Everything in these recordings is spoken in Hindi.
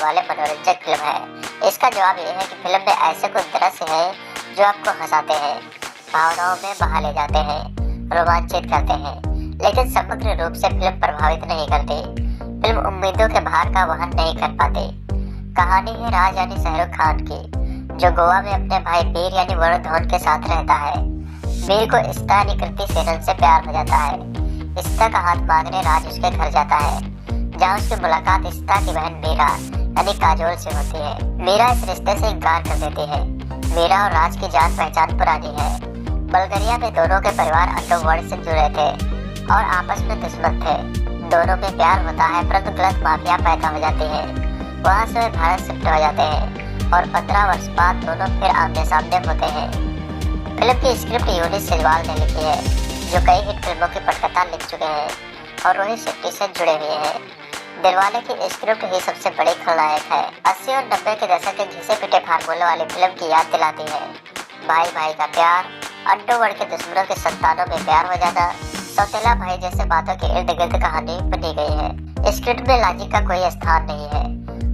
दिलवाले मनोरंजक फिल्म है? इसका जवाब ये है कि फिल्म में ऐसे कुछ दृश्य है जो आपको हंसाते हैं, भावनाओं में बहा ले जाते हैं, रोमांचित करते हैं, लेकिन समग्र रूप से फिल्म प्रभावित नहीं करती। फिल्म उम्मीदों के भार का वहन नहीं कर पाती। कहानी है राज यानी शाहरुख खान की, जो गोवा में अपने भाई वीर यानी वरुण धवन के साथ रहता है। वीर को इस्ता यानी कृति सेनन से प्यार हो जाता है। इस्ता का हाथ मांगने राज उसके घर जाता है, जहाँ उसकी मुलाकात इस्ता की बहन मीरा यानी काजोल से होती है। मीरा इस रिश्ते से इनकार कर देती है। मीरा और राज की जान पहचान पुरानी है। बल्गेरिया में दोनों के परिवार अंडरवर्ल्ड से जुड़े थे और आपस में दुश्मन थे। दोनों में प्यार होता है, परंतु गलत माफिया पैदा हो जाती है। वहाँ से वे भारत शिफ्ट हो जाते हैं और 15 वर्ष बाद दोनों फिर आमने सामने होते हैं। फिल्म की स्क्रिप्ट यूनिस सिलवाल ने लिखी है, जो कई हिट फिल्मों की पटकथा लिख चुके हैं और रोहित शेट्टी से जुड़े हुए हैं। दिलवाले की स्क्रिप्ट ही सबसे बड़ी खलनायक है। 80 और 90 के दशक के घिसे पिटे फार्मूले वाली फिल्म की याद दिलाती है। भाई भाई का प्यार, अंडरवर्ल्ड के दुश्मनों के संतानों में प्यार हो जाना, सौतेला भाई जैसे बातों के इर्द गिर्द कहानी बनी गई है। स्क्रिप्ट में लॉजिक का कोई स्थान नहीं है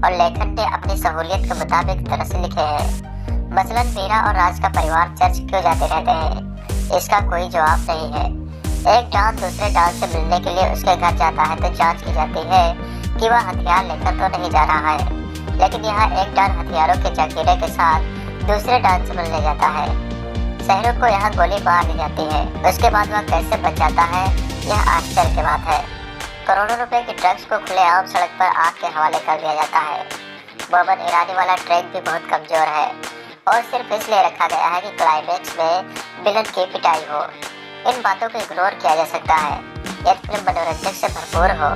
और लेखन ने अपनी सहूलियत के मुताबिक तरह से लिखे हैं। मसलन मीरा और राज का परिवार चर्च क्यों जाते रहते हैं, इसका कोई जवाब नहीं है। एक डॉन दूसरे डॉन से मिलने के लिए उसके घर जाता है तो जांच की जाती है कि वह हथियार लेकर तो नहीं जा रहा है, लेकिन यहाँ एक डॉन हथियारों के जखीरे के साथ दूसरे डॉन से मिलने जाता है। शाहरुख को यहाँ गोली मार दी जाती है, उसके बाद वह कैसे बच जाता है, यह आश्चर्य की बात है। करोड़ों रुपए की ड्रग्स को खुलेआम सड़क पर आग के हवाले कर दिया जाता है। बमन ईरानी वाला ट्रैक भी बहुत कमजोर है और सिर्फ इसलिए रखा गया है कि क्लाइमेक्स में विलन की पिटाई हो। इन बातों को इग्नोर किया जा सकता है यदि फिल्म मनोरंजन से भरपूर हो,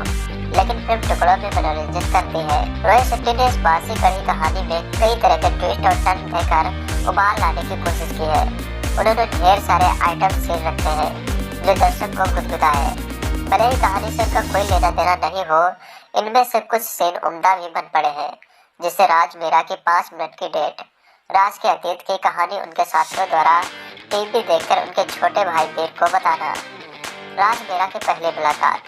लेकिन फिल्म टुकड़ों में मनोरंजन करती है। रोहित शेट्टी ने इस बासी कड़ी कहानी में कई तरह के ट्विस्ट और टर्न देकर उबाल लाने की कोशिश की है। उन्होंने ढेर सारे आइटम सीन रखे हैं जो दर्शक को गुदगुदाए। भले ही कहानी से उनका कोई लेना देना नहीं हो, इनमें से कुछ सीन उम्दा भी बन पड़े हैं, जिससे राज मीरा की 5 मिनट की डेट, राज के अतीत की कहानी उनके साथियों द्वारा टीवी देखकर उनके छोटे भाई वीर को बताना, राज मीरा की पहली मुलाकात,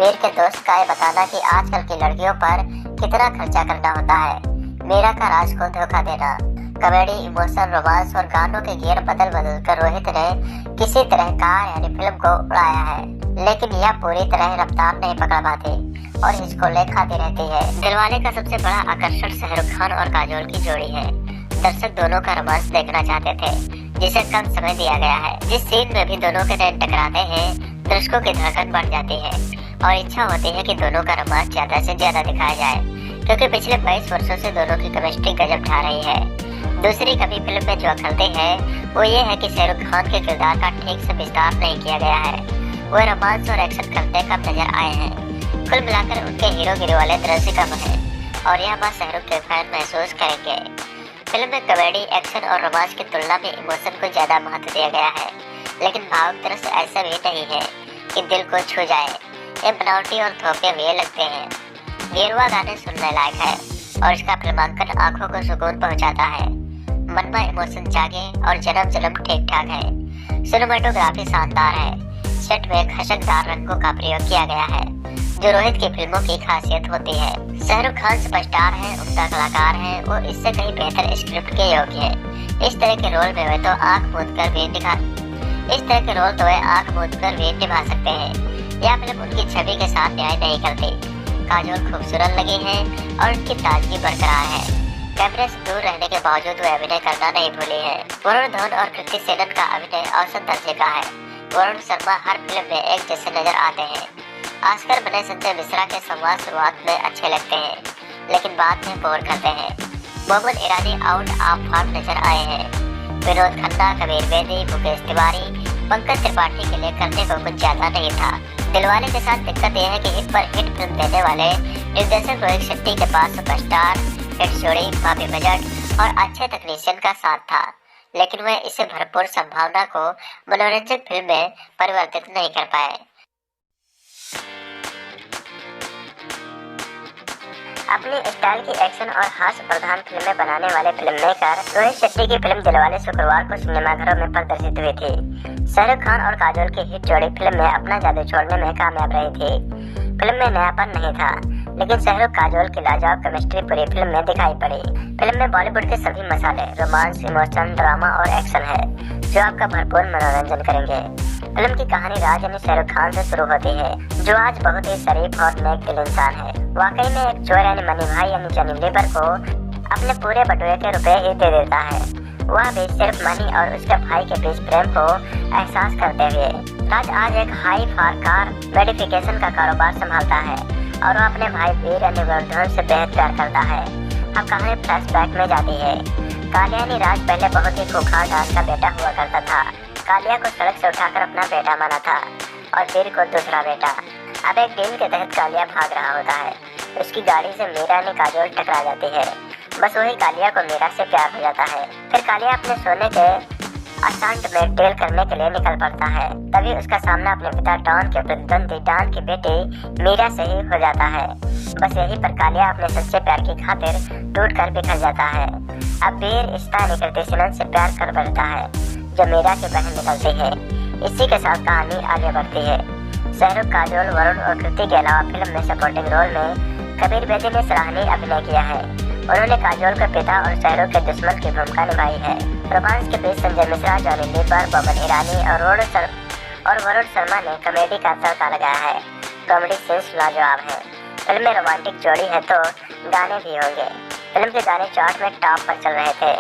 वीर के दोस्त का ये बताना कि आजकल की लड़कियों पर कितना खर्चा करना होता है, मीरा का राज को धोखा देना। कॉमेडी, इमोशन, रोमांस और गानों के गियर बदल बदल कर रोहित ने किसी तरह कार यानी फिल्म को उड़ाया है, लेकिन यह पूरी तरह रफ्तार नहीं पकड़ पाती और इसको ले खाती रहती है। दिलवाले का सबसे बड़ा आकर्षण शाहरुख खान और काजोल की जोड़ी है। दर्शक दोनों का रोमांस देखना चाहते थे, जिसे कम समय दिया गया है। जिस सीन में भी दोनों के नैन टकराते हैं, दर्शकों की धड़कन बढ़ जाती है और इच्छा होती है कि दोनों का रोमांस ज्यादा से ज्यादा दिखाया जाए, क्योंकि पिछले 22 वर्षों से दोनों की केमिस्ट्री गजब ढा रही है। दूसरी कभी फिल्म में जो अखलते हैं वो ये है कि शाहरुख खान के किरदार का ठीक से विस्तार नहीं किया गया है। वो रोमांस और एक्शन करते कम नजर आए हैं। कुल मिलाकर उनके हीरोगिरी वाले दृश्य कम है और यह बात शाहरुख के फैन महसूस करेंगे। फिल्म में कॉमेडी, एक्शन और रोमांस की तुलना में इमोशन को ज्यादा महत्व दिया गया है, लेकिन भावुक दृश्य ऐसा भी नहीं है कि दिल को छू जाए। ये बनावटी और धोखे हुए लगते हैं। गेरुआ गाने सुनने लायक है और इसका फिल्मांकन आंखों को सुकून पहुंचाता है। मन में इमोशन जागे और जन्म जन्म ठीक ठाक है। सिनेमेटोग्राफी शानदार है। सेट में खशकदार रंगों का प्रयोग किया गया है, जो रोहित की फिल्मों की खासियत होती है। शाहरुख खान सुपरस्टार है, उम्दा कलाकार है, वो इससे कहीं बेहतर स्क्रिप्ट के योग्य है। इस तरह के रोल में वे तो आंख मूंद कर भी निभा सकते हैं। यह फिल्म उनकी छवि के साथ न्याय नहीं करती। काजोल खूबसूरत लगी है और उनकी ताजगी बरकरार है। कैमरे से दूर रहने के बावजूद वे अभिनय करना नहीं भूली है। वरुण धवन और कृति सेनन का अभिनय औसत दर्जे का है। वरुण शर्मा हर फिल्म में एक जैसे नजर आते हैं। ऑस्कर बने संजय मिश्रा के संवाद शुरुआत में अच्छे लगते हैं, लेकिन बाद में बोर करते हैं। Boman Irani out of form नजर आए हैं। विनोद खन्ना, कबीर बेदी, मुकेश तिवारी, पंकज त्रिपाठी के लिए करने को कुछ ज्यादा नहीं था। दिलवाले के साथ दिक्कत यह है कि हिट पर हिट फिल्म देने वाले निर्देशक रोहित शेट्टी के पास सुपरस्टार, हिट जोड़ी, काफी बजट और अच्छे तकनीशियन का साथ था, लेकिन वह इसे भरपूर संभावना को मनोरंजक फिल्म में परिवर्तित नहीं कर पाए। अपनी स्टाइल की एक्शन और हास्य प्रधान फिल्में बनाने वाले फिल्म मेकर रोहित शेट्टी की फिल्म दिलवाले शुक्रवार को सिनेमाघरों में प्रदर्शित हुई थी। शाहरुख खान और काजोल की हिट जोड़ी फिल्म में अपना जादू छोड़ने में कामयाब रही थी। फिल्म में नयापन नहीं था, लेकिन शाहरुख काजोल की लाजवाब केमिस्ट्री पूरी फिल्म में दिखाई पड़ी। फिल्म में बॉलीवुड के सभी मसाले, रोमांस, इमोशन, ड्रामा और एक्शन है जो आपका भरपूर मनोरंजन करेंगे। फिल्म की कहानी राज यानी शाहरुख खान से शुरू होती है, जो आज बहुत ही शरीफ और नेक दिल इंसान है। वाकई में एक चोर यानी मनी भाई यानी जॉनी लीवर को अपने पूरे बटुए के रुपए ही दे देता है। वह भी सिर्फ मनी और उसके भाई के बीच प्रेम को एहसास करते हुए। राज आज एक हाई फार कार मॉडिफिकेशन का कारोबार संभालता है और वह अपने भाई वीर यानी वर्धन से बेहद प्यार करता है। अब कहानी फ्लैशबैक में जाती है। कालिया यानी राज पहले बहुत ही खूंखार डांस का बेटा हुआ करता था। कालिया को सड़क से उठाकर अपना बेटा माना था और वीर को दूसरा बेटा। अब एक डील के तहत कालिया भाग रहा होता है। उसकी गाड़ी से मीरा ने काजोल टकरा जाती है। बस वही कालिया को मीरा से प्यार हो जाता है। फिर कालिया अपने सोने के अस्टंट में डील करने के लिए निकल पड़ता है। तभी उसका सामना अपने पिता डॉन के प्रतिद्वंदी डॉन की बेटी मीरा से ही हो जाता है। बस यहीं पर कालिया अपने सच्चे प्यार की खातिर टूट कर बिखर जाता है। अब वीर इस्ता निकलती सिनन से प्यार कर बैठता है, जो मीरा की बहन निकलती है। इसी के साथ कहानी आगे बढ़ती है। शाहरुख, काजोल, वरुण और कृति के अलावा फिल्म में सपोर्टिंग रोल में कबीर बेदी ने सराहनीय अभिनय किया है। उन्होंने काजोल के पिता और शाहरुख के दुश्मन की भूमिका निभाई है। रोमांस के बीच संजय मिश्रा, जॉनी लीवर, बबन ईरानी और वरुण शर्मा ने कॉमेडी का तड़का लगाया है। कॉमेडी सीन्स लाजवाब है। फिल्म में रोमांटिक जोड़ी है तो गाने भी होंगे। फिल्म के गाने चार्ट में टॉप पर चल रहे थे।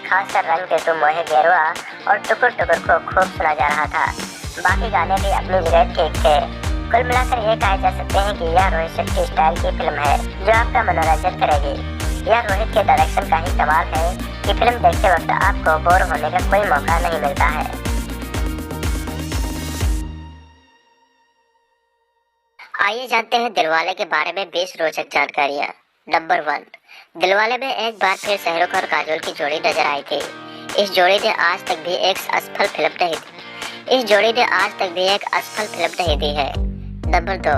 खासकर रंग दे तू मोहे गेरुआ और टुकुर टुकुर को खूब सुना जा रहा था। बाकी गाने भी अपनी जगह ठीक थे। कुल मिलाकर ये कहा जा सकते हैं कि यह रोहित शेट्टी स्टाइल की फिल्म है जो आपका मनोरंजन करेगी। यह रोहित के डायरेक्शन का ही कमाल है कि फिल्म देखते वक्त आपको बोर होने का कोई मौका नहीं मिलता है। आइए जानते हैं दिलवाले के बारे में 20 रोचक जानकारियाँ। नंबर 1, दिलवाले में एक बार फिर शाहरुख और काजोल की जोड़ी नजर आई थी। इस जोड़ी ने आज तक भी एक असफल फिल्म नहीं दी है। नंबर 2,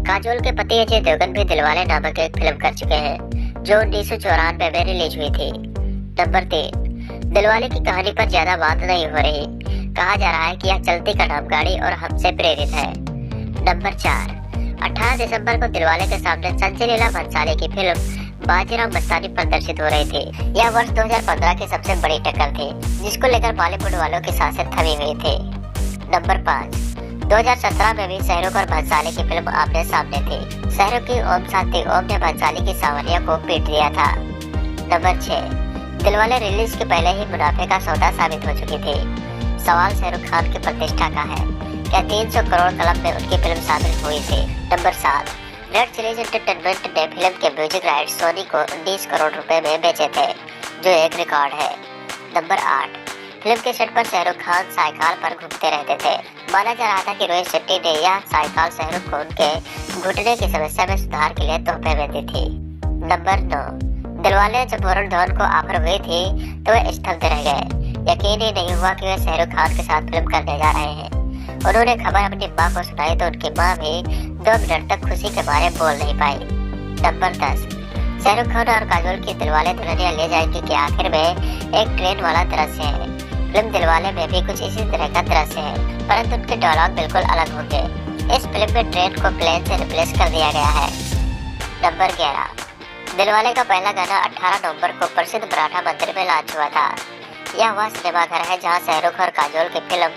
काजोल के पति अजय देवगन भी दिलवाले नामक एक फिल्म कर चुके हैं जो 1994 में रिलीज हुई थी। नंबर 3, दिलवाले की कहानी पर ज्यादा बात नहीं हो रही। कहा जा रहा है कि यह चलती का नाम गाड़ी और हमसे प्रेरित है। नंबर 4, 18 दिसंबर को दिलवाले के सामने संजय लीला भंसाली की फिल्म बाजीराव मस्तानी प्रदर्शित हो रही थी। यह वर्ष 2015 की सबसे बड़ी टक्कर थी, जिसको लेकर बॉलीवुड वालों की सांसें थमी हुई थी। नंबर 5, 2017 में भी शाहरुख और भंसाली की फिल्म आमने सामने थी। शाहरुख की ओम शांति ओम ने भंसाली की सावरिया को पीट दिया था। नंबर 6, दिलवाले रिलीज के पहले ही मुनाफे का सौदा साबित हो चुकी थी। सवाल शाहरुख खान की प्रतिष्ठा का है। क्या 300 करोड़ क्लब में उनकी फिल्म शामिल हुई थी? नंबर 7, रेड चिलीज एंटरटेनमेंट ने फिल्म के म्यूजिक राइट्स सोनी को 19 करोड़ रुपए में बेचे थे, जो एक रिकॉर्ड है। नंबर 8, फिल्म के सेट पर शाहरुख खान साइकिल पर घूमते रहते थे। माना जा रहा था कि रोहित शेट्टी ने यह साइकिल शाहरुख को उनके घुटने की समस्या में सुधार के लिए तोहफे में दी थी। नंबर 9, दिलवाले जब वरुण धवन को ऑफर हुई थी तो वे स्तब्ध रह गए। यकीन ही नहीं हुआ कि वे शाहरुख खान के साथ फिल्म करने जा रहे हैं। उन्होंने खबर अपनी माँ को सुनाई तो उनकी माँ भी 2 मिनट तक खुशी के बारे में बोल नहीं पाई। नंबर 10, शाहरुख खान और काजोल की दिलवाले दुल्हनिया ले जाएंगे के आखिर में एक ट्रेन वाला दृश्य है। फिल्म दिलवाले में भी कुछ इसी तरह का दृश्य है, परंतु उनके डायलॉग बिल्कुल अलग होंगे। इस फिल्म में ट्रेन को प्लेन से रिप्लेस कर दिया गया है। नंबर 11, दिलवाले का पहला गाना 18 नवंबर को प्रसिद्ध मराठा मंदिर में लॉन्च हुआ था। यह वह सिनेमाघर है जहां शाहरुख और काजोल की फिल्म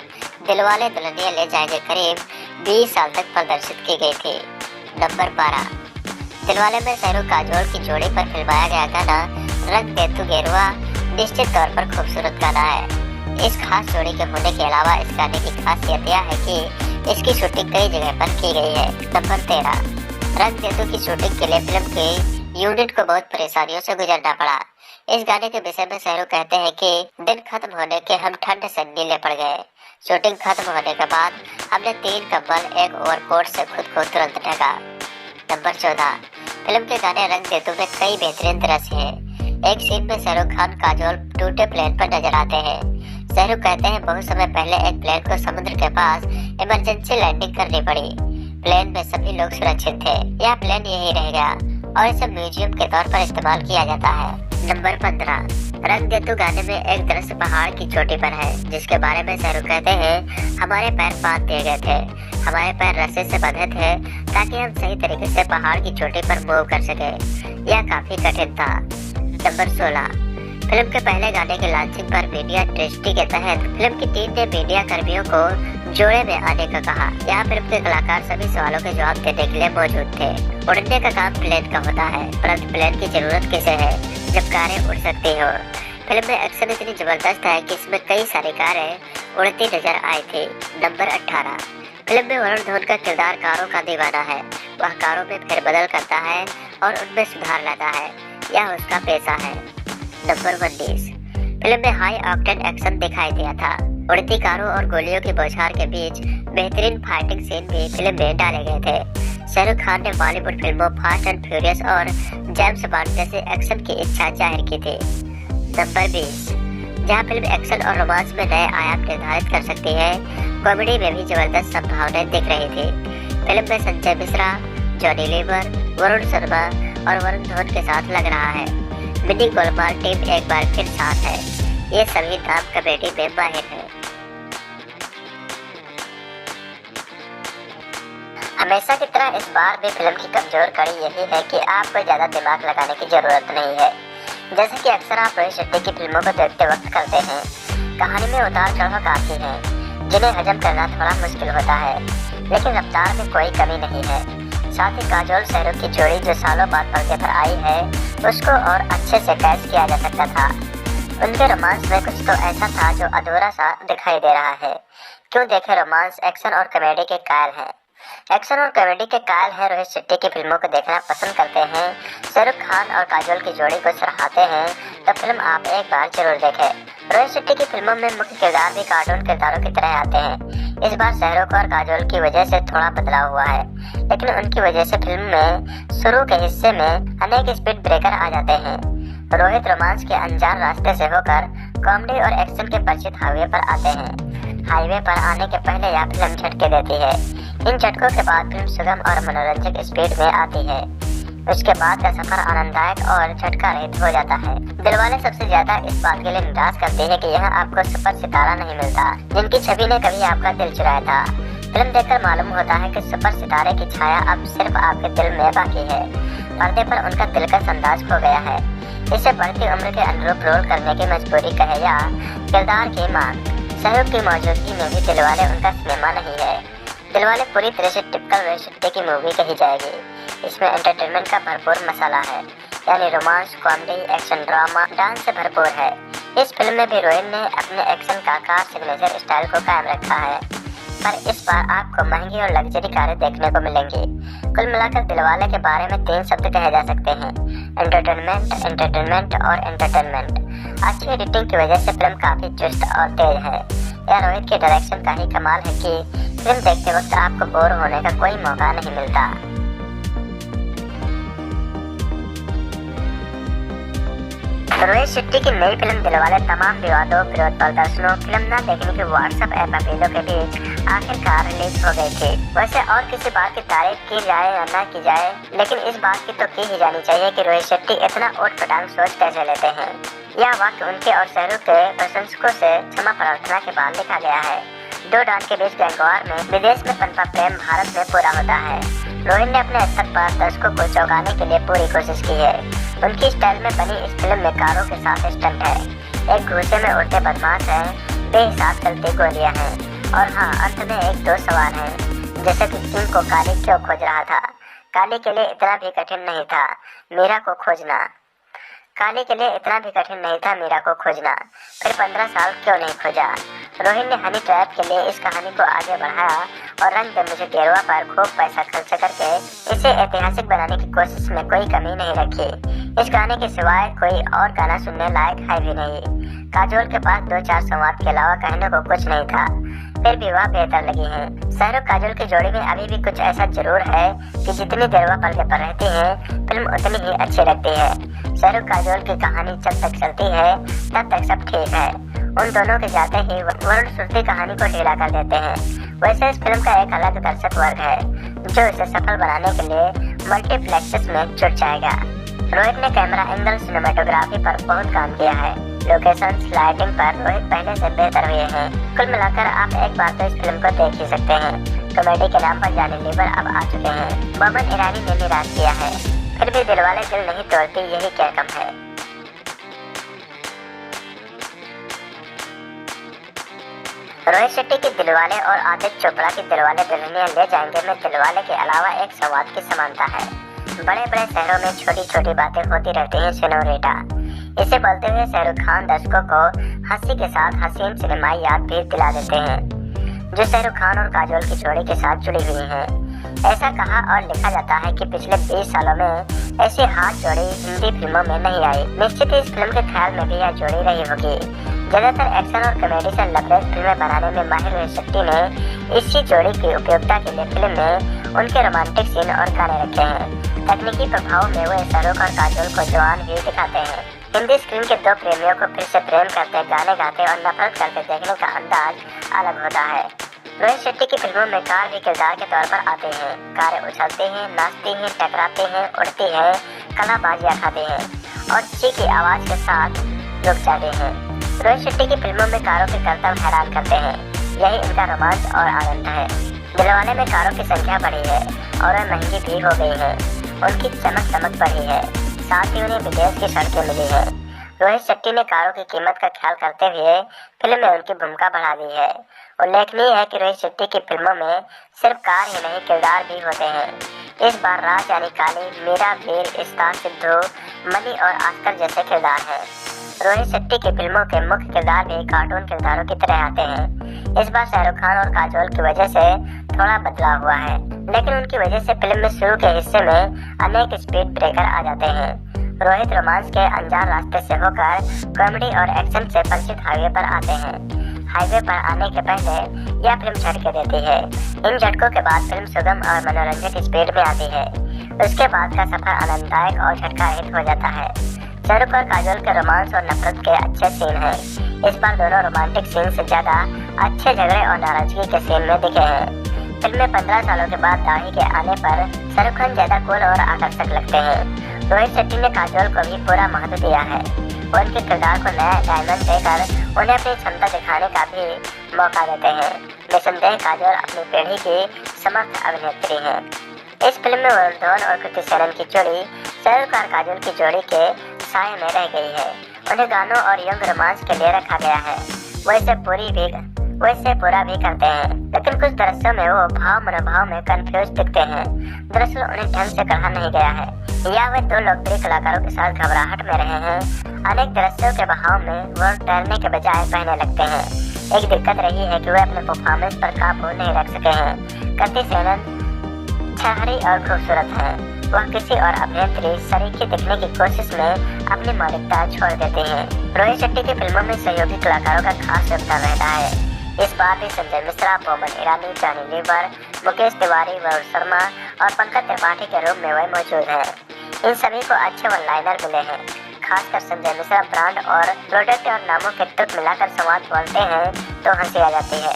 दिलवाले दुल्हनिया ले जाएंगे करीब 20 साल तक प्रदर्शित की गई थी। नंबर 12, दिलवाले में शाहरुख काजोल की जोड़ी पर फिल्माया गया गाना रंग दे तू गेरुआ निश्चित तौर पर खूबसूरत गाना है। इस खास जोड़ी के होने के अलावा इस गाने की खासियत यह है कि इसकी शूटिंग कई जगह पर की गई है। नंबर 13, रंग दे तू की शूटिंग के लिए फिल्म के यूनिट को बहुत परेशानियों से गुजरना पड़ा। इस गाने के विषय में शाहरुख कहते हैं कि दिन खत्म होने के हम ठंड से नीले पड़ गए। शूटिंग खत्म होने के बाद हमने 3 कंबल, एक ओवरकोट से खुद को तुरंत ढका। नंबर 14, फिल्म के गाने रंग दे तू में कई बेहतरीन दृश्य हैं। एक सीन में शाहरुख खान काजोल टूटे प्लेन पर नजर आते हैं। शाहरुख कहते हैं बहुत समय पहले एक प्लेन को समुद्र के पास इमरजेंसी लैंडिंग करनी पड़ी। प्लेन में सभी लोग सुरक्षित थे। यह प्लेन यही रह गया और इसे म्यूजियम के तौर पर इस्तेमाल किया जाता है। नंबर 15। रंग दे तू गाने में एक दृश्य पहाड़ की चोटी पर है, जिसके बारे में शाहरुख कहते हैं, हमारे पैर बांध दिए गए थे, हमारे पैर रस्से से बंधे थे ताकि हम सही तरीके से पहाड़ की चोटी पर मूव कर सके। यह काफी कठिन था। नंबर 16। फिल्म के पहले गाने के लॉन्चिंग पर मीडिया ट्रेस्टी के तहत फिल्म की टीम ने मीडिया कर्मियों को जोड़े में आने का कहा। यहाँ फिल्म के कलाकार सभी सवालों के जवाब देने के लिए मौजूद थे। उड़ने का काम प्लेन का होता है, परंतु प्लेन की जरूरत किसे है जब कारें उड़ सकती हो। फिल्म में एक्शन इतनी जबरदस्त है कि इसमें कई सारी कारें उड़ती नजर आई थी। नंबर 18। फिल्म में वरुण धवन का किरदार कारों का दीवाना है। वह कारों में फेरबदल करता है और उनमें सुधार लाता है, यह उसका पेशा है। नंबर 19। फिल्म में हाई ऑक्टेन एक्शन दिखाई दिया था। उड़ती कारों और गोलियों की बौछार के बीच बेहतरीन फाइटिंग सीन भी फिल्म में डाले गए थे। शाहरुख खान ने बॉलीवुड फिल्मों फास्ट एंड फ्यूरियस और जेम्स बॉन्ड जैसे एक्शन की इच्छा जाहिर की थी। नंबर 20। जहां फिल्म एक्शन और रोमांस में नए आयाम निर्धारित कर सकती है, कॉमेडी में भी जबरदस्त संभावनाएं दिख रही थी। फिल्म में संजय मिश्रा, जॉनी लीवर, वरुण शर्मा और वरुण धवन के साथ लग रहा है। मिनी गोलमाल टीम एक बार फिर साथ है। ये सभी नाम कॉमेडी में माहिर है। हमेशा की तरह इस बार भी फिल्म की कमजोर कड़ी यही है कि आपको ज्यादा दिमाग लगाने की जरूरत नहीं है, जैसे कि अक्सर आप रोहित शेट्टी की फिल्मों को देखते वक्त करते हैं। कहानी में उतार चढ़ाव काफी है, जिन्हें हजम करना थोड़ा मुश्किल होता है, लेकिन रफ्तार में कोई कमी नहीं है। साथ ही काजोल शाहरुख की जोड़ी जो सालों बाद पर्दे पर आई है, उसको और अच्छे से कैच किया जा सकता था। उनके रोमांस में कुछ तो ऐसा था जो अधूरा सा दिखाई दे रहा है। क्यों देखे रोमांस, एक्शन और कॉमेडी के कायल हैं। एक्शन और कॉमेडी के कायल हैं, रोहित शेट्टी की फिल्मों को देखना पसंद करते हैं, शाहरुख खान और काजोल की जोड़ी को सराहते हैं, तो फिल्म आप एक बार जरूर देखें। रोहित शेट्टी की फिल्मों में मुख्य किरदार भी कार्टून किरदारों की तरह आते हैं। इस बार शाहरुख और काजोल की वजह से थोड़ा बदलाव हुआ है, लेकिन उनकी वजह से फिल्म में शुरू के हिस्से में अनेक स्पीड ब्रेकर आ जाते हैं। रोहित रोमांस के अनजान रास्ते से होकर कॉमेडी और एक्शन के परिचित हाईवे पर आते हैं। हाईवे पर आने के पहले यह फिल्म झटके देती है। इन झटकों के बाद फिल्म सुगम और मनोरंजक स्पीड में आती है। उसके बाद का सफर आनंददायक और झटका रहित हो जाता है। दिलवाले सबसे ज्यादा इस बात के लिए निराश करती है कि यहाँ आपको सुपर सितारा नहीं मिलता, जिनकी छवि ने कभी आपका दिल चुराया था। फिल्म देखकर मालूम होता है कि सुपर सितारे की छाया अब सिर्फ आपके दिल में बाकी है। पर्दे पर उनका दिलकश अंदाज खो गया है। इसे बढ़ती उम्र के अनुरूप रोल करने की मजबूरी कहे या किरदार की मांग, शाहरुख की मौजूदगी में भी दिलवाले उनका सिनेमा नहीं है। दिलवाले पूरी तरह से टिपिकल रोहित शेट्टी की मूवी कही जाएगी। इसमें एंटरटेनमेंट का भरपूर मसाला है, यानी romance, comedy, action, drama, dance से भरपूर है। इस फिल्म में भी रोहित ने अपने एक्शन का खास सिग्नेचर स्टाइल को कायम रखा है, पर इस बार आपको महंगी और लग्जरी कारें देखने को मिलेंगी। कुल मिलाकर दिलवाले के बारे में 3 शब्द कहे जा सकते हैं: एंटरटेनमेंट, एंटरटेनमेंट और एंटरटेनमेंट। अच्छी एडिटिंग की वजह से फिल्म काफी चुस्त और तेज है। यह रोहित के डायरेक्शन का ही कमाल है कि फिल्म देखते वक्त आपको बोर होने का कोई मौका नहीं मिलता। रोहित शेट्टी की नई फिल्म दिलवाले तमाम विवादों, विरोध प्रदर्शनों, फिल्म न देखने के व्हाट्सएप ऐप अपीलों के बीच आखिरकार रिलीज हो गई थी। वैसे और किसी बात की तारीफ की जाए या न की जाए, लेकिन इस बात की तो की ही जानी चाहिए कि रोहित शेट्टी इतना ऊट पटांग सोच कैसे लेते हैं। यह वाक्य उनके और शाहरुख के प्रशंसकों से क्षमा प्रार्थना के बाद लिखा गया है। दो डॉन के बीच गैंगवार में विदेश में पनपा प्रेम भारत में पूरा होता है। रोहित ने अपने स्तर पर दर्शकों को चौंकाने के लिए पूरी कोशिश की है। उनकी स्टाइल में बनी इस फिल्म में कारों के साथ स्टंट है, एक घूसे में उड़ते बदमाश है, बेहिसाब चलती गोलियां हैं, और हाँ, अंत में एक दो सवाल है, जैसे कि किंग को काली क्यों खोज रहा था। काली के लिए इतना भी कठिन नहीं था मीरा को खोजना। काली के लिए इतना भी कठिन नहीं था मीरा को खोजना, फिर 15 साल क्यों नहीं खोजा। रोहित ने हनी ट्रैप के लिए इस कहानी को आगे बढ़ाया और रंग दे मुझे गेरुआ पर खूब पैसा खर्च करके इसे ऐतिहासिक बनाने की कोशिश में कोई कमी नहीं रखी। इस गाने के सिवाय कोई और गाना सुनने लायक है भी नहीं। काजोल के पास 2-4 संवाद के अलावा कहने को कुछ नहीं था, फिर भी वह बेहतर लगी है। शाहरुख काजोल की जोड़ी में अभी भी कुछ ऐसा जरूर है कि जितनी देर वह पर्दे पर रहती है, फिल्म उतनी ही अच्छी लगती है। शाहरुख काजोल की कहानी जब तक चलती है तब तक सब ठीक है। उन दोनों के जाते ही वरुण सुरती कहानी को ढीला कर देते हैं। वैसे इस फिल्म का एक अलग दर्शक वर्ग है जो इसे सफल बनाने के लिए मल्टीप्लेक्सेस में जुट जाएगा। रोहित ने कैमरा एंगल, सिनेमेटोग्राफी पर बहुत काम किया है। लोकेशंस, लाइटिंग पर रोहित पहले से बेहतर हुए हैं। कुल मिलाकर आप एक बार तो इस फिल्म को देख ही सकते हैं। कॉमेडी के नाम पर जॉनी लीवर अब आ चुके हैं। बोमन ईरानी ने निराश किया है, फिर भी दिलवाले दिल नहीं तोड़ती, यही क्या कम है। रोहित शेट्टी की दिलवाले और आदित्य चोपड़ा की दिलवाले दुल्हनिया ले जाएंगे में दिलवाले के अलावा एक संवाद की समानता है। बड़े बड़े शहरों में छोटी छोटी बातें होती रहती हैं सिनोरेटा। इसे बोलते हुए शाहरुख खान दर्शकों को हंसी के साथ हसीन सिनेमाई याद भी दिला देते हैं, जो शाहरुख खान और काजोल की जोड़ी के साथ जुड़ी हुई हैं। ऐसा कहा और लिखा जाता है कि पिछले 20 सालों में ऐसी हाथ जोड़ी हिंदी फिल्मों में नहीं आई। निश्चित ही इस फिल्म के ख्याल में भी यह जोड़ी रही होगी। ज्यादातर एक्शन और कॉमेडी से लबरेज फिल्में बनाने में माहिर रोहित शेट्टी ने इसी जोड़ी की उपयोगिता के लिए फिल्म में उनके रोमांटिक सीन और गाने रखे हैं। तकनीकी प्रभाव में वे शाहरुख और काजोल को जवान ही दिखाते हैं। हिंदी स्क्रीन के दो प्रेमियों को फिर से प्रेम करते, गाने गाते और नफरत करते देखने का अंदाज अलग होता है। रोहित शेट्टी की फिल्मों में कार भी किरदार के तौर पर आते हैं। कारें उछलती हैं, नाचती हैं, टकराती हैं, उड़ती हैं, कलाबाजियां खाती हैं और ची की आवाज के साथ रुक जाते हैं। रोहित शेट्टी की फिल्मों में कारों के करतब हैरान करते हैं। यही इनका रोमांच और आनंद है। दिलवाले में कारों की संख्या बढ़ी है और वे महंगी भी हो गई है। उनकी चमक बढ़ी है, साथ ही उन्हें विदेश की सड़कें मिली है। रोहित शेट्टी ने कारों की कीमत का ख्याल करते हुए फिल्म में उनकी भूमिका बढ़ा दी है। उल्लेखनीय है कि रोहित शेट्टी की फिल्मों में सिर्फ कार ही नहीं किरदार भी होते हैं। इस बार राज यानी काली, मीरा, वीर, इस्ता, सिद्धू, मनी और आस्कर जैसे किरदार हैं। रोहित शेट्टी की फिल्मों के मुख्य किरदार भी कार्टून किरदारों की तरह आते हैं। इस बार शाहरुख खान और काजोल की वजह से थोड़ा बदलाव हुआ है, लेकिन उनकी वजह से फिल्म में शुरू के हिस्से में अनेक स्पीड ब्रेकर आ जाते हैं। रोहित रोमांस के अनजान रास्ते से होकर कॉमेडी और एक्शन से परिचित हाईवे पर आते हैं। हाईवे पर आने के पहले यह फिल्म झटके देती है। इन झटकों के बाद फिल्म सुगम और मनोरंजक स्पीड में आती है। उसके बाद का सफर आनंददायक और झटका रहित हो जाता है। शाहरुख और काजोल के रोमांस और नफरत के अच्छे सीन हैं। इस बार दोनों रोमांटिक सीन से ज्यादा अच्छे झगड़े और नाराजगी के सीन में दिखे हैं। फिल्म में 15 सालों के बाद दाढ़ी के आने पर शाहरुख खान ज्यादा कूल और आकर्षक लगते हैं। रोहित शेट्टी ने काजोल को भी पूरा महत्व दिया है। वो उनके किरदार को नया डायमंड देकर उन्हें अपनी क्षमता दिखाने का भी मौका देते हैं। निसंदेह काजोल अपनी पीढ़ी की समर्थ अभिनेत्री हैं। इस फिल्म में वरुण धवन और कृति सेनन की जोड़ी शाहरुख और काजोल की जोड़ी के साए में रह गई है। उन्हें गानों और यंग रोमांस के लिए रखा गया है। वो इसे पूरा भी करते हैं, लेकिन कुछ दृश्यों में वो भाव मनोभाव में कंफ्यूज दिखते हैं। दरअसल उन्हें ढंग से कहा नहीं गया है, या वे दो लोकप्रिय कलाकारों के साथ घबराहट में रहे हैं। अनेक दृश्यों के बहाव में वो तैरने के बजाय बहने लगते हैं। एक दिक्कत रही है कि वे अपने परफॉर्मेंस पर काबू नहीं रख सके हैं। कृति सेनन छहरी और खूबसूरत है। वह किसी और अभिनेत्री सरीखी दिखने की कोशिश में अपनी मौलिकता छोड़ देती हैं। रोहित शेट्टी की फिल्मों में सहयोगी कलाकारों का खास योगदान रहता है। इस बार भी संजय मिश्रा, बोमन ईरानी, जॉनी लीवर, मुकेश तिवारी, वरुण शर्मा और पंकज त्रिपाठी के रूप में वह मौजूद हैं। इन सभी को अच्छे वन लाइनर मिले हैं। खासकर संजय मिश्रा ब्रांड और प्रोडक्ट और नामों के तुक मिलाकर संवाद बोलते हैं तो हंसी आ जाती है।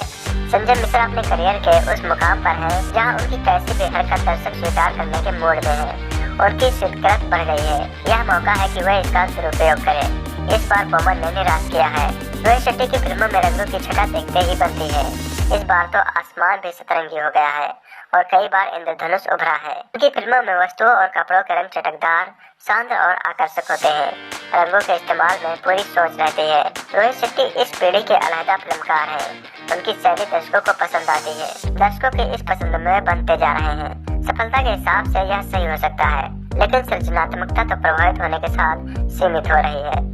संजय मिश्रा अपने करियर के उस मुकाम पर हैं जहां उनकी कैसी भी हरकत दर्शक स्वीकार करने के मूड में है। उनकी स्वीकृति बढ़ गई है। यह मौका है कि वह इसका दुरुपयोग करें। इस बार बोमन ने निराश किया है। रोहित शेट्टी की फिल्मों में रंगों की छटा देखते ही बनती है। इस बार तो आसमान भी सतरंगी हो गया है और कई बार इंद्रधनुष उभरा है। उनकी फिल्मों में वस्तुओं और कपड़ों के रंग चटकदार, शानदार और आकर्षक होते हैं। रंगों के इस्तेमाल में पूरी सोच रहती है। रोहित शेट्टी इस पीढ़ी के अलहदा फिल्मकार हैं। उनकी शैली दर्शकों को पसंद आती है। दर्शकों के इस पसंद में बनते जा रहे हैं। सफलता के हिसाब से यह सही हो सकता है, लेकिन सृजनात्मकता तो प्रभावित होने के साथ सीमित हो रही है।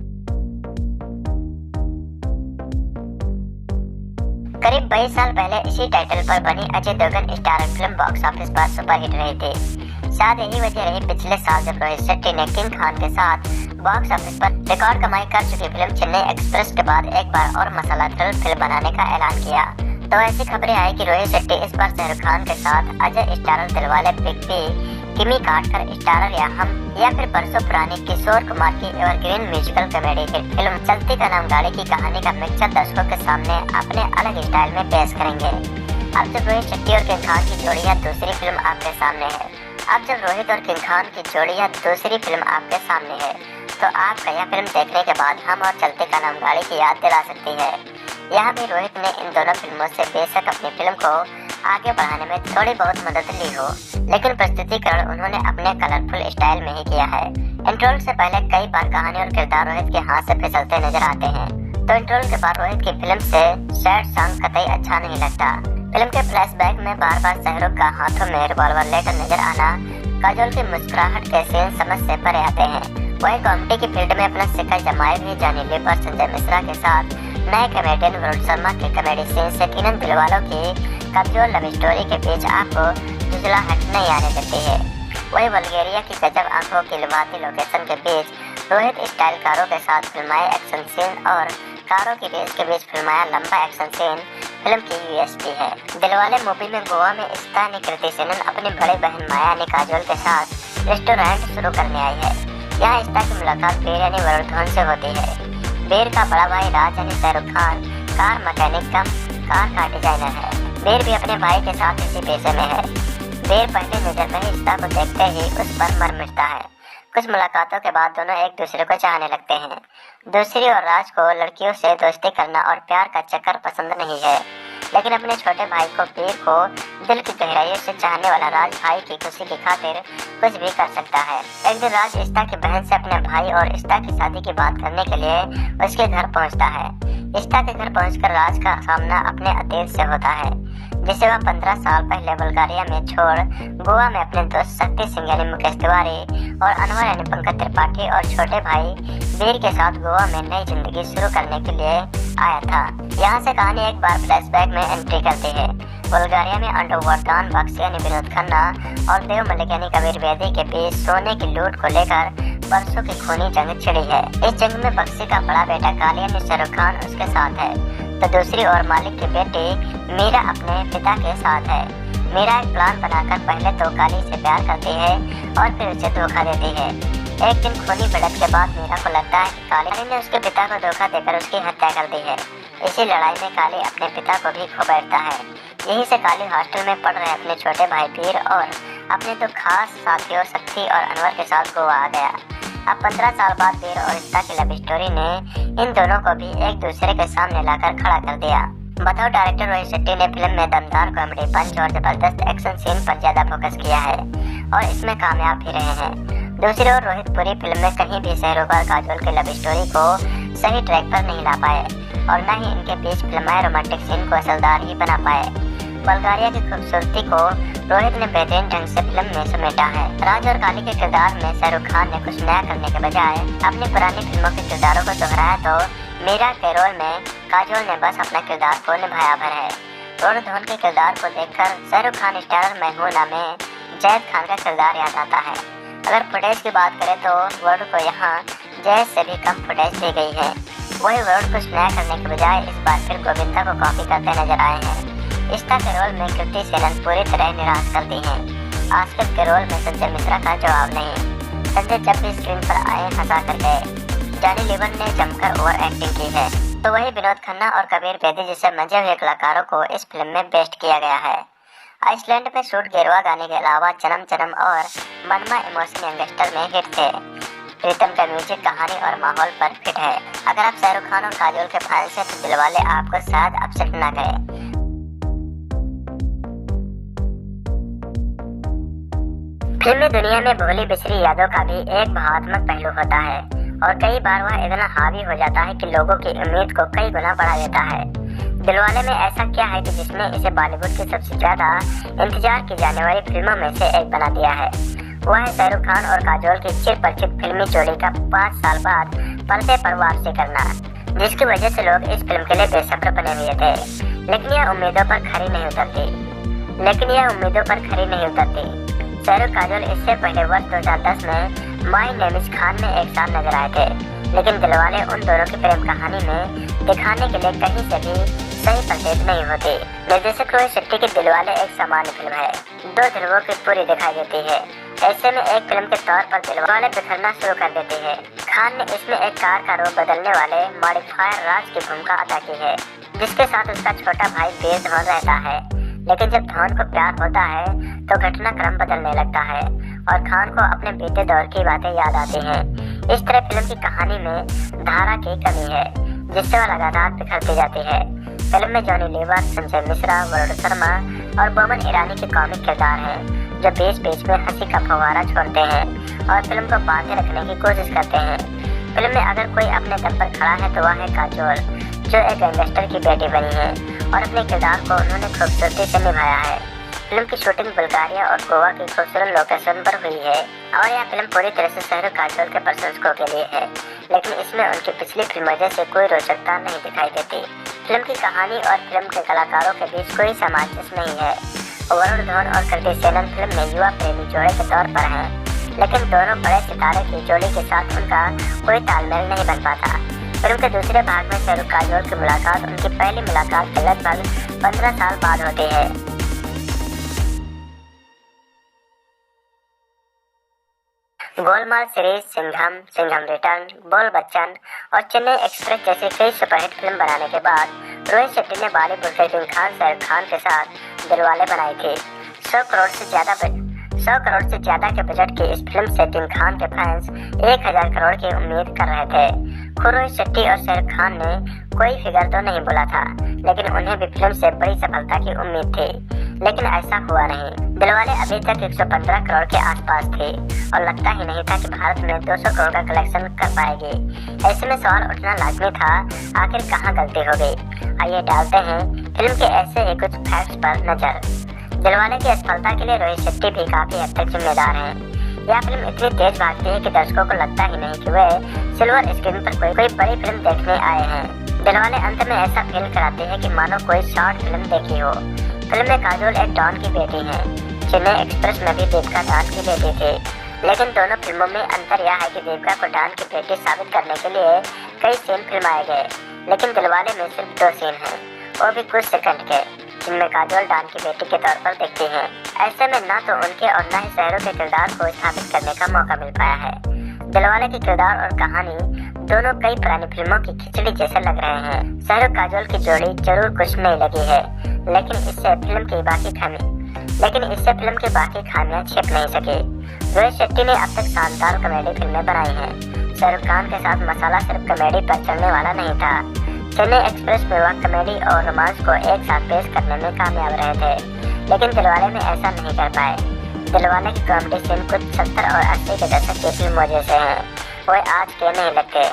करीब 22 साल पहले इसी टाइटल पर बनी Ajay Devgan starrer film box office पर सुपरहिट रही थी। शायद यही वजह रही पिछले साल जब रोहित शेट्टी ने किंग खान के साथ बॉक्स ऑफिस पर रिकॉर्ड कमाई कर चुकी फिल्म चेन्नई एक्सप्रेस के बाद एक बार और मसाला थ्रिल फिल्म बनाने का ऐलान किया। तो ऐसी खबरें आई कि रोहित शेट्टी इस बार शाहरुख खान के साथ Ajay starrer Dilwale big B, Kimi Katkar starrer या फिर बरसों पुरानी किशोर कुमार की evergreen musical comedy hit film चलती का नाम गाड़ी की कहानी का मिक्सचर दर्शकों के सामने अपने अलग स्टाइल में पेश करेंगे। अब जब रोहित शेट्टी और किंग खान की जोड़ी दूसरी फिल्म आपके सामने है, अब जब रोहित और किंग खान की जोड़ियां दूसरी फिल्म आपके सामने है, तो आपका यह फिल्म देखने के बाद हम और चलते का नाम गाड़ी की याद दिला सकती है। यहाँ भी रोहित ने इन दोनों फिल्मों से बेशक अपनी फिल्म को आगे बढ़ाने में थोड़ी बहुत मदद ली हो, लेकिन प्रस्तुतिकरण उन्होंने अपने कलरफुल स्टाइल में ही किया है। इंट्रोल से पहले कई बार कहानी और किरदार रोहित के हाथ से फिसलते नजर आते हैं, तो इंट्रोल के बाद रोहित की फिल्म से सैड सॉन्ग कतई अच्छा नहीं लगता। फिल्म के फ्लैशबैक में बार बार शाहरुख का हाथों में रिवॉल्वर लेकर नजर आना, काजोल की मुस्कुराहट के सीन समझ से परे आते हैं। वही कॉमेडी की फील्ड में अपना शिखर जमाए हुए जानी लीप और संजय मिश्रा के साथ नए कॉमेडियन वरुण शर्मा के कॉमेडी सीन से तीनों दिलवालों की कमजोर लव स्टोरी के बीच आपको झुंझलाहट नहीं आने देती है। वही बल्गेरिया की गजब आंखों की लुभाती लोकेशन के बीच रोहित स्टाइल कारों के साथ फिल्माए एक्शन सीन और कारों की रेस के बीच फिल्माया लंबा एक्शन सीन फिल्म की यूएसपी है। दिलवाले मूवी में गोवा में स्थानीय कृति सेनन अपनी बड़ी बहन माया ने काजोल के साथ रेस्टोरेंट शुरू करने आई है। यहाँ इस्ता की मुलाकात बीर यानी वरुण धवन से होती है। बीर का बड़ा भाई राज यानी शाहरुख खान कार मैकेनिक कम कार का डिजाइनर है। बीर भी अपने भाई के साथ इसी पेशे में है। बीर पहली नजर में ही इस्ता को देखते ही उस पर मर मिटता है। कुछ मुलाकातों के बाद दोनों एक दूसरे को चाहने लगते हैं। दूसरी ओर राज को लड़कियों से दोस्ती करना और प्यार का चक्कर पसंद नहीं है, लेकिन अपने छोटे भाई को बीर को दिल की गहराइयों से चाहने वाला राज भाई की खुशी की खातिर कुछ भी कर सकता है। एक दिन राज इस्ता की बहन से अपने भाई और इस्ता की शादी की बात करने के लिए उसके घर पहुंचता है। इस्ता के घर पहुंचकर राज का सामना अपने अतीत से होता है, जिसे वह 15 साल पहले बुल्गारिया में छोड़ गोवा में अपने दोस्त शक्ति सिंह यानी मुकेश तिवारी और अनवर यानी पंकज त्रिपाठी और छोटे भाई बीर के साथ गोवा में नई जिंदगी शुरू करने के लिए आया था। यहाँ से कहानी एक बार फ्लैशबैक में एंट्री करती है। बुल्गारिया में अंडरवर्ल्ड डॉन बक्सी यानी विनोद खन्ना और देव मलिक यानी कबीर बेदी के बीच सोने की लूट को लेकर बरसों की खूनी जंग छिड़ी है। इस जंग में बक्सी का बड़ा बेटा काली यानी शाहरुख खान उसके साथ है, तो दूसरी ओर मालिक की बेटी मीरा अपने पिता के साथ है। मीरा एक प्लान बनाकर पहले तो काली से प्यार करती है और फिर उसे धोखा देती है। एक दिन खूनी भिड़ंत के बाद मीरा को लगता है कि काली ने उसके पिता को धोखा देकर उसकी हत्या कर दी है। इसी लड़ाई में काली अपने पिता को भी खो बैठता है। यहीं से काली हॉस्टल में पढ़ रहे अपने छोटे भाई वीर और अपने दो खास साथियों शक्ति और अनवर के साथ गोवा आ गया। अब 15 साल बाद वीर और इस्ता की लव स्टोरी ने इन दोनों को भी एक दूसरे के सामने लाकर खड़ा कर दिया। बताओ डायरेक्टर रोहित शेट्टी ने फिल्म में दमदार कॉमेडी पंच और जबरदस्त एक्शन सीन पर ज्यादा फोकस किया है और इसमें कामयाब भी रहे हैं। दूसरी ओर रोहित पूरी फिल्म में कहीं भी शाहरुख और काजोल की लव स्टोरी को सही ट्रैक पर नहीं ला पाए और न ही इनके बीच फिल्माए रोमांटिक सीन को असरदार ही बना पाए। बुल्गारिया की खूबसूरती को रोहित ने बेहतरीन ढंग से फिल्म में समेटा है। राज और काली के किरदार में शाहरुख खान ने कुछ नया करने के बजाय अपनी पुरानी फिल्मों के किरदारों को दोहराया, तो मीरा के रोल में काजोल ने बस अपना किरदार को निभाया भर है। वरुण धवन के किरदार को देखकर शाहरुख खान स्टारर मैं हूं ना में जैद खान का किरदार याद आता है। अगर फुटेज की बात करें तो वरुण को यहाँ जैद से भी कम फुटेज दी गई है। वही वरुण कुछ नया करने के बजाय इस बार फिर गोविंदा को कॉपी करते नजर आए हैं। इस्ता के रोल में कृति सेनन पूरी तरह निराश करती हैं। आस्कर के रोल में संजय मिश्रा का जवाब नहीं। संजय जब भी स्क्रीन पर आए हंसा कर गए। जॉनी लीवर ने जमकर ओवर एक्टिंग की है, तो वही विनोद खन्ना और कबीर बेदी जैसे मंजे हुए कलाकारों को इस फिल्म में बेस्ट किया गया है। आइसलैंड में शूट गेरुआ गाने के अलावा चनम चनम और मनमा इमोशन यंगस्टर में हिट थे। प्रीतम का म्यूजिक कहानी और माहौल पर फिट है। अगर आप शाहरुख खान और काजोल के फैंस हैं तो दिलवाले आपको शायद अपसेट ना करे। फिल्मी दुनिया में भोली बिछड़ी यादों का भी एक भावात्मक पहलू होता है और कई बार वह इतना हावी हो जाता है कि लोगों की उम्मीद को कई गुना बढ़ा देता है। दिलवाले में ऐसा क्या है कि जिसने इसे बॉलीवुड की सबसे ज्यादा इंतजार की जाने वाली फिल्मों में से एक बना दिया है। वह है शाहरुख खान और काजोल की चिरपरिचित फिल्मी जोड़ी का 5 साल बाद पर्दे पर वापसी करना, जिसकी वजह से लोग इस फिल्म के लिए बेसब्र बने हुए थे। लेकिन यह उम्मीदों पर खरी नहीं उतरती। शाहरुख काजोल इससे पहले वर्ष 2010 में माय नेम इज खान में एक साथ नजर आए थे, लेकिन दिलवाले उन दोनों की प्रेम कहानी में दिखाने के लिए कहीं से भी सही संकेत नहीं होती। निर्देशक रोहित शेट्टी की दिलवाले एक सामान्य फिल्म है, 2 ध्रुवों की पूरी दिखाई देती है। ऐसे में एक फिल्म के तौर पर दिलवाले बिखरना शुरू कर देती है। खान ने इसमें एक कार का रूप बदलने वाले मॉडिफायर राज की भूमिका अदा की है, जिसके साथ उसका छोटा भाई वीर धवन रहता है। लेकिन जब धवन को प्यार होता है तो घटनाक्रम बदलने लगता है और खान को अपने बीते दौर की बातें याद आती हैं। इस तरह फिल्म की कहानी में धारा की कमी है जिससे वह लगातार बिखरती जाती है। फिल्म में जॉनी लीवर, संजय मिश्रा, वरुण शर्मा और बोमन ईरानी के कॉमिक किरदार हैं जो बीच बीच में हंसी का फव्वारा छोड़ते हैं और फिल्म को बांधे रखने की कोशिश करते हैं। फिल्म में अगर कोई अपने दम पर खड़ा है तो वह है काजोल, जो एक गैंगस्टर की बेटी बनी है और अपने किरदार को उन्होंने खूबसूरती से निभाया है। फिल्म की शूटिंग बुल्गारिया और गोवा की खूबसूरत लोकेशन पर हुई है और यह फिल्म पूरी तरह से शाहरुख काजोल के प्रशंसकों के लिए है, लेकिन इसमें उनकी पिछली फिल्मों जैसे कोई रोचकता नहीं दिखाई देती। फिल्म की कहानी और फिल्म के कलाकारों के बीच कोई सामंजस्य नहीं है। वरुण धवन और कृति सेनन फिल्म में युवा प्रेमी जोड़े के तौर पर हैं, लेकिन दोनों बड़े सितारे की जोड़ी के साथ उनका कोई तालमेल नहीं बन पाता। फिल्म के दूसरे भाग में शाहरुख काजोल की मुलाकात उनकी पहली मुलाकात के लगभग 15 साल बाद होती है। गोलमाल सीरीज, सिंघम, सिंघम रिटर्न, बोल बच्चन और चेन्नई एक्सप्रेस जैसी कई सुपरहिट फिल्म बनाने के बाद रोहित शेट्टी ने बॉलीवुड के किंग खान शाहरुख खान के साथ दिलवाले बनाई थी। 100 करोड़ से ज्यादा के बजट की इस फिल्म से किंग खान के फैंस 1000 करोड़ की उम्मीद कर रहे थे। खुद रोहित शेट्टी और शाहरुख खान ने कोई फिगर तो नहीं बोला था, लेकिन उन्हें भी फिल्म से बड़ी सफलता की उम्मीद थी, लेकिन ऐसा हुआ नहीं। दिलवाले अभी तक 115 करोड़ के आसपास थी और लगता ही नहीं था कि भारत में 200 करोड़ का कलेक्शन कर पाएगी। ऐसे में सवाल उठना लाजमी था, आखिर कहाँ गलती हो गई। आइए डालते हैं फिल्म के ऐसे ही कुछ फैक्ट्स पर नजर। दिलवाले की असफलता के लिए रोहित शेट्टी भी काफी हद तक जिम्मेदार हैं। यह फिल्म इतनी तेज भागती है कि दर्शकों को लगता ही नहीं कि वे सिल्वर स्क्रीन पर कोई बड़ी फिल्म देखने आए हैं। दिलवाले अंत में ऐसा फील कराते हैं कि मानो कोई शॉर्ट फिल्म देखी हो। फिल्म में काजोल एक डॉन की बेटी है। चेन्नई एक्सप्रेस में भी देविका डॉन की बेटी थी, लेकिन दोनों फिल्मों में अंतर यह है कि देविका को डॉन की बेटी साबित करने के लिए कई सीन फिल्माए गए, लेकिन दिलवाले में सिर्फ 2 सीन हैं, वो भी कुछ सेकंड के, जिनमें काजोल डॉन की बेटी के तौर पर दिखती हैं। ऐसे में न तो उनके और न ही शाहरुख के किरदार को स्थापित करने का मौका मिल पाया है। दिलवाले के किरदार और कहानी दोनों कई पुरानी फिल्मों की खिचड़ी जैसे लग रहे हैं। शाहरुख काजोल की जोड़ी जरूर कुछ नहीं लगी है, लेकिन इससे फिल्म की बाकी खामियां छिप नहीं सकी। रोहित शेट्टी ने अब तक शानदार कॉमेडी फिल्में बनाई हैं। शाहरुख खान के साथ मसाला सिर्फ कॉमेडी पर चलने वाला नहीं था। चेन्नई एक्सप्रेस में वह कॉमेडी और रोमांस को एक साथ पेश करने में कामयाब रहे थे, लेकिन दिलवाले में ऐसा नहीं कर पाए। दिलवाले की कॉमेडी सीन कुछ 70 और 80 के दशक की फिल्मों जैसे हैं, वे आज के नहीं लगते।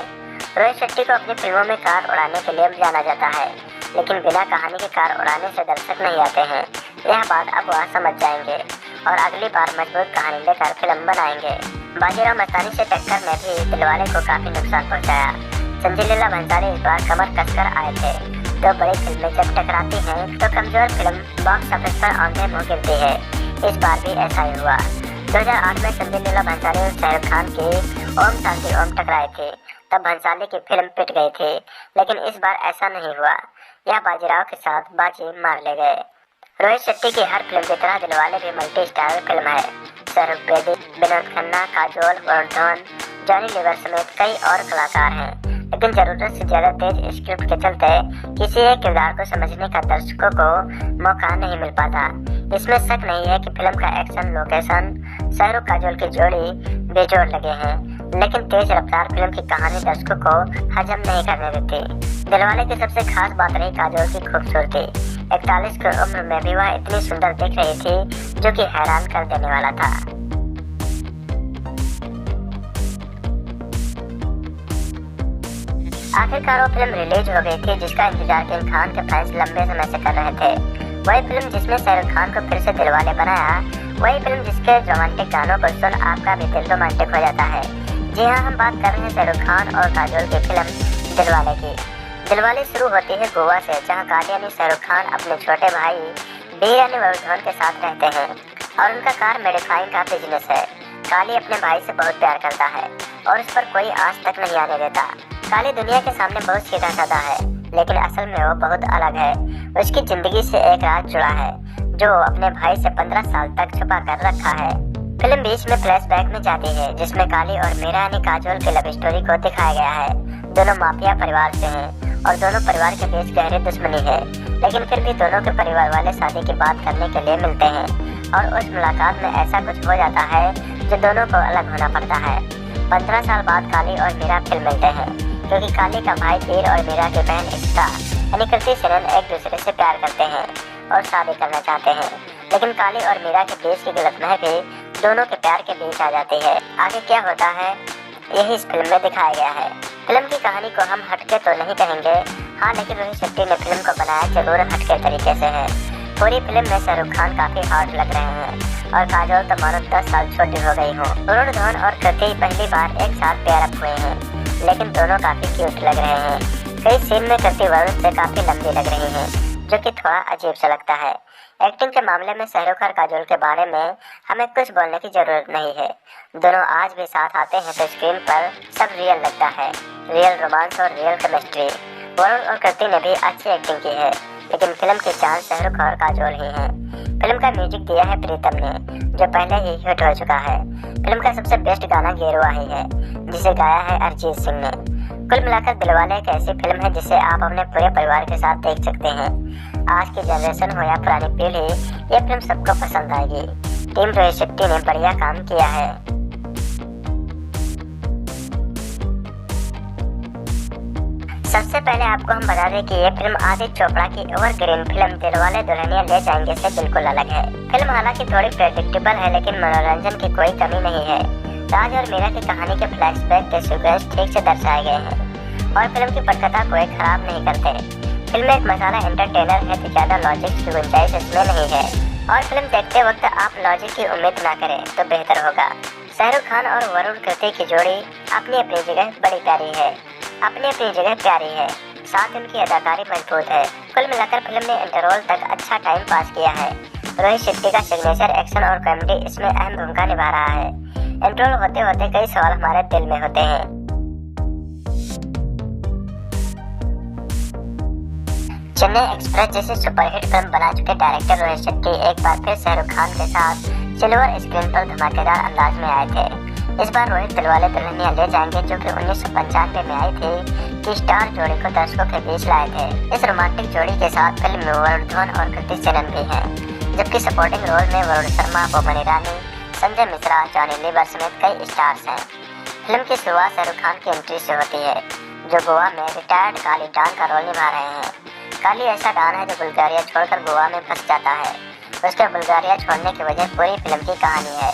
रोहित शेट्टी को अपनी फिल्मों में कार उड़ाने के लिए जाना जाता है, लेकिन बिना कहानी के कार उड़ाने से दर्शक नहीं आते हैं। यह बात अब वह समझ जाएंगे और अगली बार मजबूत कहानी लेकर फिल्म बनाएंगे। बाजीराव मस्तानी से टक्कर में भी दिलवाले को काफी नुकसान पहुंचाया। संजय लीला भंसाली इस बार कमर कसकर आए थे। 2 बड़ी फिल्में जब टकराती हैं तो कमजोर फिल्म बॉक्स ऑफिस पर औंधे मुंह गिरती है। इस बार भी ऐसा ही हुआ। 2008 में संजय लीला भंसाली और शाहरुख खान की ओम शांति ओम टकराई थी, तब भंसाली की फिल्म पिट गई थी, लेकिन इस बार ऐसा नहीं हुआ। यह बाजीराव के साथ बाजी मार ले गए। रोहित शेट्टी की हर फिल्म की तरह दिलवाले भी मल्टी स्टार फिल्म है। शाहरुख बेदी, विनोद खन्ना, काजोल, वरुण धवन, जॉनी लीवर समेत कई और कलाकार हैं, लेकिन जरूरत से ज्यादा तेज स्क्रिप्ट के चलते किसी एक किरदार को समझने का दर्शकों को मौका नहीं मिल पाता। इसमें शक नहीं है कि फिल्म का एक्शन, लोकेशन, शाहरुख काजोल की जोड़ी बेजोड़ लगे हैं, लेकिन तेज रफ्तार फिल्म की कहानी दर्शकों को हजम नहीं करने देती। दिलवाले की सबसे खास बात रही काजोल की खूबसूरती। 41 की उम्र में भी वह इतनी सुंदर दिख रही थी, जो कि हैरान कर देने वाला था। आखिरकार वो फिल्म रिलीज हो गई थी जिसका इंतजार किंग खान के फैंस लंबे समय से कर रहे थे। वही फिल्म जिसमें शाहरुख खान को फिर से दिलवाले बनाया, वही फिल्म जिसके रोमांटिक गानों को सुन आपका भी दिल रोमांटिक हो जाता है। जी हाँ, हम बात कर रहे हैं शाहरुख खान और काजोल की फिल्म दिलवाले की। दिलवाले शुरू होती है गोवा से, जहाँ कालियानी शाहरुख खान अपने छोटे भाई बीरानी वरुण धवन के साथ रहते हैं और उनका कार मॉडिफाइंग का बिजनेस है। काली अपने भाई से बहुत प्यार करता है और उस पर कोई आंच तक नहीं आने देता। काली दुनिया के सामने बहुत सीधा साधा है, लेकिन असल में वो बहुत अलग है। उसकी जिंदगी से एक राज जुड़ा है जो अपने भाई से 15 साल तक छुपा कर रखा है। फिल्म बीच में फ्लैशबैक में जाती है, जिसमें काली और मीरा यानी काजोल की लव स्टोरी को दिखाया गया है। दोनों माफिया परिवार से हैं और दोनों परिवार के बीच गहरी दुश्मनी है, लेकिन फिर भी दोनों के परिवार वाले शादी की बात करने के लिए मिलते हैं और उस मुलाकात में ऐसा कुछ हो जाता है जो दोनों को अलग होना पड़ता है। 15 साल बाद काली और मीरा फिर मिलते हैं, क्योंकि काली का भाई वीर और मीरा की बहन एकता यानी कृति सेनन एक दूसरे से प्यार करते हैं और शादी करना चाहते हैं, लेकिन काली और मीरा के बीच की गलतफहमी दोनों के प्यार के बीच आ जाती है। आगे क्या होता है यही इस फिल्म में दिखाया गया है। फिल्म की कहानी को हम हटके तो नहीं कहेंगे, हाँ, लेकिन रोहित शेट्टी ने फिल्म को बनाया जरूर हटके तरीके से है। पूरी फिल्म में शाहरुख खान काफी हॉट लग रहे हैं और काजोल तो मानो 10 साल छोटी हो गई हो। वरुण धवन और कृति पहली बार एक साथ पेयर अप हुए हैं, लेकिन दोनों काफी क्यूट लग रहे हैं। कई सीन में कृति वरुण से काफी लंबी लग रही है, जो कि थोड़ा अजीब सा लगता है। एक्टिंग के मामले में शाहरुख और काजोल के बारे में हमें कुछ बोलने की जरूरत नहीं है। दोनों आज भी साथ आते हैं तो स्क्रीन पर सब रियल लगता है, रियल रोमांस और रियल केमिस्ट्री। वरुण और कृति ने भी अच्छी एक्टिंग की है, लेकिन फिल्म की चांद शाहरुख और काजोल ही है। फिल्म का म्यूजिक दिया है प्रीतम ने, जो पहले ही हिट हो चुका है। फिल्म का सबसे बेस्ट गाना गेरुआ ही है, जिसे गाया है अरिजीत सिंह ने। कुल मिलाकर दिलवाले एक ऐसी फिल्म है जिसे आप अपने पूरे परिवार के साथ देख सकते हैं। आज की जनरेशन हो या पुरानी पीढ़ी, ये फिल्म सबको पसंद आएगी। टीम रोहित शेट्टी ने बढ़िया काम किया है। सबसे पहले आपको हम बता दें कि ये फिल्म आदित्य चोपड़ा की एवरग्रीन फिल्म दिलवाले दुल्हनिया ले जाएंगे से बिल्कुल अलग है। फिल्म हालांकि थोड़ी प्रेडिक्टेबल है, लेकिन मनोरंजन की कोई कमी नहीं है। राज और मीरा की कहानी के फ्लैशबैक के सीक्वेंस ठीक से दर्शाए गए हैं और फिल्म की पटकथा कोई खराब नहीं करते। फिल्म एक मसाला एंटरटेनर है तो ज्यादा लॉजिक की गुंजाइश इसमें नहीं है, और फिल्म देखते वक्त आप लॉजिक की उम्मीद ना करें तो बेहतर होगा। शाहरुख खान और वरुण कृति की जोड़ी अपनी अपनी जगह बड़ी प्यारी है, अपनी अपनी जगह प्यारी है, साथ उनकी अदाकारी मजबूत है। कुल मिलाकर फिल्म ने इंटरवल तक अच्छा टाइम पास किया है। रोहित शेट्टी का सिग्नेचर एक्शन और कॉमेडी इसमें अहम भूमिका निभा रहा है। इंटरवल होते होते कई सवाल हमारे दिल में होते हैं। चेन्नई एक्सप्रेस जैसी सुपरहिट फिल्म बना चुके डायरेक्टर रोहित शेट्टी एक बार फिर शाहरुख खान के साथ सिल्वर स्क्रीन पर धमाकेदार अंदाज में आए थे। इस बार रोहित दिलवाले दुल्हनिया ले जाएंगे, जो कि 1995 में आई थी, की स्टार जोड़ी को दर्शकों के बीच लाए थे। इस रोमांटिक जोड़ी के साथ फिल्म में वरुण धवन और कृति सेनन भी हैं, जबकि सपोर्टिंग रोल में वरुण शर्मा, बोमन ईरानी, संजय मिश्रा, जॉनी लीवर समेत कई स्टार्स हैं। फिल्म की शुरुआत शाहरुख खान की एंट्री से होती है, जो गोवा में रिटायर्ड काली डॉन का रोल निभा रहे हैं। काली ऐसा डॉन है जो बुल्गारिया छोड़कर गोवा में फंस जाता है। उसके बुल्गारिया छोड़ने की वजह पूरी फिल्म की कहानी है।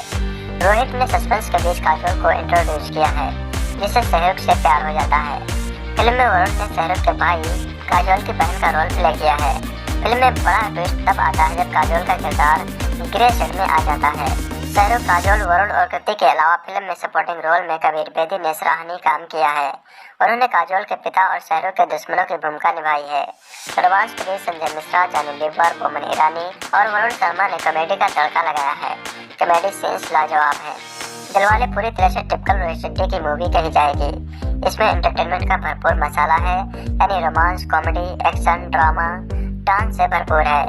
रोहित ने सस्पेंस के बीच काजोल को इंट्रोड्यूस किया है, जिससे शाहरुख से प्यार हो जाता है। फिल्म में वरुण ने शाहरुख के भाई काजोल की बहन का रोल प्ले किया है। फिल्म में बड़ा ट्विस्ट तब आता है जब काजोल का किरदार ग्रे शेड में आ जाता है। शाहरुख, काजोल, वरुण और कृति के अलावा फिल्म में सपोर्टिंग रोल में कबीर बेदी ने सराहनीय काम किया है। उन्होंने काजोल के पिता और शाहरुख के दुश्मनों की भूमिका निभाई है। रोमांस के लिए संजय मिश्रा, जॉनी लीवर, बोमन ईरानी और वरुण शर्मा ने कॉमेडी का तड़का लगाया है। कॉमेडी सीन्स लाजवाब हैं। दिलवाले पूरी तरह से टिपिकल रोहित शेट्टी की मूवी कही जाएगी। इसमें एंटरटेनमेंट का भरपूर मसाला है, यानी romance, comedy, action, drama, dance से भरपूर है।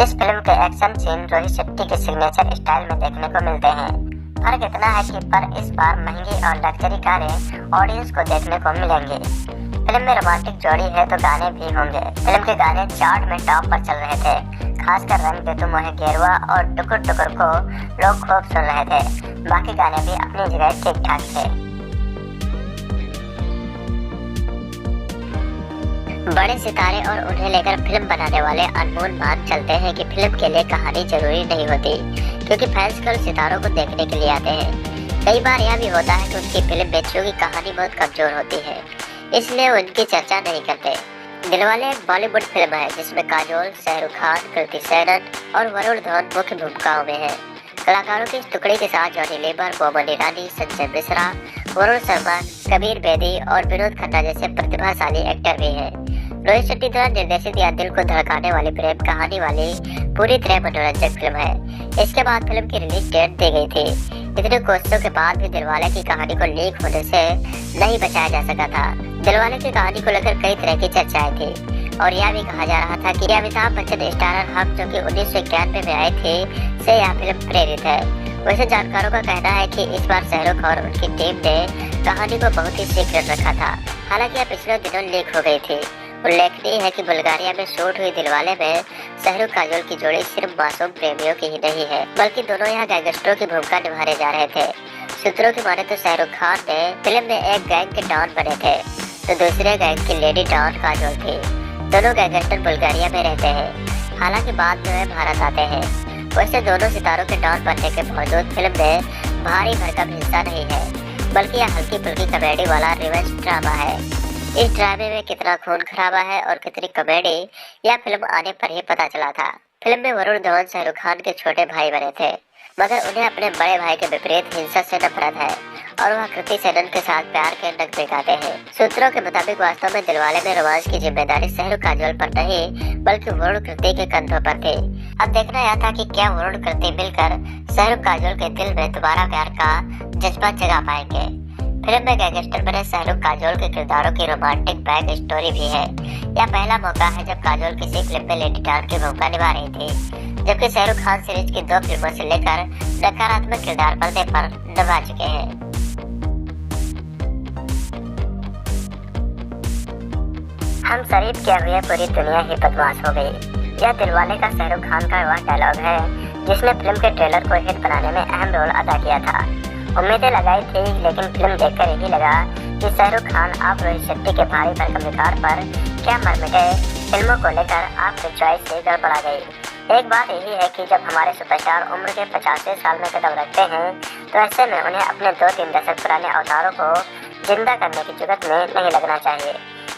इस फिल्म के एक्शन सीन रोहित शेट्टी के सिग्नेचर स्टाइल में देखने को मिलते हैं। फर्क इतना है कि पर इस बार महंगी और लग्जरी कारें ऑडियंस को देखने को मिलेंगी। फिल्म में रोमांटिक जोड़ी है तो गाने भी होंगे। फिल्म के गाने चार्ट में टॉप पर चल रहे थे, खासकर रंग दे तुम मोहे गेरुआ और टुकुर टुकुर को लोग खूब सुन रहे थे। बाकी गाने भी अपनी जगह ठीक ठाक थे। बड़े सितारे और उन्हें लेकर फिल्म बनाने वाले अनमोल मान चलते हैं कि फिल्म के लिए कहानी जरूरी नहीं होती, क्योंकि फैंस केवल सितारों को देखने के लिए आते हैं। कई बार यह भी होता है कि उनकी फिल्म बेचों की कहानी बहुत कमजोर होती है, इसलिए उनकी चर्चा नहीं करते। दिलवाले एक बॉलीवुड फिल्म है जिसमें काजोल, शाहरुख खान, कृति सेनन और वरुण धवन मुख्य भूमिकाओं में है। कलाकारों के इस टुकड़े के साथ जॉनी लीवर, बोमन ईरानी, संजय मिश्रा, वरुण शर्मा, कबीर बेदी और विनोद खन्ना जैसे प्रतिभाशाली एक्टर भी हैं। रोहित शेट्टी द्वारा निर्देशित यह दिल को धड़काने वाली प्रेम कहानी वाली पूरी तरह मनोरंजक फिल्म है। इसके बाद फिल्म की रिलीज डेट दी गई थी। इतने कोशिशों के बाद भी दिलवाले की कहानी को लीक होने से नहीं बचाया जा सका था। दिलवाले की कहानी को लेकर कई तरह की चर्चाएं थी और यह भी कहा जा रहा था कि अमिताभ बच्चन स्टारर हम जो कि 1991 में आए थे से यह फिल्म प्रेरित है। वैसे जानकारों का कहना है कि इस बार शाहरुख और उनकी टीम ने कहानी को बहुत ही सीक्रेट रखा था। हालांकि यह पिछले दिनों लीक हो गई थी। उल्लेखनीय है कि बुल्गारिया में शूट हुई दिलवाले में शाहरुख काजोल की जोड़ी सिर्फ मासूम प्रेमियों की ही नहीं है, बल्कि दोनों यहाँ गैंगस्टरों की भूमिका निभाने जा रहे थे। सूत्रों की माने तो शाहरुख खान ने फिल्म में एक गैंग के डॉन बने थे, तो दूसरे गैंग की लेडी डॉन काजोल थी। दोनों गैंगस्टर बुल्गारिया में रहते हैं, हालांकि बाद में वे भारत आते हैं। वैसे दोनों सितारों के डॉन बनने के बावजूद फिल्म में भारी भरकम हिस्सा नहीं है, बल्कि यह हल्की फुल्की कॉमेडी वाला रिवेंज ड्रामा है। इस ड्रामे में कितना खून खराबा है और कितनी कॉमेडी, यह फिल्म आने पर ही पता चला था। फिल्म में वरुण धवन शाहरुख खान के छोटे भाई बने थे, मगर उन्हें अपने बड़े भाई के विपरीत हिंसा से नफरत है और वह कृति सेनन के साथ प्यार के नग दिखाते हैं। सूत्रों के मुताबिक वास्तव में दिलवाले में रोमांस की जिम्मेदारी शाहरुख काजोल पर नहीं, बल्कि वरुण कृति के कंधों पर थी। अब देखना यह था कि क्या वरुण कृति मिलकर शाहरुख काजोल के दिल में दोबारा प्यार का जज्बा जगा पाएंगे। फिल्म में गैंगस्टर बने शाहरुख काजोल के किरदारों की रोमांटिक बैक स्टोरी भी है। यह पहला मौका है जब काजोल किसी फिल्म में लेडी डॉन की भूमिका निभा रही थी, जबकि शाहरुख खान सीरीज की 2 फिल्मों से लेकर नकारात्मक किरदार पर्दे पर निभा चुके हैं। हम शरीफ किए हुए पूरी दुनिया ही बदमाश हो गई। यह दिलवाले का शाहरुख खान का वह डायलॉग है जिसने फिल्म के ट्रेलर को हिट बनाने में अहम रोल अदा किया था। उम्मीदें लगाई थी, लेकिन फिल्म देखकर यही लगा कि शाहरुख खान आप रोहित शेट्टी के भारी भरकम रिकॉर्ड पर क्या मर मिटे। फिल्मों को लेकर आपकी चॉइस से गड़बड़ा गई। एक बात यही है कि जब हमारे सुपरस्टार उम्र के 50वें साल में कदम रखते हैं, तो ऐसे में उन्हें अपने 2-3 दशक पुराने अवतारों को जिंदा करने की जुगत में नहीं लगना चाहिए।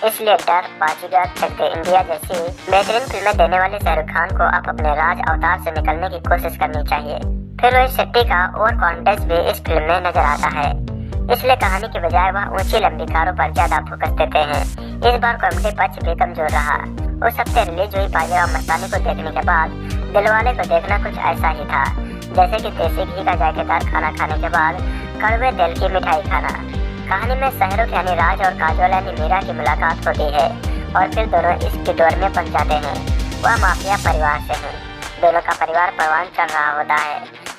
इसलिए डर, बाजीगर, चक दे इंडिया जैसी बेहतरीन फिल्में देने वाले शाहरुख खान को अब अपने राज अवतार से निकलने की कोशिश करनी चाहिए। फिर रोहित शेट्टी का ओवर कॉन्फिडेंस भी इस फिल्म में नजर आता है, इसलिए कहानी की बजाय वह ऊंची लंबी कारों पर ज्यादा फोकस देते हैं। इस बार कॉमेडी पक्ष भी कमजोर रहा। उस हफ्ते रिलीज हुई बाजीराव मस्तानी को देखने के बाद दिलवाले को देखना कुछ ऐसा ही था, जैसे कि देसी घी का जायकेदार खाना खाने के बाद कड़वे दिल की मिठाई खाना। कहानी में शाहरुख यानी राज और काजोल यानी मीरा की मुलाकात होती है और फिर दोनों इस किडोर में बन जाते हैं। वह माफिया परिवार से हैं। दोनों का परिवार परवान चढ़ रहा होता है,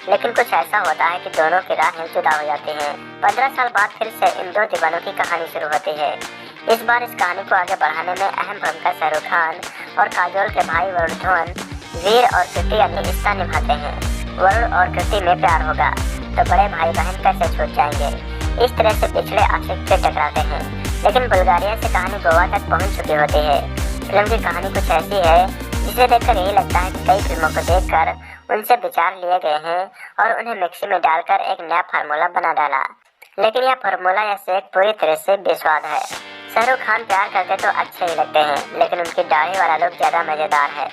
लेकिन कुछ ऐसा होता है कि दोनों की राहें जुदा हो जाती हैं। 15 साल बाद फिर से इन 2 दीवानों की कहानी शुरू होती है। इस बार इस कहानी को आगे बढ़ाने में अहम भूमिका शाहरुख खान और काजोल के भाई वरुण धवन वीर और कृति यानी रिश्ता निभाते हैं। वरुण और कृति में प्यार होगा तो बड़े भाई बहन कैसे छूट जाएंगे। इस तरह से पिछले आशिक से टकराते हैं, लेकिन बुल्गारिया से कहानी गोवा तक पहुंच चुकी होती है। फिल्म की कहानी कुछ ऐसी है जिसे देखकर यही लगता है कि कई फिल्मों को देखकर उनसे विचार लिए गए हैं और उन्हें मिक्सी में डालकर एक नया फार्मूला बना डाला। लेकिन यह फार्मूला या शेक पूरी तरह से बेस्वाद है। शाहरुख खान प्यार करते तो अच्छे ही लगते हैं, लेकिन उनकी दाढ़ी वाला लुक ज्यादा मजेदार है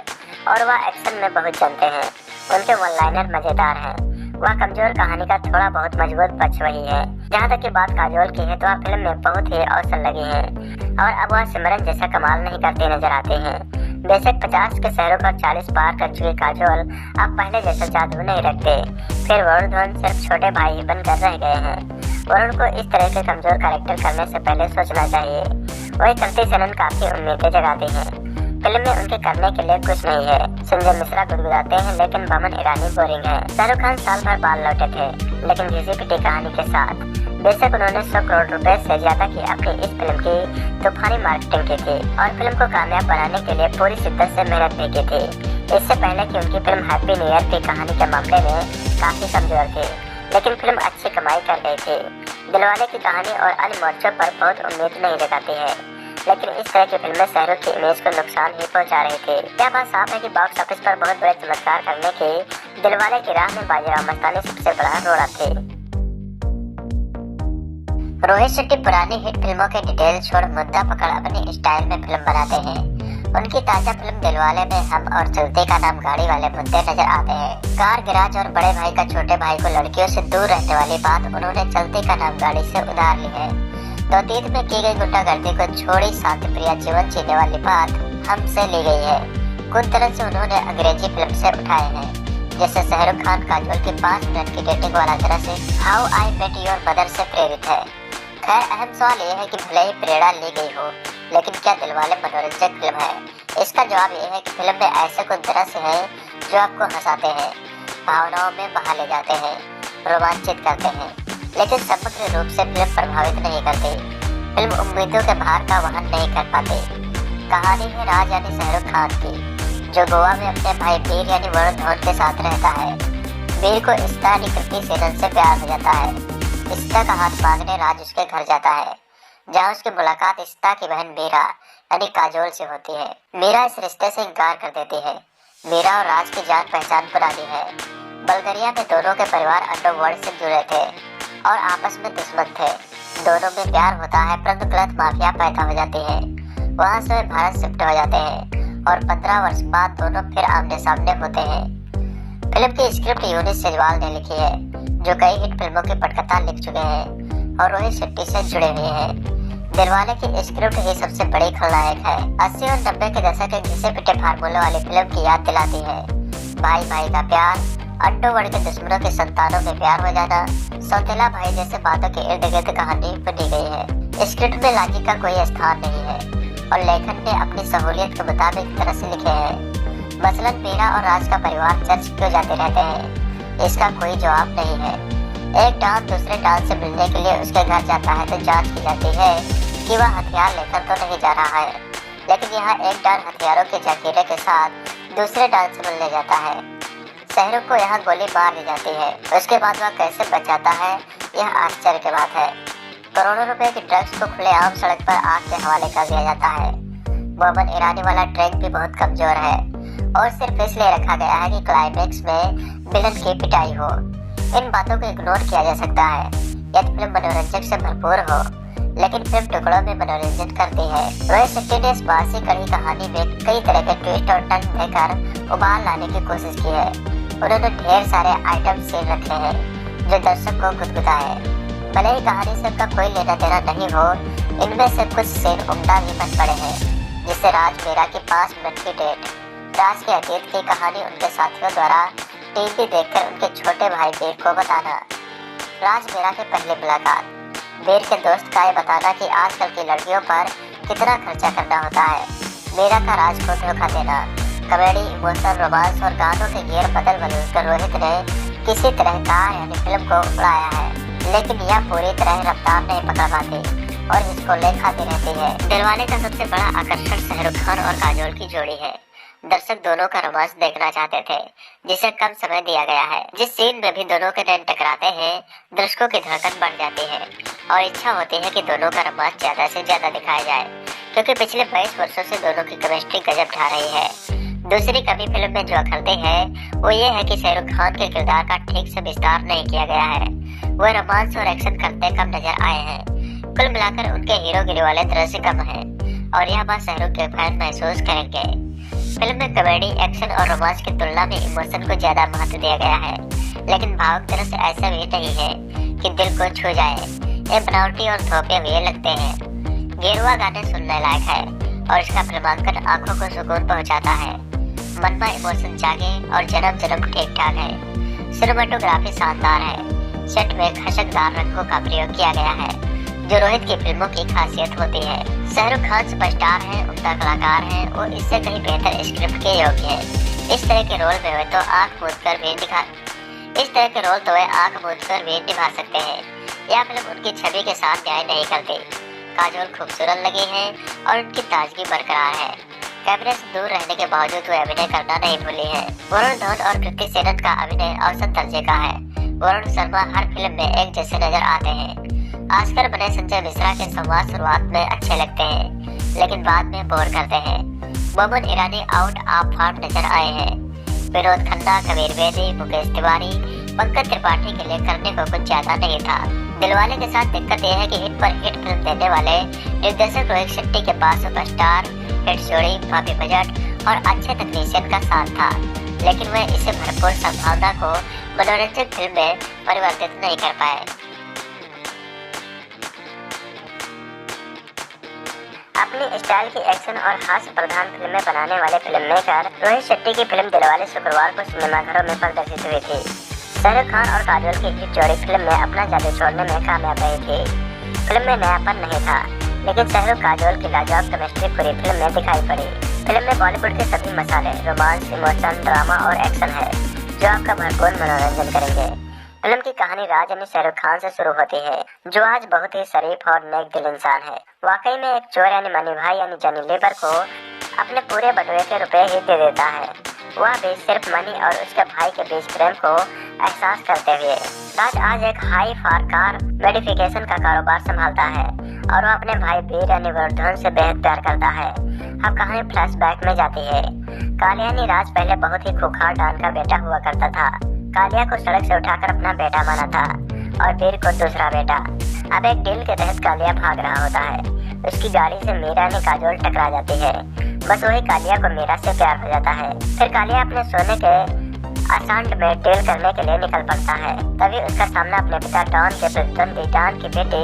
और वह एक्शन में बहुत जमते हैं। उनके वन लाइनर मजेदार हैं। वह कमजोर कहानी का थोड़ा बहुत मजबूत पक्ष वही है। जहाँ तक की बात काजोल की है तो वह फिल्म में बहुत ही अवसर लगी है और अब वह सिमरन जैसा कमाल नहीं करते नजर आते हैं। बेशक 50 के शाहरुख और 40 पार कर चुके काजोल अब पहले जैसा जादू नहीं रखते। फिर वरुण धवन सिर्फ छोटे भाई ही बनकर रह गए हैं। वरुण को इस तरह के कमजोर कैरेक्टर करने से पहले सोचना चाहिए। वही कृति सेनन काफी उम्मीदें जगाते हैं। फिल्म में उनके करने के लिए कुछ नहीं है। संजय मिश्रा गुदगुदाते हैं, लेकिन बमन ईरानी बोरिंग है। शाहरुख खान साल भर बाद लौटे थे, लेकिन घिसी पिटी कहानी के साथ। बेशक उन्होंने 100 करोड़ रुपए से ज्यादा की अपनी इस फिल्म की तूफानी मार्केटिंग की थी और फिल्म को कामयाब बनाने के लिए पूरी शिद्दत से मेहनत भी की थी। इससे पहले कि उनकी फिल्म हैप्पी न्यू ईयर की कहानी के मामले में काफी कमजोर थी, लेकिन फिल्म अच्छी कमाई कर गई थी। दिलवाले की कहानी और अन्य मोर्चों पर बहुत उम्मीद नहीं जगाती है, लेकिन इस तरह की फिल्में शाहरुख की इमेज को नुकसान ही पहुंचा रही थी। यह बात साफ है कि बॉक्स ऑफिस पर बहुत बड़े चमत्कार करने की दिलवाले की राह में बाजीराव मस्तानी सबसे बड़ा रोड़ा थी। रोहित शेट्टी पुरानी हिट फिल्मों के डिटेल छोड़ मुद्दा पकड़ अपनी स्टाइल में फिल्म बनाते हैं। उनकी ताजा फिल्म दिलवाले में हम और चलते का नाम गाड़ी वाले मुद्दे नजर आते हैं। कार गिराज और बड़े भाई का छोटे भाई को लड़कियों से दूर रहने वाली बात उन्होंने चलते का नाम गाड़ी से उधार ली है। तो अतीत में की गई गुंडागर्दी को छोड़ी शांति प्रिय जीवन जीने वाली बात हमसे ली गई है। कुछ तरह से उन्होंने अंग्रेजी फिल्म से उठाए हैं, जैसे शाहरुख खान काजोल की 5 मिनट की डेटिंग वाला तरह से how I met your mother से प्रेरित है। खैर अहम सवाल यह है कि भले ही प्रेरणा ली गई हो, लेकिन क्या दिलवाले मनोरंजक फिल्म है? इसका जवाब यह है कि फिल्म में ऐसे कुछ तरह से है जो आपको हंसाते हैं, भावनाओं में बहा ले जाते हैं रोमांचित करते हैं, लेकिन समग्र रूप से फिल्म प्रभावित नहीं करती। फिल्म उम्मीदों के भार का वहन नहीं कर पाती। कहानी है राज यानी शाहरुख खान की, जो गोवा में अपने भाई वीर यानी वरुण धवन के साथ रहता है। वीर को इश्ता यानी कृति सेनन से प्यार हो जाता है। इश्ता का हाथ मांगने राज उसके घर जाता है, जहाँ उसकी मुलाकात इश्ता की बहन मीरा यानी काजोल से होती है। मीरा इस रिश्ते से इनकार कर देती है। मीरा और राज की जान पहचान पुरानी है। बल्गेरिया में दोनों के परिवार अंडरवर्ल्ड से जुड़े थे और आपस में दुश्मन थे। दोनों में प्यार होता है, परंतु गलत माफिया पैदा हो जाती है। वहाँ से वे भारत शिफ्ट हो जाते हैं और 15 वर्ष बाद दोनों फिर आमने सामने होते हैं। फिल्म की स्क्रिप्ट यूनिस सेजवाल ने लिखी है, जो कई हिट फिल्मों की पटकथा लिख चुके हैं और रोहित शेट्टी से जुड़े हुए हैं। दिलवाले की स्क्रिप्ट ही सबसे बड़ी खलनायक है। 80 और 90 के दशक के घिसे पिटे फार्मूले वाली फिल्म की याद दिलाती है। भाई भाई का प्यार, अंडरवर्ल्ड के दुश्मनों की संतानों में प्यार हो जाना, सौतेला भाई जैसे बातों के इर्द गिर्द कहानी बनी गई है। स्क्रिप्ट में लॉजिक का कोई स्थान नहीं है और लेखक ने अपनी सहूलियत के मुताबिक तरह से लिखे हैं। मसलन मीरा और राज का परिवार चर्च क्यों जाते रहते हैं, इसका कोई जवाब नहीं है। एक डॉन दूसरे डॉन से मिलने के लिए उसके घर जाता है तो जांच की जाती है कि वह हथियार लेकर तो नहीं जा रहा है, लेकिन यहाँ एक डॉन हथियारों के जखीरे के साथ दूसरे डॉन से मिलने जाता है। शाहरुख को यहाँ गोली मार दी जाती है, उसके बाद वह कैसे बचाता है, यह आश्चर्य की बात है। करोड़ों रुपए की ड्रग्स को खुलेआम सड़क पर आग के हवाले कर दिया जाता है। मोहम्मद ईरानी वाला ट्रैक भी बहुत कमजोर है और सिर्फ इसलिए रखा गया है कि क्लाइमेक्स में विलन की पिटाई हो। इन बातों को इग्नोर किया जा सकता है यदि फिल्म मनोरंजक से भरपूर हो, लेकिन फिल्म टुकड़ों में मनोरंजन करती है। रोहित शेट्टी ने इस बासी कड़ी कहानी में कई तरह के ट्विस्ट और टर्न देकर उबाल लाने की कोशिश की है। उन्होंने ढेर सारे आइटम सीन रखे हैं जो दर्शक को गुदगुदाए। भले ही कहानी से उनका कोई लेना देना नहीं हो, इनमें से कुछ सीन उम्दा भी बन पड़े हैं, जिससे राज मीरा की 5 मिनट की डेट, राज के अतीत की कहानी उनके साथियों द्वारा टीवी देखकर उनके छोटे भाई वीर को बताना, राज मीरा के पहले मुलाकात, वीर के दोस्त का ये बताना कि आजकल की लड़कियों पर कितना खर्चा करना होता है, मीरा का राज को धोखा देना, कॉमेडी, इमोशन, रोमांस और गानों के गियर बदल कर रोहित ने किसी तरह का यानी फिल्म को उड़ाया है, लेकिन यह पूरी तरह रफ्तार नहीं पकड़ पाती और इसको ले खाती रहती है। दिलवाले का सबसे बड़ा आकर्षण शाहरुख खान और काजोल की जोड़ी है। दर्शक दोनों का रोमांस देखना चाहते थे, जिसे कम समय दिया गया है। जिस सीन में भी दोनों के नैन टकराते हैं, दर्शकों की धड़कन बढ़ जाती है और इच्छा होती है कि दोनों का रोमांस ज्यादा से ज्यादा दिखाया जाए, क्योंकि पिछले 22 वर्षों से दोनों की केमिस्ट्री गजब ढा रही है। दूसरी कमी फिल्म में जो अखरते हैं वो ये है कि शाहरुख खान के किरदार का ठीक से विस्तार नहीं किया गया है। वह रोमांस और एक्शन करते कम नजर आए हैं। कुल मिलाकर उनके हीरोगिरी वाले तरह से कम है और यह बात शाहरुख के फैन महसूस करेंगे। फिल्म में कॉमेडी, एक्शन और रोमांस की तुलना में इमोशन को ज्यादा महत्व दिया गया है, लेकिन भावुक तरह से ऐसा भी नहीं है कि दिल को छू जाए। ये बनावटी और धोखे हुए लगते हैं। गेरुआ गाने सुनने लायक है और इसका फिल्मांकन आंखों को सुकून पहुंचाता है। मन में इमोशन जागे और जन्म ठीक ठाक है। सिनेमेटोग्राफी शानदार है। सेट में खशकदार रंगों का प्रयोग किया गया है, जो रोहित की फिल्मों की खासियत होती है। शाहरुख खान सुपरस्टार है, उम्दा कलाकार है और इससे कहीं बेहतर स्क्रिप्ट के योग्य है। इस तरह के रोल में वे तो आंख मूंद कर भी निभा सकते हैं। यह फिल्म उनकी छवि के साथ न्याय नहीं करती। काजोल खूबसूरत लगी है और उनकी ताजगी बरकरार है। कैमरे से दूर रहने के बावजूद वे अभिनय करना नहीं भूली है। वरुण धवन और कृति सेनन का अभिनय औसत दर्जे का है। वरुण शर्मा हर फिल्म में एक जैसे नजर आते हैं। आजकल बने संजय मिश्रा के संवाद शुरुआत में अच्छे लगते हैं, लेकिन बाद में बोर करते हैं। मोहम्मद ईरानी आउट ऑफ फॉर्म नजर आए हैं। विनोद खन्ना, कबीर बेदी, मुकेश तिवारी, पंकज त्रिपाठी के लिए करने को कुछ ज्यादा नहीं था। दिलवाले के साथ दिक्कत यह है कि हिट पर हिट फिल्म देने वाले निर्देशक रोहित शेट्टी के पास सुपरस्टार, हिट जोड़ी, काफी बजट और अच्छे तकनीशियन का साथ था, लेकिन वे इसे भरपूर संभावना को मनोरंजक फिल्म में परिवर्तित नहीं कर पाए। अपनी स्टाइल की एक्शन और हास्य प्रधान फिल्में बनाने वाले फिल्म मेकर रोहित शेट्टी की फिल्म दिलवाले शुक्रवार को सिनेमाघरों में प्रदर्शित हुई थी। शाहरुख खान और काजोल की हिट जोड़ी फिल्म में अपना जादू छोड़ने में कामयाब रही थी। फिल्म में नयापन नहीं था, लेकिन शाहरुख काजोल की लाजवाब केमिस्ट्री पूरी फिल्म में दिखाई पड़ी। फिल्म में बॉलीवुड के सभी मसाले, रोमांस, इमोशन, ड्रामा और एक्शन है, जो आपका भरपूर मनोरंजन करेंगे। फिल्म की कहानी राज यानी शाहरुख खान से शुरू होती है, जो आज बहुत ही शरीफ और नेक दिल इंसान है। वाकई में एक चोर यानी मनी भाई यानी जनी लेबर को अपने पूरे बटुए के रुपए ही दे देता है। वह भी सिर्फ मनी और उसके भाई के बीच प्रेम को एहसास करते हुए। राज आज एक हाई फार कार मॉडिफिकेशन का कारोबार संभालता है और वह अपने भाई वीर यानी वर्धन से बेहद प्यार करता है। अब कहानी फ्लैशबैक में जाती है। कालिया यानी राज पहले बहुत ही खूंखार डॉन का बेटा हुआ करता था। कालिया को सड़क से उठाकर अपना बेटा माना था और वीर को दूसरा बेटा। अब एक डील के तहत कालिया भाग रहा होता है। उसकी गाड़ी से मीरा ने काजोल टकरा जाती है। बस वही कालिया को मीरा से प्यार हो जाता है। फिर कालिया अपने सोने के असांट में डील करने के लिए निकल पड़ता है। तभी उसका सामना अपने पिता डॉन के प्रतिद्वंदी डॉन की बेटी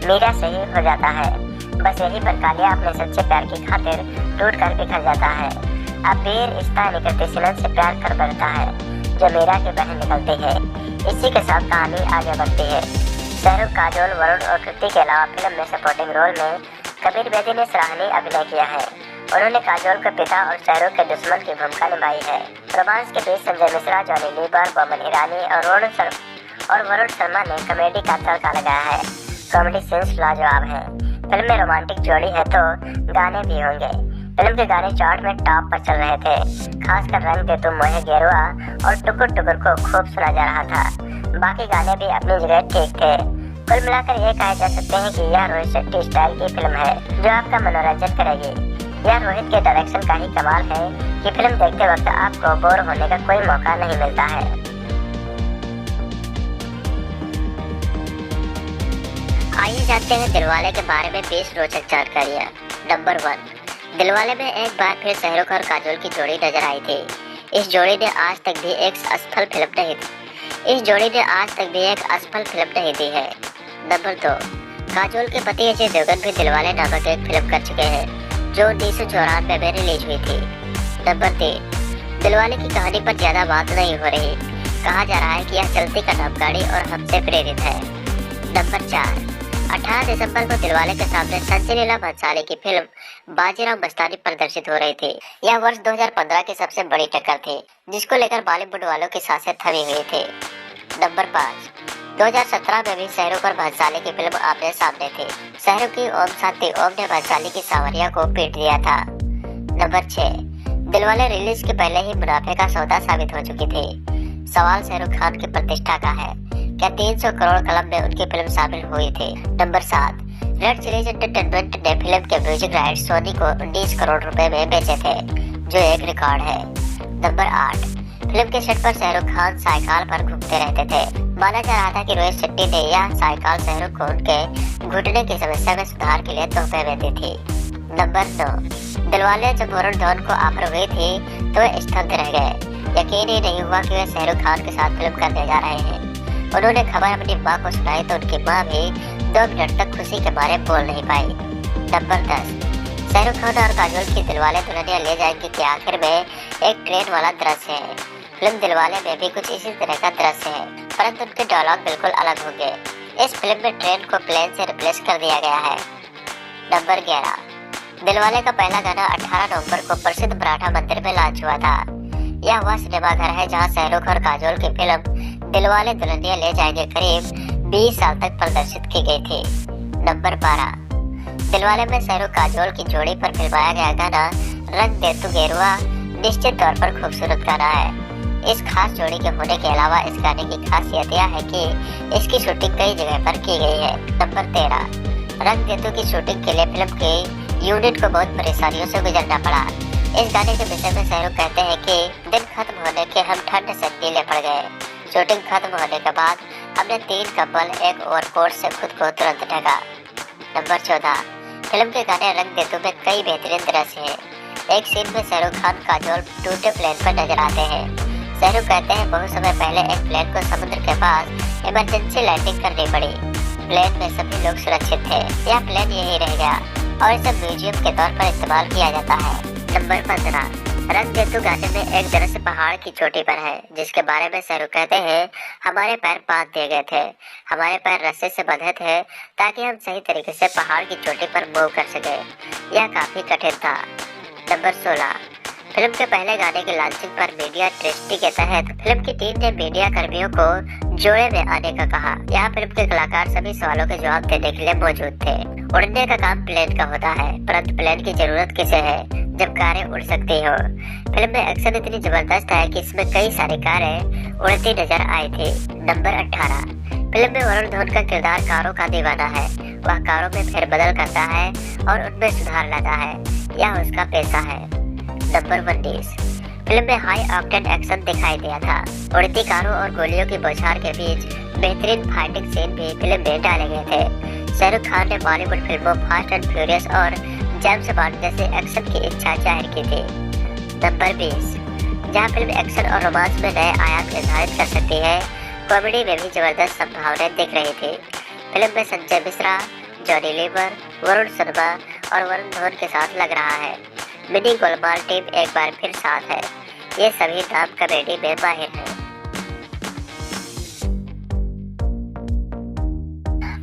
मीरा से ही हो जाता है। बस यही पर कालिया अपने सच्चे प्यार की खातिर टूट कर बिखर जाता है। अब वीर इस्ता निकलती सिलन से प्यार कर बैठता है, जो मीरा की बहन निकलती है। इसी के साथ कहानी आगे बढ़ती है। शाहरुख, काजोल, वरुण और कृति के अलावा फिल्म में सपोर्टिंग रोल में कबीर बेदी ने सराहनीय अभिनय किया है। उन्होंने काजोल के पिता और शाहरुख के दुश्मन की भूमिका निभाई है। रोमांस के बीच संजय मिश्रा, जॉनी लीवर, बोमन ईरानी और वरुण शर्मा ने कॉमेडी का तड़का लगाया है। कॉमेडी सीन्स लाजवाब है। फिल्म में रोमांटिक जोड़ी है तो गाने भी होंगे। फिल्म के गाने चार्ट में टॉप पर चल रहे थे। खासकर रंग दे तुम मोहे गेरुआ और टुकुर टुकुर को खूब सुना जा रहा था। बाकी गाने भी अपनी जगह ठीक थे। कुल मिलाकर ये कहा जा सकते हैं कि यह रोहित शेट्टी स्टाइल की फिल्म है, जो आपका मनोरंजन करेगी। यह रोहित के डायरेक्शन का ही कमाल है कि फिल्म देखते वक्त आपको बोर होने का कोई मौका नहीं मिलता है। आइए जानते हैं दिलवाले के बारे में 20 रोचक जानकारियाँ। नंबर 1, दिलवाले में एक बार फिर शाहरुख और काजोल की जोड़ी नजर आई थी। इस जोड़ी ने आज तक भी एक असफल फिल्म नहीं दी है। नंबर 2, काजोल के पति अजय देवगन भी दिलवाले नामक एक फिल्म कर चुके हैं, जो 1994 में रिलीज हुई थी। नंबर 3, दिलवाले की कहानी पर ज्यादा बात नहीं हो रही। कहा जा रहा है कि यह चलती का नाम गाड़ी और हमसे प्रेरित है। नंबर 4, 18 दिसंबर को दिलवाले के सामने संजय लीला भंसाली की फिल्म बाजीराव मस्तानी प्रदर्शित हो रही थी। यह वर्ष 2015 की सबसे बड़ी टक्कर थी, जिसको लेकर बॉलीवुड वालों की सांसें थमी हुई थी। नंबर 5, 2017 में भी शाहरुख और भंसाली की फिल्म आमने सामने थी। शाहरुख की ओम शांति ओम ने भंसाली की सांवरिया को पीट दिया था। नंबर 6, दिलवाले रिलीज के पहले ही मुनाफे का सौदा साबित हो चुकी थी। सवाल शाहरुख खान की प्रतिष्ठा का है। क्या 300 करोड़ क्लब में उनकी फिल्म शामिल हुई थी। नंबर 7, रेड चिलीज एंटरटेनमेंट ने फिल्म के म्यूजिक राइट्स सोनी को 19 करोड़ रुपए में बेचे थे, जो एक रिकॉर्ड है। नंबर 8, फिल्म के सेट पर शाहरुख खान साइकिल पर घूमते रहते थे। माना जा रहा था कि रोहित शेट्टी ने यह साइकिल शाहरुख को उनके घुटने की समस्या में सुधार के लिए तोहफे में दी थी। नंबर 9, दिलवाले जब वरुण धवन को ऑफर हुई थी तो वे स्तब्ध रह गए। यकीन ही नहीं हुआ कि वे शाहरुख खान के साथ फिल्म करने जा रहे हैं। उन्होंने खबर अपनी माँ को सुनाई तो उनकी माँ भी 2 मिनट तक खुशी के मारे बोल नहीं पाई। नंबर 10, शाहरुख खान और काजोल की दिलवाले दुल्हनिया ले जाएंगे के आखिर में एक ट्रेन वाला दृश्य है। फिल्म दिलवाले में भी कुछ इसी तरह का दृश्य है, परंतु उनके डायलॉग बिल्कुल अलग होंगे। इस फिल्म में ट्रेन को प्लेन से रिप्लेस कर दिया गया है। नंबर 11, दिलवाले का पहला गाना 18 नवंबर को प्रसिद्ध मराठा मंदिर में लॉन्च हुआ था। यह वह सिनेमाघर है जहां शाहरुख और काजोल की फिल्म दिलवाले दुल्हनिया ले जाएंगे करीब 20 साल तक प्रदर्शित की गई थी। नंबर 12, दिलवाले में शाहरुख काजोल की जोड़ी पर फिल्माया गया गाना रंग दे तू गेरुआ निश्चित तौर पर खूबसूरत गाना है। इस खास जोड़ी के होने के अलावा इस गाने की खासियत यह है कि इसकी शूटिंग कई जगह पर की गई है। नंबर 13, रंग दे तू की शूटिंग के लिए फिल्म के यूनिट को बहुत परेशानियों से गुजरना पड़ा। इस गाने के विषय में शाहरुख कहते हैं कि दिन खत्म होने के हम ठंड से नीले पड़ गए। शूटिंग खत्म होने के बाद हमने 3 कंबल एक ओवरकोट से खुद को तुरंत ढका। नंबर 14, फिल्म के गाने रंग दे तू में कई बेहतरीन दृश्य हैं। एक सीन में शाहरुख खान काजोल टूटे प्लेन पर नजर आते हैं। शाहरुख कहते हैं बहुत समय पहले एक प्लेन को समुद्र के पास इमरजेंसी लैंडिंग करनी पड़ी। प्लेन में सभी लोग सुरक्षित थे। यह प्लेन यही रह गया और इसे म्यूजियम के तौर पर इस्तेमाल किया जाता है। नंबर 15, रंग दे तू गाने में एक दृश्य पहाड़ की चोटी पर है, जिसके बारे में शाहरुख कहते हैं हमारे पैर बांध दिए गए थे। हमारे पैर रस्से से बंधे थे ताकि हम सही तरीके से पहाड़ की चोटी पर मूव कर सके। यह काफी कठिन था। नंबर 16, फिल्म के पहले गाने की लॉन्चिंग पर मीडिया ट्रस्टी के तहत फिल्म की टीम ने मीडिया कर्मियों को जोड़े में आने का कहा। यहाँ फिल्म के कलाकार सभी सवालों के जवाब देने के लिए मौजूद थे। उड़ने का काम प्लेन का होता है, परंतु प्लेन की जरूरत किसे है जब कारें उड़ सकती हो। फिल्म में एक्शन इतनी जबरदस्त है कि इसमें कई सारी कारें उड़ती नजर आई थी। नंबर 18। फिल्म में वरुण धवन का किरदार कारों का दीवाना है। वह कारों में फेरबदल करता है और उनमें सुधार लाता है, यह उसका पेशा है। नंबर 19। फिल्म में हाई ऑक्टेन एक्शन दिखाई दिया था। उड़ती कारों और गोलियों की बौछार के बीच बेहतरीन फाइटिंग सीन भी फिल्म में डाले गए थे। शाहरुख खान ने बॉलीवुड फिल्मों फास्ट एंड फ्यूरियस और जेम्स बॉन्ड जैसे एक्शन की इच्छा जाहिर की थी। नंबर 20। जहां फिल्म एक्शन और रोमांस में नए आयाम निर्धारित कर सकती है, कॉमेडी में भी जबरदस्त संभावनाएं दिख रही थी। फिल्म में संजय मिश्रा, जॉनी लीवर, वरुण शर्मा और वरुण धवन के साथ लग रहा है। मिनी गोलमाल टीम एक बार फिर साथ है। ये सभी नाम कॉमेडी में माहिर हैं।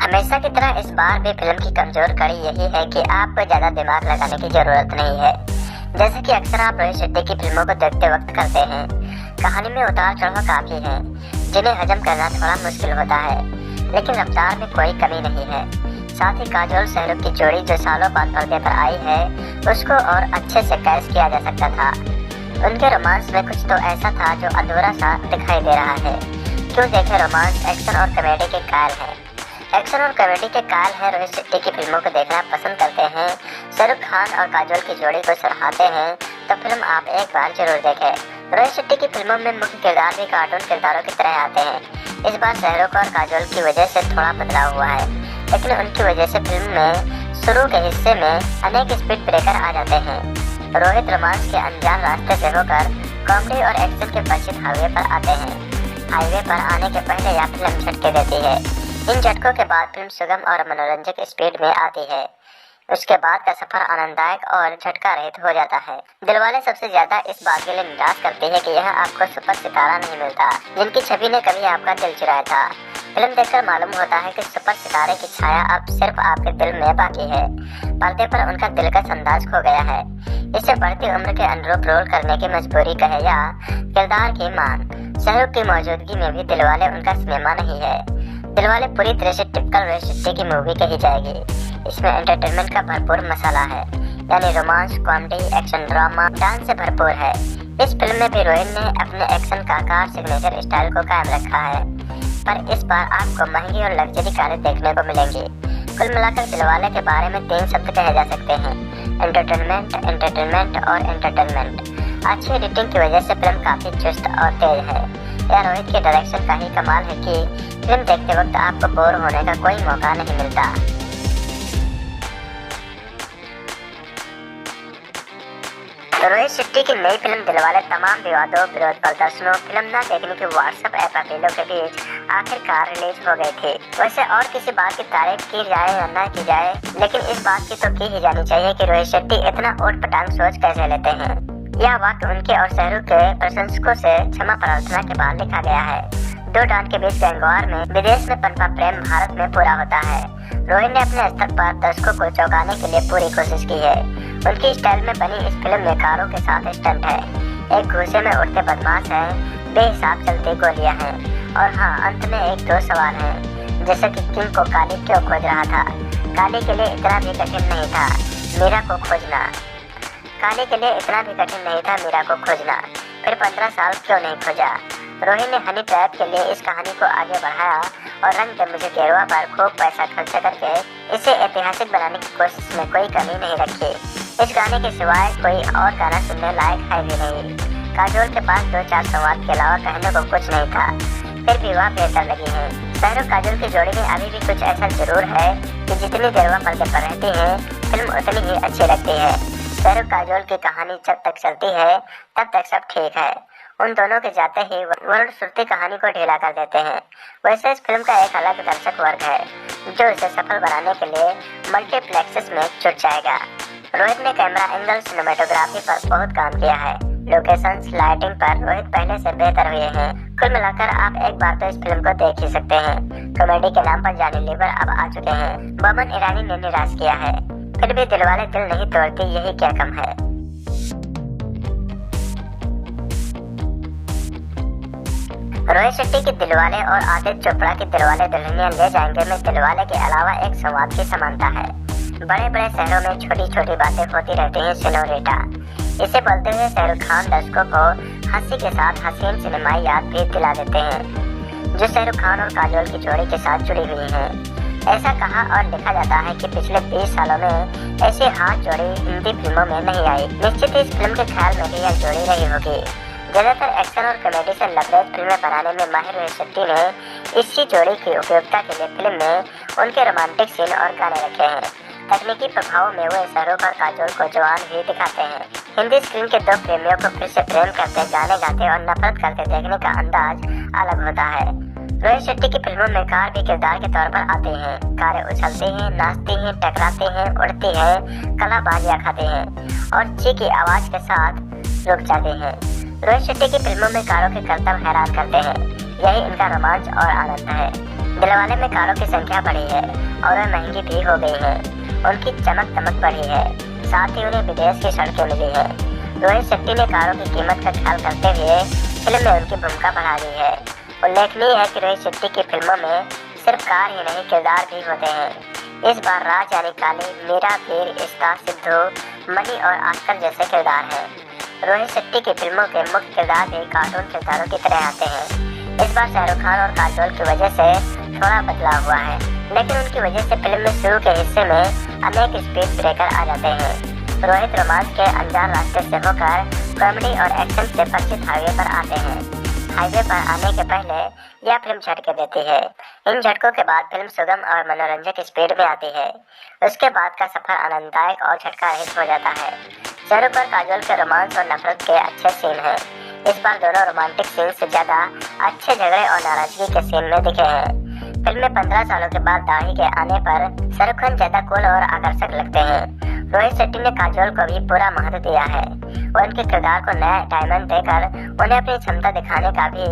हमेशा की तरह इस बार भी फिल्म की कमजोर कड़ी यही है कि आपको ज्यादा दिमाग लगाने की जरूरत नहीं है, जैसे कि अक्सर आप रोहित शेट्टी की फिल्मों को देखते वक्त करते हैं। कहानी में उतार चढ़ाव काफी है, जिन्हें हजम करना थोड़ा मुश्किल होता है, लेकिन रफ्तार में कोई कमी नहीं है। साथ ही काजोल शाहरुख की जोड़ी जो सालों बाद पर्दे पर आई है, उसको और अच्छे से कैच किया जा सकता था। उनके रोमांस में कुछ तो ऐसा था जो अधूरा सा दिखाई दे रहा है। क्यों देखे रोमांस, एक्शन और कॉमेडी के कायल है। एक्शन और कॉमेडी के कायल है। रोहित शेट्टी की फिल्मों को देखना पसंद करते हैं, शाहरुख खान और काजोल की जोड़ी को सराहते हैं, तो फिल्म आप एक बार जरूर देखें। रोहित शेट्टी की फिल्मों में मुख्य किरदार भी कार्टून किरदारों की तरह आते हैं। इस बार शाहरुख और काजोल की वजह से थोड़ा बदलाव हुआ है, लेकिन उनकी वजह से फिल्म में शुरू के हिस्से में अनेक स्पीड ब्रेकर आ जाते हैं। रोहित रोमांस के अनजान रास्ते से होकर कॉमेडी और एक्शन के परिचित हाईवे पर आते हैं। हाईवे पर आने के पहले यह फिल्म झटके देती है। इन झटकों के बाद फिल्म सुगम और मनोरंजक स्पीड में आती है। उसके बाद का सफर आनंददायक और झटका रहित हो जाता है। दिलवाले सबसे ज्यादा इस बात के लिए निराश करती है कि यह आपको सुपर सितारा नहीं मिलता, जिनकी छवि ने कभी आपका दिल चुराया था। फिल्म देखकर मालूम होता है कि सुपर सितारे की छाया अब सिर्फ आपके दिल में बाकी है। पर्दे पर उनका दिलकश अंदाज खो गया है। इससे बढ़ती उम्र के अनुरूप रोल करने की मजबूरी कहे या किरदार की मांग, शाहरुख की मौजूदगी में भी दिलवाले उनका सिनेमा नहीं है। दिलवाले पूरी तरह से टिपिकल रोहित शेट्टी की मूवी कही जाएगी। इसमें एंटरटेनमेंट का भरपूर मसाला है, यानी romance, comedy, action, drama, dance से भरपूर है। इस फिल्म में भी रोहित ने अपने एक्शन का कार सिग्नेचर स्टाइल को कायम रखा है, पर इस बार आपको महंगी और लग्जरी कारें देखने को मिलेंगी। कुल मिलाकर दिलवाले के बारे में 3 शब्द कहे जा सकते हैं: एंटरटेनमेंट, एंटरटेनमेंट और एंटरटेनमेंट। अच्छी एडिटिंग की वजह से फिल्म काफी चुस्त और तेज है। यह रोहित के डायरेक्शन का ही कमाल है कि फिल्म देखते वक्त आपको बोर होने का कोई मौका नहीं मिलता। रोहित शेट्टी की नई फिल्म दिलवाले तमाम विवादों, विरोध प्रदर्शनों, फिल्म न देखने की व्हाट्सएप ऐप अपीलों के बीच आखिरकार रिलीज हो गई थी। वैसे और किसी बात की तारीफ की जाए या न की जाए, लेकिन इस बात की तो की ही जानी चाहिए कि रोहित शेट्टी इतना ऊट पटांग सोच कैसे लेते हैं। यह वाक्य उनके और शाहरुख के प्रशंसकों से क्षमा प्रार्थना के बाद लिखा गया है। 2 डॉन के बीच गैंगवार में विदेश में पनपा प्रेम भारत में पूरा होता है। रोहित ने अपने स्तर पर दर्शकों को चौंकाने के लिए पूरी कोशिश की है। उनकी स्टाइल में बनी इस फिल्म में कारों के साथ स्टंट है, एक घूसे में उड़ते बदमाश है, बेहिसाब चलती गोलियां हैं, और हाँ, अंत में 1-2 सवाल हैं, जैसे कि किंग को काली क्यों खोज रहा था। काली के लिए इतना भी कठिन नहीं था मीरा को खोजना। काली के लिए इतना भी कठिन नहीं था मीरा को खोजना, फिर 15 साल क्यों नहीं खोजा। रोहित ने हनी ट्रैप के लिए इस कहानी को आगे बढ़ाया और रंग दे मुझे गेरुआ पर खूब पैसा खर्च करके इसे ऐतिहासिक बनाने की कोशिश में कोई कमी नहीं रखी। इस गाने के सिवाय कोई और गाना सुनने लायक है भी नहीं। काजोल के पास 2-4 संवाद के अलावा कहने को कुछ नहीं था, फिर भी वह बेहतर लगी है। शाहरुख काजोल की जोड़ी में अभी भी कुछ ऐसा जरूर है कि जितनी देर वह पर्दे पर रहती है, फिल्म उतनी ही अच्छी लगती है। शाहरुख काजोल की कहानी जब तक चलती है तब तक सब ठीक है। उन दोनों के जाते ही वरुण श्रुति कहानी को ढीला कर देते हैं। वैसे इस फिल्म का एक अलग दर्शक वर्ग है जो इसे सफल बनाने के लिए मल्टीप्लेक्सेस में जुट जाएगा। रोहित ने कैमरा एंगल, सिनेमेटोग्राफी पर बहुत काम किया है। लोकेशंस, लाइटिंग पर रोहित पहले से बेहतर हुए हैं। कुल मिलाकर आप एक बार तो इस फिल्म को देख ही सकते हैं। कॉमेडी के नाम पर जॉनी लीवर अब आ चुके हैं। बमन ईरानी ने निराश किया है, फिर भी दिलवाले दिल नहीं तोड़ती, यही क्या कम है। रोहित शेट्टी की दिलवाले और आदित्य चोपड़ा की दिलवाले दुल्हनिया ले जाएंगे में दिलवाले के अलावा एक संवाद की समानता है। बड़े बड़े शहरों में छोटी छोटी बातें होती रहती हैं सिनोरिटा। इसे बोलते हुए शाहरुख खान दर्शकों को हंसी के साथ हसीन सिनेमाई याद भी दिला देते हैं जो शाहरुख खान और काजोल की जोड़ी के साथ जुड़ी हुई है। ऐसा कहा और लिखा जाता है कि पिछले 20 सालों में ऐसी हाथ जोड़ी हिंदी फिल्मों में नहीं आई। निश्चित ही इस फिल्म के ख्याल में भी यह जोड़ी रही होगी। ज्यादातर एक्शन और कॉमेडी से लबरेज फिल्में बनाने में माहिर रोहित शेट्टी ने इसी जोड़ी की उपयोगिता के लिए फिल्म में उनके रोमांटिक सीन और गाने रखे हैं। तकनीकी प्रभाव में वो शाहरुख और काजोल को जवान भी दिखाते हैं। हिंदी स्क्रीन के दो प्रेमियों को फिर से प्रेम करते, गाने गाते और नफरत करते देखने का अंदाज अलग होता है। रोहित शेट्टी की फिल्मों में कार भी किरदार के तौर पर आते हैं। कारें उछलती हैं, नाचती हैं, टकराती हैं, उड़ती हैं, कलाबाजियां खाते हैं और ची की आवाज के साथ रुक जाते हैं। रोहित शेट्टी की फिल्मों में कारों के करतब हैरान करते हैं। यही इनका रोमांच और आनंद है। दिलवाले में कारों की संख्या बढ़ी है और वे महंगी भी हो गई है। उनकी चमक दमक बढ़ी है, साथ ही उन्हें विदेश की सड़कें मिली है। रोहित शेट्टी ने कारों की कीमत का ख्याल करते हुए फिल्म में उनकी भूमिका बढ़ा दी है। उल्लेखनीय है कि रोहित शेट्टी की फिल्मों में सिर्फ कार ही नहीं किरदार भी होते हैं। इस बार राज यानी काली, मीरा, वीर, इश्ता, सिद्धू, मनी और आस्कर जैसे किरदार हैं। रोहित शेट्टी की फिल्मों के मुख्य किरदार भी कार्टून किरदारों की तरह आते हैं। इस बार शाहरुख खान और काजोल की वजह से थोड़ा बदलाव हुआ है, लेकिन उनकी वजह से फिल्म में शुरू के हिस्से में अनेक स्पीड ब्रेकर आ जाते हैं। रोहित रोमांस के अनजान रास्ते से होकर कॉमेडी और एक्शन से परिचित हाईवे पर आते हैं। हाईवे पर आने के पहले यह फिल्म झटके देती है। इन झटकों के बाद फिल्म सुगम और मनोरंजक स्पीड में आती है। उसके बाद का सफर आनंददायक और झटका रहित हो जाता है। शाहरुख और काजोल के रोमांस और नफरत के अच्छे सीन हैं। इस बार दोनों रोमांटिक सीन से ज्यादा अच्छे झगड़े और नाराजगी के सीन में दिखे हैं। फिल्म में 15 सालों के बाद दाढ़ी के आने पर शाहरुख खान ज्यादा कूल और आकर्षक लगते हैं। रोहित शेट्टी ने काजोल को भी पूरा महत्व दिया है। वो उनके किरदार को नया डायमंड देकर उन्हें अपनी क्षमता दिखाने का भी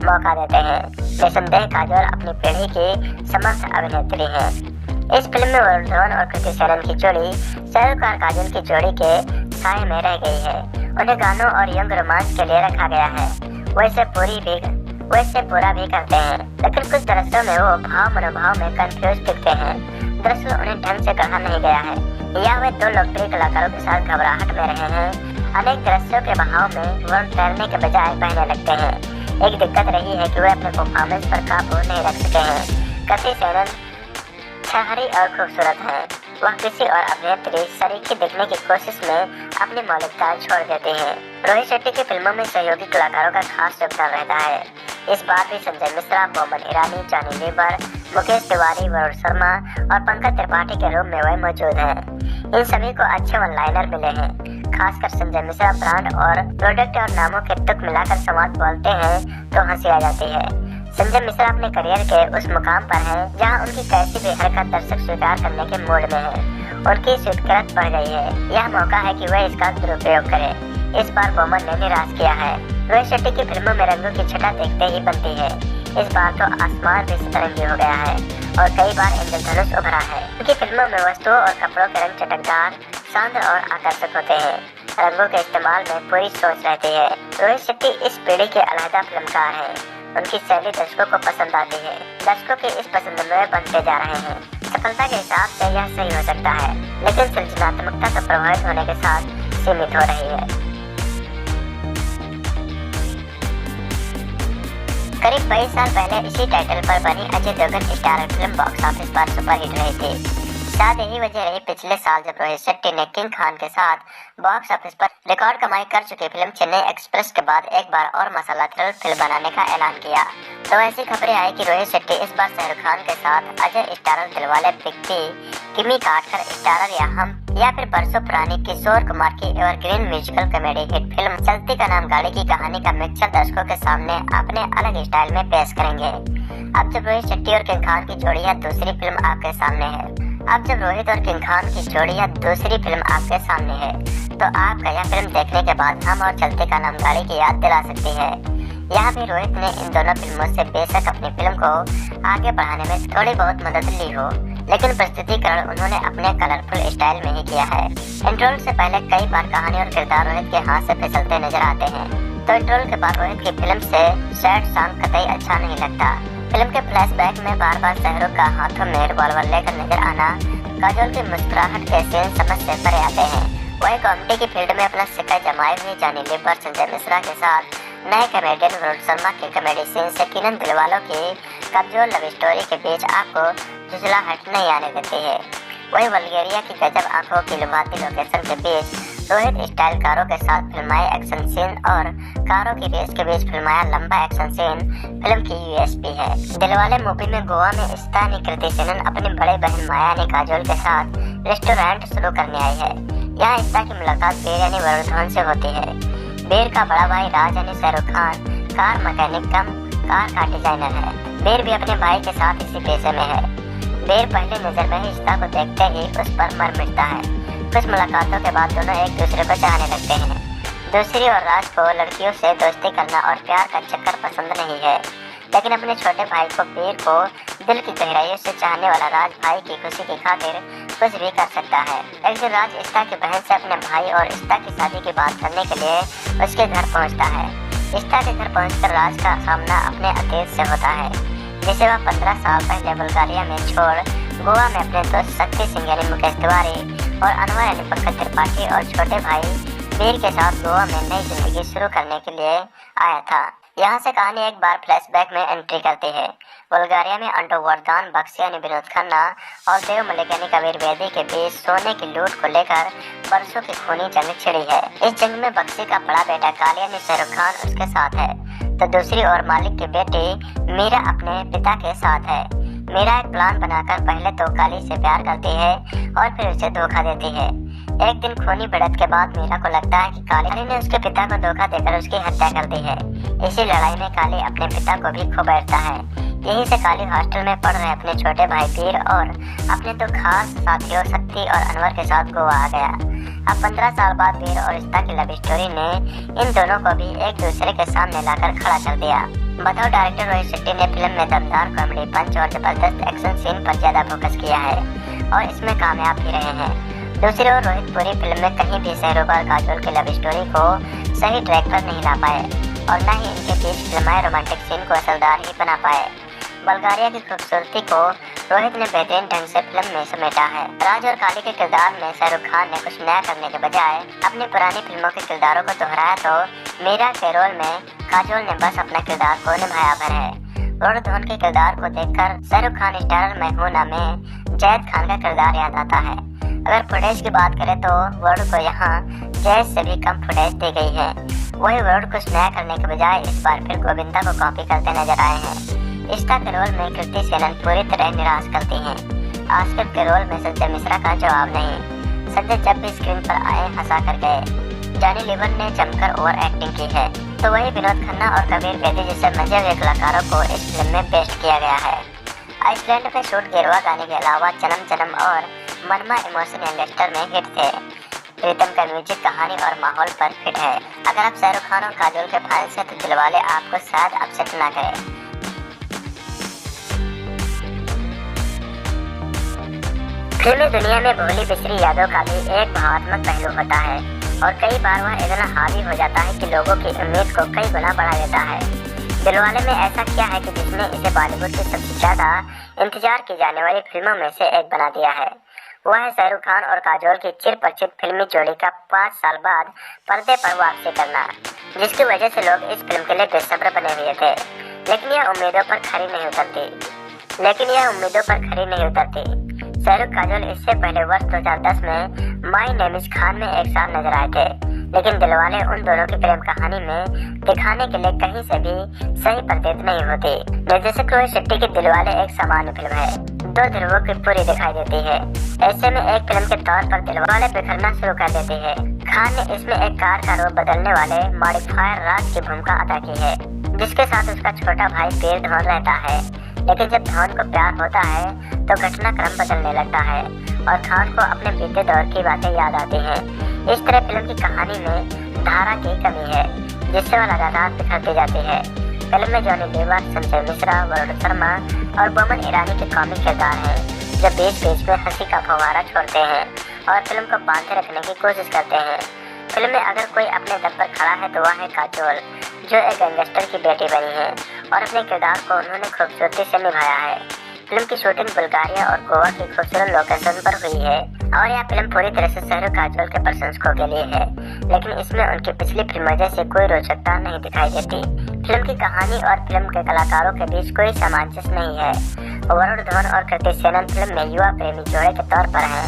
मौका देते हैं। निसंदेह काजोल अपनी पीढ़ी की समर्थ अभिनेत्री है। इस फिल्म में वरुण धवन और कृति सेनन की जोड़ी शाहरुख और काजोल की जोड़ी के साए में रह गई है। उन्हें गानों और यंग रोमांस के लिए रखा गया है। वो इसे पूरा भी करते हैं, लेकिन कुछ दृश्यों में वो भाव मनोभाव में कंफ्यूज दिखते हैं। दरअसल उन्हें ढंग से कहा नहीं गया है या वे दो लोकप्रिय कलाकारों के साथ घबराहट में रहे हैं। अनेक दृश्यों के बहाव में वो तैरने के बजाय बहने लगते हैं। एक दिक्कत रही है कि वे अपने परफॉर्मेंस पर काबू नहीं रख सके हैं। कृति सेनन शहरी और खूबसूरत है। वह किसी और अभिनेत्री सरीखी दिखने की कोशिश में अपनी मौलिकता छोड़ देते हैं। रोहित शेट्टी की फिल्मों में सहयोगी कलाकारों का खास योगदान रहता है। इस बार भी संजय मिश्रा, बोमन ईरानी, जॉनी लीवर, मुकेश तिवारी, वरुण शर्मा और पंकज त्रिपाठी के रूप में वह मौजूद हैं। इन सभी को अच्छे वन लाइनर मिले हैं। खासकर संजय मिश्रा ब्रांड और प्रोडक्ट और नामों के तुक मिलाकर संवाद बोलते हैं तो हंसी आ जाती है। संजय मिश्रा अपने करियर के उस मुकाम पर हैं जहां उनकी कैसी भी हरकत दर्शक स्वीकार करने के मूड में है। उनकी स्वीकृत बढ़ गई है। यह मौका है कि वह इसका दुरुपयोग करें। इस बार बोमन ने निराश किया है। रोहित शेट्टी की फिल्मों में रंगों की छटा देखते ही बनती है। इस बार तो आसमान भी सतरंगी हो गया है और कई बार इंद्रधनुष उभरा है। उनकी फिल्मों में वस्तुओं और कपड़ों के रंग चटकदार, शानदार और आकर्षक होते हैं। रंगों के इस्तेमाल में पूरी सोच रहती है। रोहित शेट्टी इस पीढ़ी के अलग फिल्मकार हैं। उनकी शैली दर्शकों को पसंद आती है। दर्शकों के इस पसंद में बनते जा रहे हैं। सफलता के हिसाब से यह सही हो सकता है, लेकिन सृजनात्मकता से प्रभावित होने के साथ सीमित हो रही है। करीब 22 साल पहले इसी टाइटल पर बनी Ajay Devgan starrer film box office पर सुपरहिट रही थी। शायद यही वजह रही पिछले साल जब रोहित शेट्टी ने किंग खान के साथ बॉक्स ऑफिस पर रिकॉर्ड कमाई कर चुकी फिल्म चेन्नई एक्सप्रेस के बाद एक बार और मसाला थ्रिल फिल्म बनाने का ऐलान किया। तो ऐसी खबरें आई कि रोहित शेट्टी इस बार शाहरुख खान के साथ अजय स्टारर दिलवाले पिक्की, किमी काटकर स्टारर या हम, या फिर बरसों पुरानी किशोर कुमार की evergreen musical comedy hit film चलती का नाम गाड़ी की कहानी का मिक्सचर दर्शकों के सामने अपने अलग स्टाइल में पेश करेंगे। अब जब रोहित शेट्टी और किंग खान की जोड़ी दूसरी फिल्म आपके सामने है, अब जब रोहित और किंग खान की जोड़ी दूसरी फिल्म आपके सामने है, तो आपका यह फिल्म देखने के बाद हम और चलते का नाम गाड़ी की याद दिला सकती है। यहाँ भी रोहित ने इन दोनों फिल्मों से बेशक अपनी फिल्म को आगे बढ़ाने में थोड़ी बहुत मदद ली हो, लेकिन प्रस्तुतिकरण उन्होंने अपने कलरफुल स्टाइल में ही किया है। इंट्रो से पहले कई बार कहानी और किरदार रोहित के हाथ से फिसलते नजर आते हैं। तो इंटरवल के बाद रोहित की फिल्म से सैड सॉन्ग कतई अच्छा नहीं लगता। फिल्म के फ्लैशबैक में बार बार शाहरुख का हाथों में रिवॉल्वर लेकर नजर आना, काजोल की मुस्कुराहट के सीन समझ से परे आते हैं। वही कॉमेडी की फील्ड में अपना सिक्का जमाए हुए जॉनी लीवर, संजय मिश्रा के साथ नए कॉमेडियन वरुण शर्मा के कॉमेडी सीन से यकीनन दिलवालों की कमजोर लव स्टोरी के बीच आपको झुंझलाहट नहीं आने देती है। वही बल्गेरिया की गजब आंखों की लुभाती लोकेशन के बीच रोहित स्टाइल कारों के साथ फिल्माए एक्शन सीन और कारों की रेस के बीच फिल्माया लंबा एक्शन सीन फिल्म की यूएसपी है। दिलवाले मूवी में गोवा में स्थानीय कृति सेनन अपनी बड़ी बहन माया ने काजोल के साथ रेस्टोरेंट शुरू करने आई है। यहाँ इस्ता की मुलाकात बीर यानी वरुण धवन से होती है। बीर का बड़ा भाई राज यानी शाहरुख खान कार मैकेनिक कम कार का डिजाइनर है। बीर भी अपने भाई के साथ इसी पेशे में है। बीर पहली नजर में ही इस्ता को देखते ही उस पर मर मिटता है। कुछ मुलाकातों के बाद दोनों एक दूसरे को चाहने लगते हैं। दूसरी ओर राज को लड़कियों से दोस्ती करना और प्यार का चक्कर पसंद नहीं है, लेकिन अपने छोटे भाई को बीर को दिल की गहराइयों से चाहने वाला राज भाई की खुशी की खातिर कुछ भी कर सकता है। एक दिन राज इस्ता की बहन से अपने भाई और इस्ता की शादी की बात करने के लिए उसके घर पहुंचता है। इस्ता के घर पहुंचकर राज का सामना अपने अतीत से होता है, जिसे वह 15 साल पहले बुल्गारिया में छोड़ गोवा में अपने दोस्त शक्ति सिंह यानी मुकेश तिवारी और अनवर यानी पंकज त्रिपाठी और छोटे भाई बीर के साथ गोवा में नई जिंदगी शुरू करने के लिए आया था। यहाँ से कहानी एक बार फ्लैशबैक में एंट्री करती है। बुल्गारिया में अंडो वरदान बख्शी यानी विनोद खन्ना और देव मलिक यानी कबीर बेदी के बीच सोने की लूट को लेकर बरसों की खूनी जंग छिड़ी है। इस जंग में बख्शी का बड़ा बेटा काली यानी शाहरुख खान उसके साथ है, तो दूसरी ओर मालिक की बेटी मीरा अपने पिता के साथ है। मीरा एक प्लान बनाकर पहले तो काली से प्यार करती है और फिर उसे धोखा देती है। एक दिन खूनी भिड़ंत के बाद मीरा को लगता है कि काली ने उसके पिता को धोखा देकर उसकी हत्या कर दी है। इसी लड़ाई में काली अपने पिता को भी खो बैठता है। यहीं से काली हॉस्टल में पढ़ रहे अपने छोटे भाई बीर और अपने दो खास साथियों शक्ति और अनवर के साथ गोवा आ गया। अब 15 साल बाद बीर और इस्ता की लव स्टोरी ने इन दोनों को भी एक दूसरे के सामने लाकर खड़ा कर दिया। बताओ डायरेक्टर रोहित शेट्टी ने फिल्म में दमदार कॉमेडी पंच और जबरदस्त एक्शन सीन पर ज्यादा फोकस किया है और इसमें कामयाब भी रहे हैं। दूसरी ओर रोहित पूरी फिल्म में कहीं भी शाहरुख और काजोल की लव स्टोरी को सही ट्रैक पर नहीं ला पाए और न ही इनके बीच फिल्माए रोमांटिक सीन को असरदार ही बना पाए। बल्गारिया की खूबसूरती को रोहित ने बेहतरीन ढंग से फिल्म में समेटा है। राज और काली के किरदार में शाहरुख खान ने कुछ नया करने के बजाय अपनी पुरानी फिल्मों के किरदारों को दोहराया, तो मीरा के रोल में काजोल ने बस अपना किरदार को निभाया भर है। वरुण धवन के किरदार को देखकर शाहरुख खान स्टारर मैं हूं ना में जैद खान का किरदार याद आता है। अगर फुटेज की बात करें तो वरुण को यहाँ जैद से भी कम फुटेज दी गई है। वही वरुण कुछ नया करने के बजाय इस बार फिर गोविंदा को कॉपी करते नजर आए हैं। इस्ता के रोल में कृति सेनन पूरी तरह निराश करती हैं। आस्कर के रोल में संजय मिश्रा का जवाब नहीं। संजय जब भी स्क्रीन पर आए हंसा कर गए। जॉनी लीवर ने जमकर ओवर एक्टिंग की है, तो वही विनोद खन्ना और कबीर बेदी जैसे मजे हुए कलाकारों को इस फिल्म में पेश किया गया है। आइसलैंड में शूट गेरुआ गाने के अलावा जन्म जन्म और मनमा इमोशन यंगस्टर में हिट थे। रिदम का म्यूजिक कहानी और माहौल पर फिट है। अगर आप शाहरुख खान और काजोल के फैंस हैं तो दिलवाले आपको शायद अपसेट ना करे। फिल्मी दुनिया में भूली बिसरी यादों का भी एक भावात्मक पहलू होता है और कई बार वह इतना हावी हो जाता है कि लोगों की उम्मीद को कई गुना बढ़ा देता है। दिलवाले में ऐसा क्या है कि जिसने इसे बॉलीवुड की सबसे ज्यादा इंतजार की जाने वाली फिल्मों में से एक बना दिया है। वह है शाहरुख खान और काजोल की चिरपरिचित फिल्मी जोड़ी का 5 साल बाद पर्दे पर वापसी करना, जिसकी वजह से लोग इस फिल्म के लिए बेसब्र बने हुए थे। लेकिन यह उम्मीदों पर खरी नहीं उतरती। शाहरुख काजोल इससे पहले वर्ष 2010 में माई नेम इज खान में एक साथ नजर आए थे, लेकिन दिलवाले उन दोनों की प्रेम कहानी में दिखाने के लिए कहीं से भी सही प्रतीत नहीं होती। निर्देशक रोहित शेट्टी की दिलवाले एक सामान्य फिल्म है, 2 ध्रुवों की पूरी दिखाई देती है। ऐसे में एक फिल्म के तौर पर दिलवाले बिखरना शुरू कर देती है। खान ने इसमें एक कार का रूप बदलने वाले मॉडिफायर राज की भूमिका अदा की है, जिसके साथ उसका छोटा भाई बीर धवन रहता है। लेकिन जब धवन को प्यार होता है तो घटनाक्रम बदलने लगता है और खान को अपने बीते दौर की बातें याद आती हैं। इस तरह फिल्म की कहानी में धारा की कमी है, जिससे वह लगातार बिखरती जाती है। फिल्म में जॉनी लीवर, संजय मिश्रा, वरुण शर्मा और बोमन ईरानी के कॉमिक किरदार हैं, जो बीच बीच में हंसी का फव्वारा छोड़ते हैं और फिल्म को बांधे रखने की कोशिश करते हैं। फिल्म में अगर कोई अपने दम पर खड़ा है तो वह है काजोल, जो एक गैंगस्टर की बेटी बनी है और अपने किरदार को उन्होंने खूबसूरती से निभाया है। फिल्म की शूटिंग बुल्गारिया और गोवा की खूबसूरत लोकेशन पर हुई है और यह फिल्म पूरी तरह से शाहरुख काजोल के प्रशंसकों के लिए है, लेकिन इसमें उनकी पिछली फिल्मों जैसी कोई रोचकता नहीं दिखाई देती। फिल्म की कहानी और फिल्म के कलाकारों के बीच कोई सामंजस्य नहीं है। वरुण धवन और कृति सेनन फिल्म में युवा प्रेमी जोड़े के तौर पर हैं,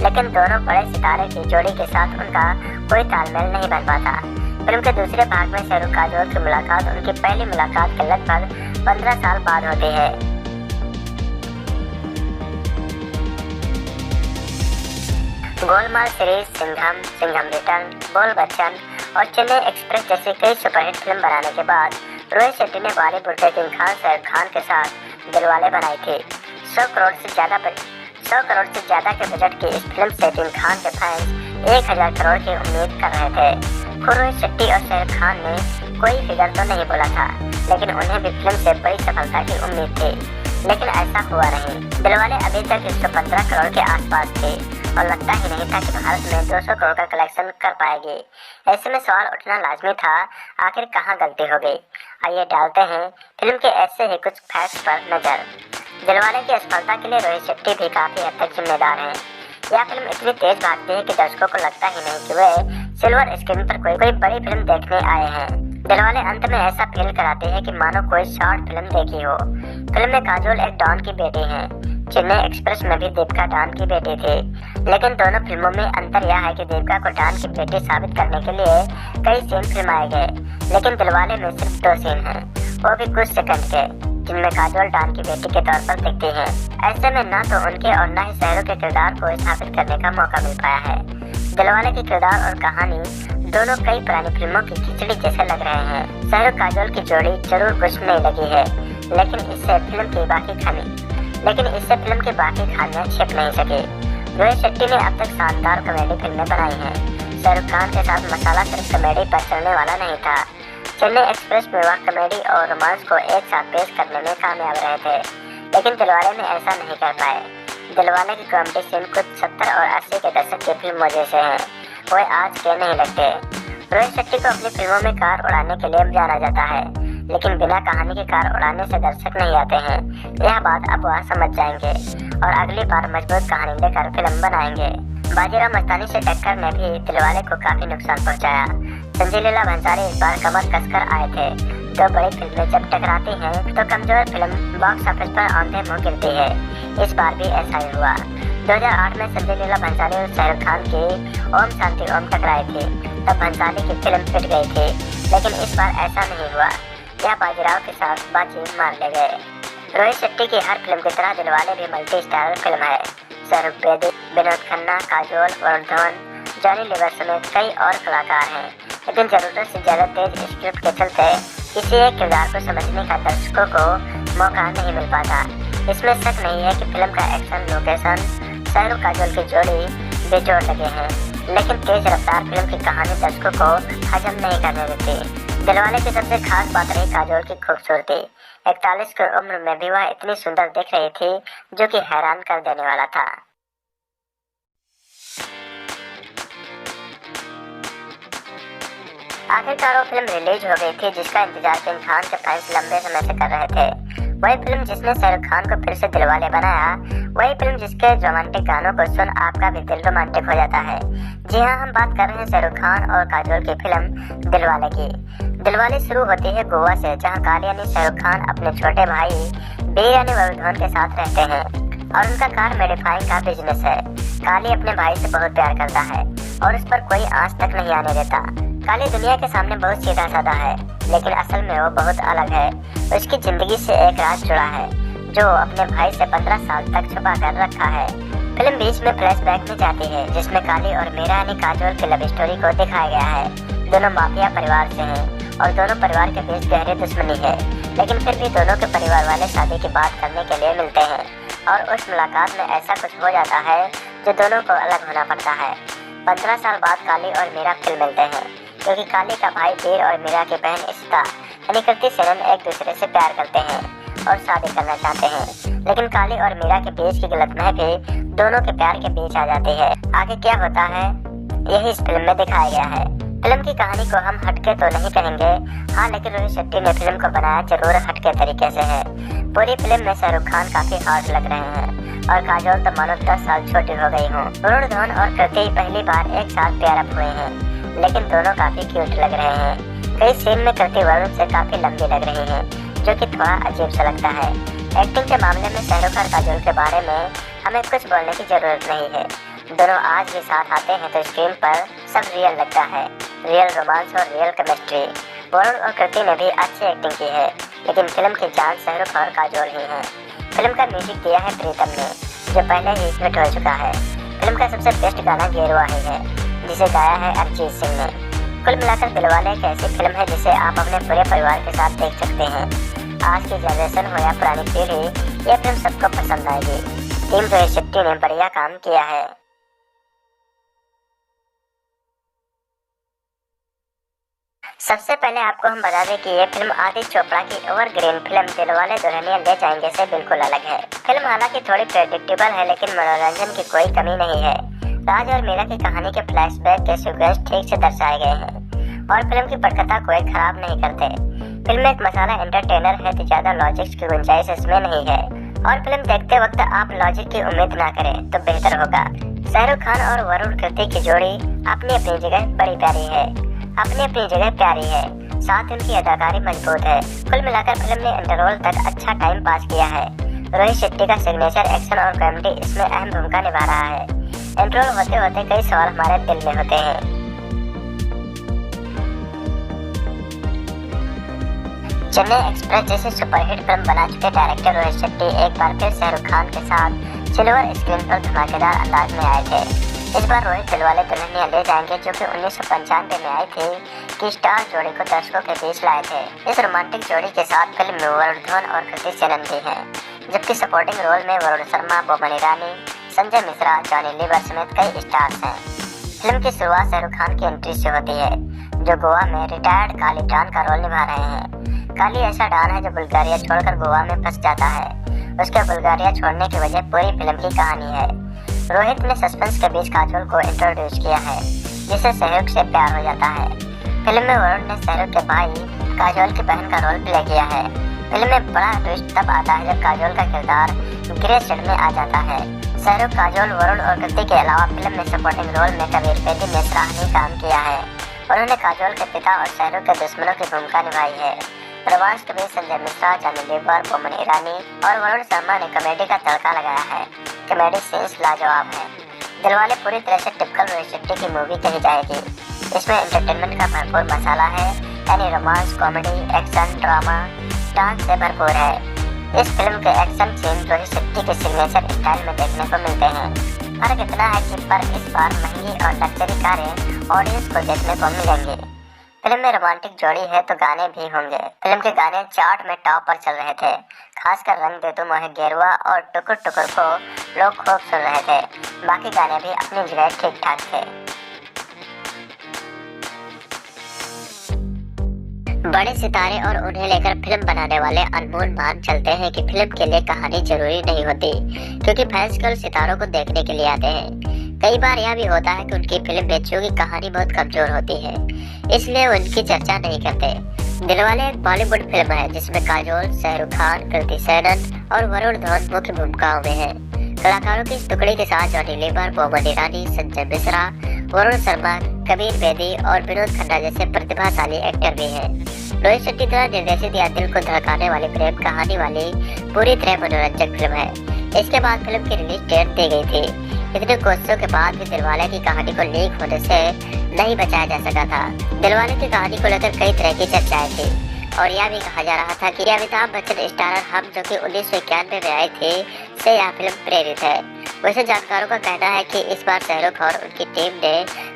लेकिन दोनों बड़े सितारे की जोड़ी के साथ उनका कोई तालमेल नहीं बन पाता। फिल्म के दूसरे भाग में शाहरुख काजोल की मुलाकात उनकी पहली मुलाकात के लगभग 15 साल बाद होती है। गोलमाल सीरीज, सिंघम, सिंघम रिटर्न, बोल बच्चन और चेन्नई एक्सप्रेस जैसी कई सुपरहिट फिल्म बनाने के बाद रोहित शेट्टी ने बॉलीवुड के किंग खान शाहरुख खान के साथ दिलवाले बनाई थी। 100 करोड़ से ज्यादा के बजट की इस फिल्म से किंग खान के फैंस 1000 करोड़ की उम्मीद कर रहे थे। खुद रोहित शेट्टी और शाहरुख खान ने कोई फिगर तो नहीं बोला था, लेकिन उन्हें भी फिल्म से बड़ी सफलता की उम्मीद थी, लेकिन ऐसा हुआ नहीं। दिलवाले अभी तक 115 करोड़ के आसपास थी और लगता ही नहीं था कि भारत में 200 करोड़ का कलेक्शन कर पाएगी। ऐसे में सवाल उठना लाजमी था, आखिर कहाँ गलती हो गई। आइए डालते हैं फिल्म के ऐसे ही कुछ फैक्ट्स पर नजर। दिलवाले की असफलता के लिए रोहित शेट्टी भी काफी हद तक जिम्मेदार हैं। यह फिल्म इतनी तेज भागती है कि दर्शकों को लगता ही नहीं कि वे सिल्वर स्क्रीन पर कोई बड़ी फिल्म देखने आए हैं। दिलवाले अंत में ऐसा फील कराती है कि मानो कोई शॉर्ट फिल्म देखी हो। फिल्म में काजोल एक डॉन की बेटी है। चेन्नई एक्सप्रेस में भी दीपिका डॉन की बेटी थी, लेकिन दोनों फिल्मों में अंतर यह है कि दीपिका को डॉन की बेटी साबित करने के लिए कई सीन फिल्माए गए, लेकिन दिलवाले में सिर्फ 2 सीन हैं, वो भी कुछ सेकंड के, जिनमें काजोल डॉन की बेटी के तौर पर दिखती है। ऐसे में न तो उनके और न ही शाहरुख के किरदार को स्थापित करने का मौका मिल पाया है। दिलवाले की किरदार और कहानी दोनों कई पुरानी फिल्मों की खिचड़ी जैसे लग रहे हैं। शाहरुख काजोल की जोड़ी जरूर कुछ नहीं लगी है, लेकिन इससे फिल्म की बाकी खामियां छिप नहीं सकी। रोहित शेट्टी ने अब तक शानदार कॉमेडी फिल्में बनाई हैं। शाहरुख खान के साथ मसाला सिर्फ कॉमेडी पर चलने वाला नहीं था। चेन्नई एक्सप्रेस में वह कॉमेडी और रोमांस को एक साथ पेश करने में कामयाब रहे थे, लेकिन दिलवाले में ऐसा नहीं कर पाए। दिलवाले की कॉमेडी सीन कुछ 70 और 80 के दशक की फिल्मों जैसे हैं, वो आज के नहीं लगते। रोहित शेट्टी को अपनी फिल्मों में कार उड़ाने के लिए जाना जाता है, लेकिन बिना कहानी की कार उड़ाने से दर्शक नहीं आते हैं। यह बात अब वह समझ जाएंगे और अगली बार मजबूत कहानी लेकर फिल्म बनाएंगे। बाजीराव मस्तानी से टक्कर ने भी दिलवाले को काफी नुकसान पहुंचाया। संजय लीला भंसाली इस बार कमर कसकर आए थे। 2 बड़ी फिल्में जब टकराती हैं तो कमजोर फिल्म बॉक्स ऑफिस पर आंधे मुंह गिरती है। इस बार भी ऐसा ही हुआ। 2008 में संजय लीला भंसाली और शाहरुख खान की ओम शांति ओम टकराई थी, तब भंसाली की फिल्म पिट गई थी, लेकिन इस बार ऐसा नहीं हुआ। यह बाजीराव के साथ बाजी मार ले गए। रोहित शेट्टी की हर फिल्म की तरह दिलवाले भी मल्टी स्टार फिल्म है। शाहरुख बेदी, विनोद खन्ना, काजोल, वरुण धवन, जॉनी लीवर समेत कई और कलाकार हैं, लेकिन जरूरत से ज्यादा तेज स्क्रिप्ट के चलते किसी एक किरदार को समझने का दर्शकों को मौका नहीं मिल पाता। इसमें शक नहीं है कि फिल्म का एक्शन, लोकेशन, शाहरुख काजोल की जोड़ी बेजोड़ लगे हैं, लेकिन तेज रफ्तार फिल्म की कहानी दर्शकों को हजम नहीं करने देती। दिलवाले की सबसे खास बात रही काजोल की खूबसूरती। 41 की उम्र में भी वह इतनी सुंदर दिख रही थी, जो कि हैरान कर देने वाला था। आखिरकार वो फिल्म रिलीज हो गई थी जिसका इंतजार किंग खान के फैंस लंबे समय से कर रहे थे। वही फिल्म जिसने शाहरुख खान को फिर से दिलवाले बनाया, वही फिल्म जिसके रोमांटिक गानों को सुन आपका भी दिल रोमांटिक हो जाता है। जी हाँ, हम बात कर रहे हैं शाहरुख खान और काजोल की फिल्म दिलवाले की। दिलवाले शुरू होती है गोवा से, जहाँ काली यानी शाहरुख खान अपने छोटे भाई बीर यानी वरुण धवन के साथ रहते हैं और उनका कार मॉडिफाइंग का बिजनेस है। काली अपने भाई से बहुत प्यार करता है और उस पर कोई आंच तक नहीं आने देता। काली दुनिया के सामने बहुत सीधा साधा है, लेकिन असल में वो बहुत अलग है। उसकी जिंदगी से एक राज जुड़ा है जो अपने भाई से 15 साल तक छुपा कर रखा है। फिल्म बीच में फ्लैशबैक में जाती है, जिसमें काली और मीरा यानी काजोल की लव स्टोरी को दिखाया गया है। दोनों माफिया परिवार से हैं और दोनों परिवार के बीच गहरी दुश्मनी है, लेकिन फिर भी दोनों के परिवार वाले शादी की बात करने के लिए मिलते हैं और उस मुलाकात में ऐसा कुछ हो जाता है जो दोनों को अलग होना पड़ता है। 15 साल बाद काली और मीरा फिर मिलते हैं, क्योंकि काली का भाई बीर और मीरा की बहन इशिता यानी कृति सेनन एक दूसरे से प्यार करते हैं और शादी करना चाहते हैं, लेकिन काली और मीरा के बीच की गलतफहमी भी दोनों के प्यार के बीच आ जाती है। आगे क्या होता है यही इस फिल्म में दिखाया गया है। फिल्म की कहानी को हम हटके तो नहीं कहेंगे, हाँ, लेकिन रोहित शेट्टी ने फिल्म को बनाया जरूर हटके तरीके से है। पूरी फिल्म में शाहरुख खान काफी हार्ड लग रहे हैं और काजोल तो मानो 10 साल छोटी हो गई हो। वरुण धवन और कृति पहली बार एक साथ पेयर अप हुए हैं, लेकिन दोनों काफी क्यूट लग रहे हैं। कई सीन में कृति वरुण से काफी लंबी लग रही है, जो कि थोड़ा अजीब सा लगता है। एक्टिंग के मामले में शाहरुख और काजोल के बारे में हमें कुछ बोलने की जरूरत नहीं है। दोनों आज भी साथ आते हैं तो स्क्रीन पर सब रियल लगता है, रियल रोमांस और रियल केमिस्ट्री। वरुण और कृति ने भी अच्छी एक्टिंग की है, लेकिन फिल्म की जान शाहरुख और काजोल ही है। फिल्म का म्यूजिक दिया है प्रीतम ने, जो पहले ही हिट हो चुका है। फिल्म का सबसे बेस्ट गाना गेरुआ ही है, जिसे गाया है अरिजीत सिंह ने। कुल मिलाकर दिलवाले एक ऐसी फिल्म है जिसे आप अपने पूरे परिवार के साथ देख सकते हैं। आज की जनरेशन हो या पुरानी पीढ़ी, ये फिल्म सबको पसंद आएगी। टीम रोहित शेट्टी ने बढ़िया काम किया है। सबसे पहले आपको हम बता दें कि ये फिल्म आदित्य चोपड़ा की एवरग्रीन फिल्म दिलवाले दुल्हनिया ले जाएंगे से बिल्कुल अलग है। फिल्म हालांकि थोड़ी प्रेडिक्टेबल है, लेकिन मनोरंजन की कोई कमी नहीं है। राज और मीरा की कहानी के फ्लैशबैक के सीक्वेंस ठीक से दर्शाए गए हैं और फिल्म की पटकथा कोई खराब नहीं करते। फिल्म एक मसाला एंटरटेनर है तो ज्यादा लॉजिक्स की गुंजाइश इसमें नहीं है, और फिल्म देखते वक्त आप लॉजिक की उम्मीद ना करें तो बेहतर होगा। शाहरुख खान और वरुण कृति की जोड़ी अपनी अपनी जगह बड़ी प्यारी है, अपनी अपनी जगह प्यारी है, साथ उनकी अदाकारी मजबूत है। कुल मिलाकर फिल्म ने इंटरवल तक अच्छा टाइम पास किया है। रोहित शेट्टी का सिग्नेचर एक्शन और कॉमेडी इसमें अहम भूमिका निभा रहा है। इंटरवल होते होते कई सवाल हमारे दिल में होते हैं। चेन्नई एक्सप्रेस जैसी सुपरहिट फिल्म बना चुके डायरेक्टर रोहित शेट्टी एक बार फिर शाहरुख खान के साथ सिल्वर स्क्रीन पर धमाकेदार अंदाज में आए थे। इस बार रोहित दिलवाले दुल्हनिया ले जाएंगे, जो कि 1995 में आई थी, की स्टार जोड़ी को दर्शकों के बीच लाए थे। इस रोमांटिक जोड़ी के साथ फिल्म में वरुण धवन और कृति सेनन भी हैं, जबकि सपोर्टिंग रोल में वरुण शर्मा, बोमन ईरानी, संजय मिश्रा, जॉनी लीवर समेत कई स्टार्स हैं। फिल्म की शुरुआत शाहरुख खान की एंट्री से होती है, जो गोवा में रिटायर्ड काली डॉन का रोल निभा रहे हैं। काली ऐसा डॉन है जो बुल्गारिया छोड़कर गोवा में फंस जाता है। उसके बुल्गारिया छोड़ने की वजह पूरी फिल्म की कहानी है। रोहित ने सस्पेंस के बीच काजोल को इंट्रोड्यूस किया है, जिससे शाहरुख से प्यार हो जाता है। फिल्म में वरुण ने शाहरुख के भाई काजोल की बहन का रोल प्ले किया है। फिल्म में बड़ा ट्विस्ट तब आता है जब काजोल का किरदार ग्रे शेड में आ जाता है। शाहरुख, काजोल, वरुण और कृति के अलावा फिल्म में सपोर्टिंग रोल में कबीर बेदी ने सराहनीय काम किया है। उन्होंने काजोल के पिता और शाहरुख के दुश्मनों की भूमिका निभाई है। रोमांस के बीच संजय मिश्रा, जॉनी लीवर, बोमन ईरानी और वरुण शर्मा ने कॉमेडी का तड़का लगाया है। कॉमेडी सीन्स लाजवाब है। दिलवाले पूरी तरह से टिपिकल रोहित शेट्टी की मूवी कही जाएगी। इसमें एंटरटेनमेंट का भरपूर मसाला है, यानी romance, comedy, action, drama, dance से भरपूर है। इस फिल्म के एक्शन सीन रोहित शेट्टी के सिग्नेचर स्टाइल में देखने को मिलते हैं। फर्क इतना है कि पर इस बार महंगी और लग्जरी कारें ऑडियंस को देखने को मिलेंगी। फिल्म में रोमांटिक जोड़ी है तो गाने भी होंगे। फिल्म के गाने चार्ट में टॉप पर चल रहे थे, खासकर रंग दे तुम मोहे गेरुआ और टुकुर टुकुर को लोग खूब सुन रहे थे। बाकी गाने भी अपनी जगह ठीक ठाक थे। बड़े सितारे और उन्हें लेकर फिल्म बनाने वाले अनमोल मान चलते हैं कि फिल्म के लिए कहानी जरूरी नहीं होती, क्योंकि फैंस केवल सितारों को देखने के लिए आते हैं। कई बार यह भी होता है कि उनकी फिल्म बेचों की कहानी बहुत कमजोर होती है, इसलिए उनकी चर्चा नहीं करते। दिलवाले एक बॉलीवुड फिल्म है जिसमें काजोल, शाहरुख खान, कृति सेनन और वरुण धवन मुख्य भूमिकाओं में हैं। कलाकारों की इस टुकड़ी के साथ जॉनी लीवर, बोमन ईरानी, संजय मिश्रा, वरुण शर्मा, कबीर बेदी और विनोद खन्ना जैसे प्रतिभाशाली एक्टर भी हैं। रोहित शेट्टी द्वारा निर्देशित यह दिल को धड़काने वाली प्रेम कहानी वाली पूरी तरह मनोरंजक फिल्म है। इसके बाद फिल्म की रिलीज डेट दी गई थी। इतने कोशिशों के बाद भी दिलवाले की कहानी को लीक होने से नहीं बचाया जा सका था। दिलवाले की कहानी को लेकर कई तरह की चर्चाएं थी और यह भी कहा जा रहा था कि अमिताभ बच्चन स्टारर हम, जो कि 1991 में आई थी, से यह फिल्म प्रेरित है। वैसे जानकारों का कहना है कि इस बार शाहरुख और उनकी टीम ने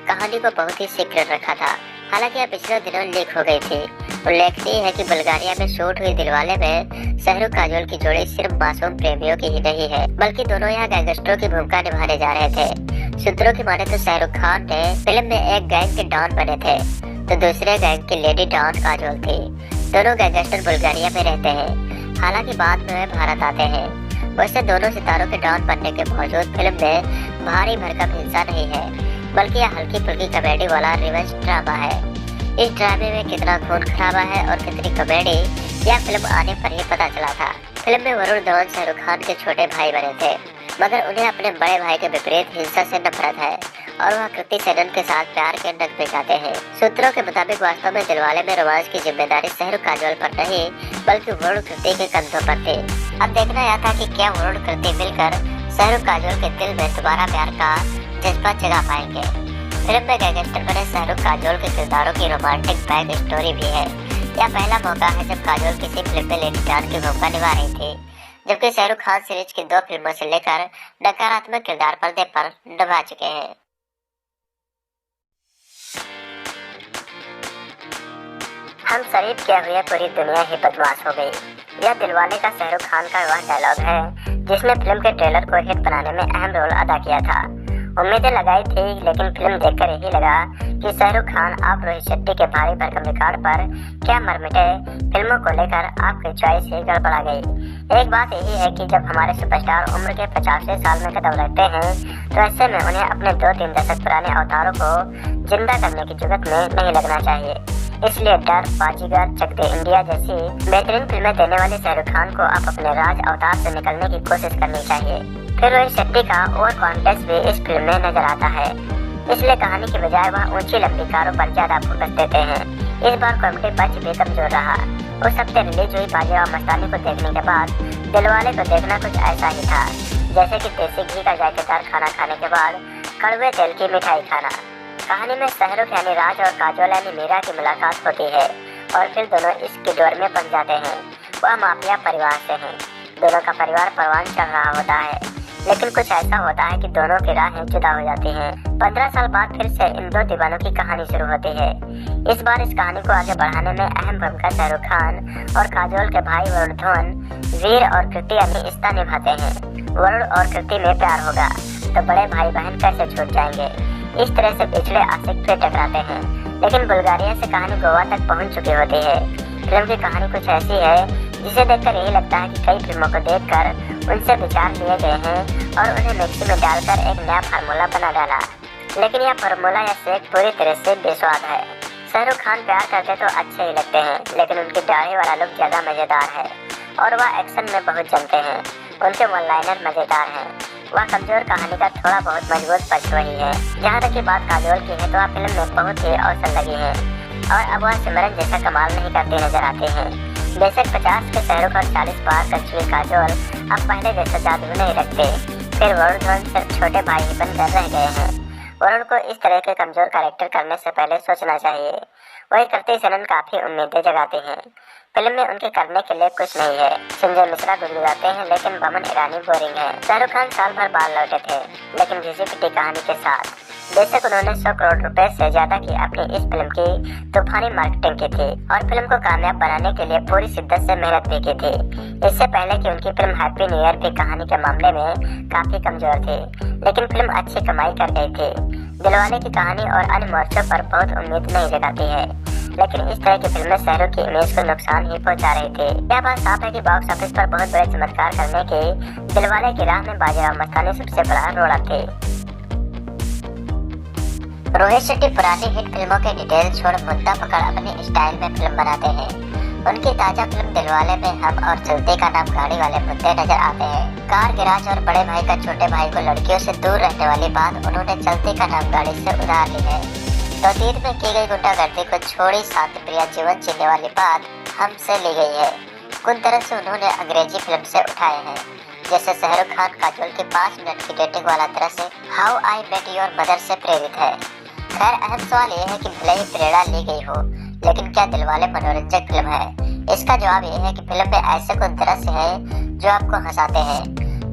कहानी को बहुत ही सीक्रेट रखा था। हालांकि यह पिछले दिनों लीक हो गई थी। उल्लेखनीय है कि बुल्गारिया में शूट हुई दिलवाले में शाहरुख काजोल की जोड़ी सिर्फ मासूम प्रेमियों की ही नहीं है, बल्कि दोनों यहाँ गैंगस्टरों की भूमिका निभाने जा रहे थे। सूत्रों की माने तो शाहरुख खान ने फिल्म में एक गैंग के डॉन बने थे, तो दूसरे गैंग की लेडी डॉन काजोल थी। दोनों गैंगस्टर बुल्गारिया में रहते हैं, हालांकि बाद में वे भारत आते हैं। वैसे दोनों सितारों के डॉन बनने के बावजूद फिल्म में भारी भरकम हिंसा नहीं है। बल्कि यह हल्की फुल्की कॉमेडी वाला रिवेंज ड्रामा है। इस ड्रामे में कितना खून खराबा है और कितनी कॉमेडी, यह फिल्म आने पर ही पता चला था। फिल्म में वरुण धवन शाहरुख खान के छोटे भाई बने थे, मगर उन्हें अपने बड़े भाई के विपरीत हिंसा से नफरत है और वह कृति सेनन के साथ प्यार के नगमे गाते हैं। सूत्रों के मुताबिक वास्तव में दिलवाले में रोमांस की जिम्मेदारी शाहरुख काजोल पर नहीं, बल्कि वरुण कृति के कंधों पर थी। अब देखना यह था कि क्या वरुण कृति मिलकर शाहरुख काजोल के दिल में दोबारा प्यार का जज्बा जगा पाएंगे। फिल्म में गैंगस्टर बने शाहरुख काजोल के किरदारों की रोमांटिक बैक स्टोरी भी है। यह पहला मौका है जब काजोल किसी फिल्म में लेडी जान की भूमिका निभा रही थी, जबकि शाहरुख खान सीरीज की 2 फिल्मों से लेकर नकारात्मक किरदार पर्दे पर निभा चुके हैं। हम शरीफ किया हुआ पूरी दुनिया ही बदमाश हो गई। यह दिलवाले का शाहरुख खान का वह डायलॉग है जिसने फिल्म के ट्रेलर को हिट बनाने में अहम रोल अदा किया था। उम्मीदें लगाई थी, लेकिन फिल्म देखकर यही लगा कि शाहरुख खान आप रोहित शेट्टी के भारी भरकम रिकॉर्ड पर क्या मरमिटे। फिल्मों को लेकर आपकी चॉइस ही गड़बड़ा गई। एक बात यही है कि जब हमारे सुपरस्टार उम्र के 50वें साल में कदम रखते हैं, तो ऐसे में उन्हें अपने 2-3 दशक पुराने अवतारों को जिंदा करने की जुगत में नहीं लगना चाहिए। इसलिए डर, बाजीगर, चक दे इंडिया जैसी बेहतरीन फिल्में देने वाले शाहरुख खान को अब अपने राज अवतार से निकलने की कोशिश करनी चाहिए। फिर रोहित शेट्टी का ओवर कॉन्फिडेंस भी इस फिल्म में नजर आता है, इसलिए कहानी की बजाय वह ऊंची लंबी कारों पर ज्यादा फोकस देते हैं। इस बार कॉमेडी पक्ष भी कमजोर रहा। उस हफ्ते रिलीज हुई बाजीराव मस्तानी को देखने के बाद दिलवाले को देखना कुछ ऐसा ही था जैसे कि देसी घी का जायकेदार खाना खाने के बाद कड़वे तेल की मिठाई खाना। कहानी में शाहरुख यानी राज और काजोल यानी मीरा की मुलाकात होती है और फिर दोनों इसके दौर में बन जाते हैं। वह माफिया परिवार से हैं। दोनों का परिवार परवान चढ़ रहा होता है, लेकिन कुछ ऐसा होता है कि दोनों की राहें जुदा हो जाती हैं। 15 साल बाद फिर से इन 2 दीवानों की कहानी शुरू होती है। इस बार इस कहानी को आगे बढ़ाने में अहम भूमिका शाहरुख खान और काजोल के भाई वरुण धवन, वीर और कृति यानी इस्ता निभाते हैं। वरुण और कृति में प्यार होगा तो बड़े भाई बहन कैसे छूट जाएंगे। इस तरह से पिछले आशिक फिर टकराते हैं, लेकिन बुल्गारिया से कहानी गोवा तक पहुंच चुकी होती है। फिल्म की कहानी कुछ ऐसी है जिसे देखकर यही लगता है कि कई फिल्मों को देखकर उनसे विचार लिए गए हैं और उन्हें मिक्सी में डालकर एक नया फार्मूला बना डाला। लेकिन यह फार्मूला या शेक पूरी तरह से बेस्वाद है। शाहरुख खान प्यार करते तो अच्छे ही लगते हैं, लेकिन उनकी दाढ़ी वाला लुक ज्यादा मजेदार है और वह एक्शन में बहुत जमते हैं। उनके वन लाइनर मजेदार हैं। वह कमजोर कहानी का थोड़ा बहुत मजबूत पक्ष वही है। जहाँ तक की बात काजोल की है तो वह फिल्म में बहुत ही अवसर लगी है और अब वह सिमरन जैसा कमाल नहीं करते नजर आते हैं। बेशक 50 के शाहरुख और 40 पार कर चुके काजोल अब पहले जैसा जादू नहीं रखते। फिर वरुण धवन सिर्फ छोटे भाई ही बनकर रह गए हैं। वरुण को इस तरह के कमजोर कैरेक्टर करने से पहले सोचना चाहिए। वही कृति सेनन काफी उम्मीदें जगाते हैं। फिल्म में उनके करने के लिए कुछ नहीं है। संजय मिश्रा गुदगुदाते हैं, लेकिन बमन ईरानी बोरिंग है। शाहरुख खान साल भर बाद लौटे थे, लेकिन घिसी पिटी कहानी के साथ। बेशक उन्होंने 100 करोड़ रुपए से ज्यादा की अपनी इस फिल्म की तूफानी मार्केटिंग की थी और फिल्म को कामयाब बनाने के लिए पूरी शिद्दत से मेहनत भी की थी। इससे पहले कि उनकी फिल्म हैप्पी न्यू ईयर भी कहानी के मामले में काफी कमजोर थी, लेकिन फिल्म अच्छी कमाई कर गई थी। दिलवाले की कहानी और अन्य मोर्चों पर बहुत उम्मीद नहीं जगाती है, लेकिन इस तरह की फिल्में शाहरुख की इमेज को नुकसान ही पहुंचा रही थी। यह बात साफ है कि बॉक्स ऑफिस पर बहुत बड़े चमत्कार करने की दिलवाले की राह में बाजीराव मस्तानी सबसे बड़ा रोड़ा थी। रोहित शेट्टी पुरानी हिट फिल्मों के डिटेल छोड़ मुद्दा पकड़ अपने स्टाइल में फिल्म बनाते हैं। उनकी ताजा फिल्म दिलवाले में हम और चलते का नाम गाड़ी वाले मुद्दे नजर आते हैं। कार गिराज और बड़े भाई का छोटे भाई को लड़कियों से दूर रहने वाली बात उन्होंने चलते का नाम गाड़ी से उधार ली है। तो अतीत में की गई गुंडागर्दी को छोड़ी शांति प्रिय जीवन जीने वाली बात हमसे ली गई है। कुछ तरह से उन्होंने अंग्रेजी फिल्म से उठाए हैं, जैसे शाहरुख खान काजोल के 5 मिनट की डेटिंग वाला तरह से how I met your mother से प्रेरित है। खैर अहम सवाल यह है कि भले ही प्रेरणा ली गई हो, लेकिन क्या दिलवाले मनोरंजक फिल्म है? इसका जवाब यह है कि फिल्म में ऐसे कुछ दृश्य हैं जो आपको हंसाते हैं,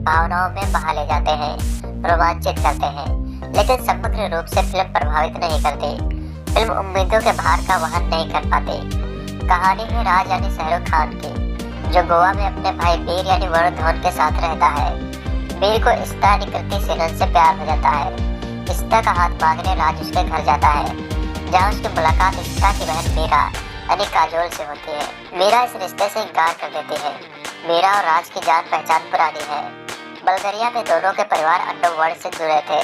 भावनाओं में बहा ले जाते हैं, रोमांचित करते हैं, लेकिन समग्र रूप से फिल्म प्रभावित नहीं करती। फिल्म उम्मीदों के भार का वहन नहीं कर पाती। कहानी है राज यानी शाहरुख खान की, जो गोवा में अपने भाई वीर यानी वरुण धवन के साथ रहता है। वीर को इस्ता यानी कृति सेनन से प्यार हो जाता है। इस्ता का हाथ मांगने राज उसके घर जाता है, जहाँ उसकी मुलाकात इस्ता की बहन मीरा यानी काजोल से होती है। मीरा इस रिश्ते से इनकार कर देती है। मीरा और राज की जान पहचान पुरानी है। बल्गारिया में दोनों के परिवार अंडरवर्ल्ड से जुड़े थे।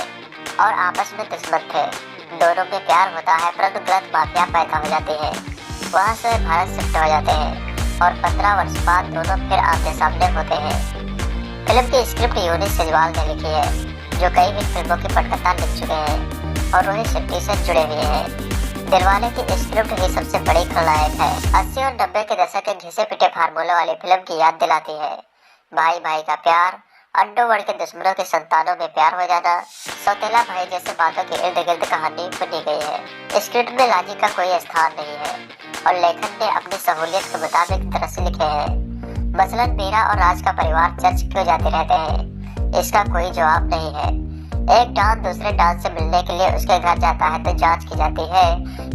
और आपस में दुश्मन थे। दोनों में प्यार होता है परंतु गलत माफिया पैदा हो जाती है। वहाँ से भारत शिफ्ट हो जाते हैं और 15 वर्ष बाद दोनों फिर आमने सामने होते हैं। फिल्म की स्क्रिप्ट यूनिस सेजवाल ने लिखी है, जो कई हिट फिल्मों की पटकथा लिख चुके हैं और रोहित शेट्टी से जुड़े हुए हैं। दिलवाले की स्क्रिप्ट ही सबसे बड़ी खलनायक है। 80 और 90 के दशक के घिसे पिटे फार्मूले वाली फिल्म की याद दिलाती है। भाई भाई का प्यार, अंडरवर्ल्ड के दुश्मनों के संतानों में प्यार हो जाना, सौतेला भाई जैसे बातों के इर्द गिर्द कहानी बुनी गई है। स्क्रिप्ट में लॉजिक का कोई स्थान नहीं है और लेखन ने अपनी सहूलियत के मुताबिक दृश्य लिखे हैं। मसलन मीरा और राज का परिवार चर्च क्यों जाते रहते हैं, इसका कोई जवाब नहीं है। एक डॉन दूसरे डॉन से मिलने के लिए उसके घर जाता है तो जांच की जाती है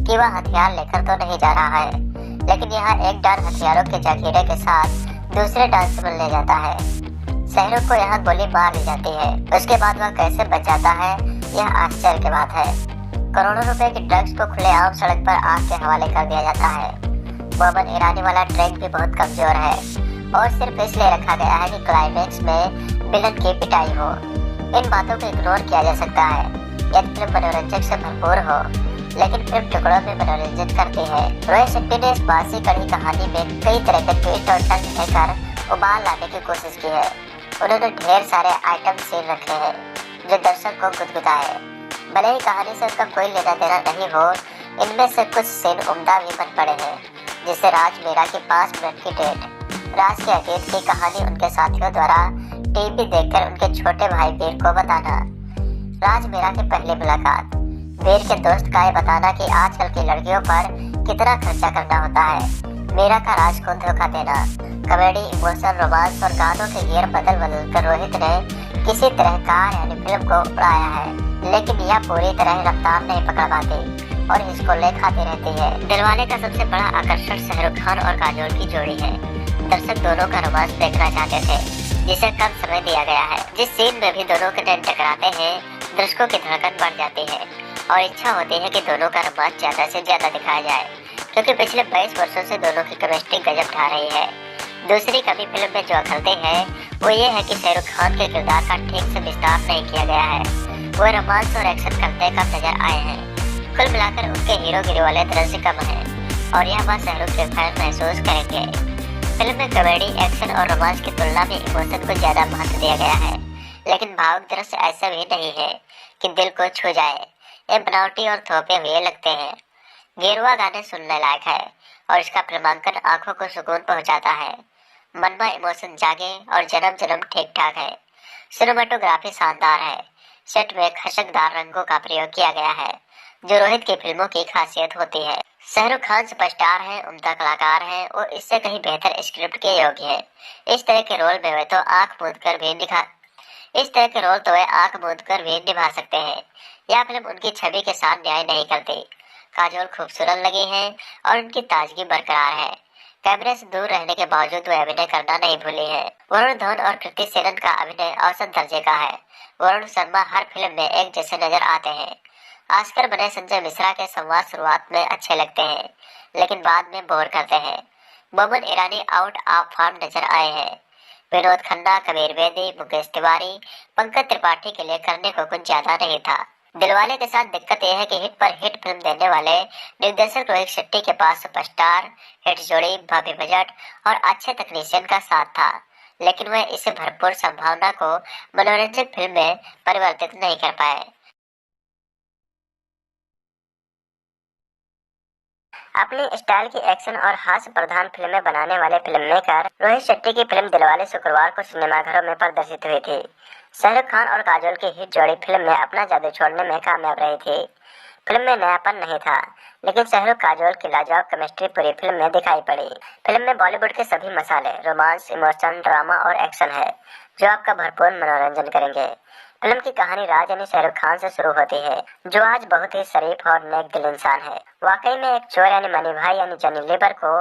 कि वह हथियार लेकर तो नहीं जा रहा है, लेकिन यहाँ एक डॉन हथियारों के जखीरे के साथ दूसरे डॉन से मिलने जाता है। शाहरुख को यहाँ गोली मार दी जाती है, उसके बाद वह कैसे बच जाता है, यह आश्चर्य की बात है। करोड़ों रुपए के ड्रग्स को खुलेआम सड़क पर आग के हवाले कर दिया जाता है। मोहम्मद ईरानी वाला ट्रैक भी बहुत कमजोर है और सिर्फ इसलिए रखा गया है कि क्लाइमेक्स में विलन की पिटाई हो। इन बातों को इग्नोर किया जा सकता है यदि फिल्म मनोरंजक से भरपूर हो, लेकिन फिल्म टुकड़ों में मनोरंजन करती है। रोहित शेट्टी ने इस बासी कड़ी कहानी में कई तरह के ट्विस्ट और टर्न देकर उबाल लाने की कोशिश की है। उन्होंने ढेर सारे आइटम सीन रखे हैं जो दर्शक को गुदगुदाए। भले ही कहानी से उनका कोई लेना देना नहीं हो, इनमें से कुछ सीन उम्दा भी बन पड़े हैं, जिससे राज मीरा की 5 मिनट की डेट, राज के अतीत की कहानी उनके साथियों द्वारा टीवी देखकर उनके छोटे भाई वीर को बताना, राज मीरा की पहली मुलाकात, वीर के दोस्त का ये बताना कि आजकल की लड़कियों पर कितना खर्चा करना होता है, मीरा का राज को धोखा देना, कॉमेडी, इमोशन, रोमांस और गानों के गियर बदल बदल कर रोहित ने किसी तरह कार यानी फिल्म को उड़ाया है, लेकिन यह पूरी तरह रफ्तार नहीं पकड़ पाती और इसको ले खाती रहती है। दिलवाले का सबसे बड़ा आकर्षण शाहरुख खान और काजोल की जोड़ी है। दर्शक दोनों का रोमांस देखना चाहते थे, जिसे कम समय दिया गया है। जिस सीन में भी दोनों के नैन टकराते हैं, दर्शकों की धड़कन बढ़ जाती है और इच्छा होती है कि दोनों का रोमांस ज्यादा से ज्यादा दिखाया जाए, क्योंकि पिछले 22 वर्षों से दोनों की केमिस्ट्री गजब ढा रही है। दूसरी कमी फिल्म में जो अखरते हैं वो ये है कि शाहरुख खान के किरदार का ठीक से विस्तार नहीं किया गया है। वो रोमांस और एक्शन करते कम नजर आए हैं। कुल मिलाकर उनके हीरोगिरी वाले दृश्य कम है और यह बात शाहरुख के फैन महसूस करेंगे। फिल्म में कॉमेडी, एक्शन और रोमांस की तुलना में इमोशन को ज्यादा महत्व दिया गया है, लेकिन भावुक दृश्य ऐसा भी नहीं है कि दिल को छू जाए। ये बनावटी और थोपे हुए लगते हैं। गेरुआ गाने सुनने लायक है और इसका फिल्मांकन आंखों को सुकून पहुंचाता है। मन में इमोशन जागे और जन्म जन्म ठीक ठाक है। सिनेमाटोग्राफी शानदार है। सेट में खशकदार रंगों का प्रयोग किया गया है, जो रोहित की फिल्मों की खासियत होती है। शाहरुख खान सुपरस्टार है, उम्दा कलाकार है और इससे कहीं बेहतर स्क्रिप्ट के योग्य है। इस तरह के रोल में वे तो आंख मूंद कर भी निभा सकते हैं। यह फिल्म उनकी छवि के साथ न्याय नहीं करती। काजोल खूबसूरत लगी है और उनकी ताजगी बरकरार है। कैमरे से दूर रहने के बावजूद वे अभिनय करना नहीं भूली है। वरुण धवन और कृति सेनन का अभिनय औसत दर्जे का है। वरुण शर्मा हर फिल्म में एक जैसे नजर आते हैं। ऑस्कर बने संजय मिश्रा के संवाद शुरुआत में अच्छे लगते हैं, लेकिन बाद में बोर करते हैं। मोहम्मद ईरानी आउट ऑफ फॉर्म नजर आए हैं। विनोद खन्ना, कबीर बेदी, मुकेश तिवारी, पंकज त्रिपाठी के लिए करने को कुछ ज्यादा नहीं था। दिलवाले के साथ दिक्कत यह है कि हिट पर हिट फिल्म देने वाले निर्देशक रोहित शेट्टी के पास सुपरस्टार, हिट जोड़ी, भव्य बजट और अच्छे तकनीशियन का साथ था, लेकिन वह इसे भरपूर संभावना को मनोरंजक फिल्म में परिवर्तित नहीं कर पाए। अपनी स्टाइल की एक्शन और हास्य प्रधान फिल्में बनाने वाले फिल्म मेकर रोहित शेट्टी की फिल्म दिलवाले शुक्रवार को सिनेमाघरों में प्रदर्शित हुई थी। शाहरुख खान और काजोल की हिट जोड़ी फिल्म में अपना जादू छोड़ने में कामयाब रही थी। फिल्म में नयापन नहीं था, लेकिन शाहरुख काजोल की लाजवाब केमिस्ट्री पूरी फिल्म में दिखाई पड़ी। फिल्म में बॉलीवुड के सभी मसाले, रोमांस, इमोशन, ड्रामा और एक्शन है, जो आपका भरपूर मनोरंजन करेंगे। फिल्म की कहानी राज यानी शाहरुख खान से शुरू होती है, जो आज बहुत ही शरीफ और नेक दिल इंसान है। वाकई में एक चोर यानी मनी भाई यानी जॉनी लीवर को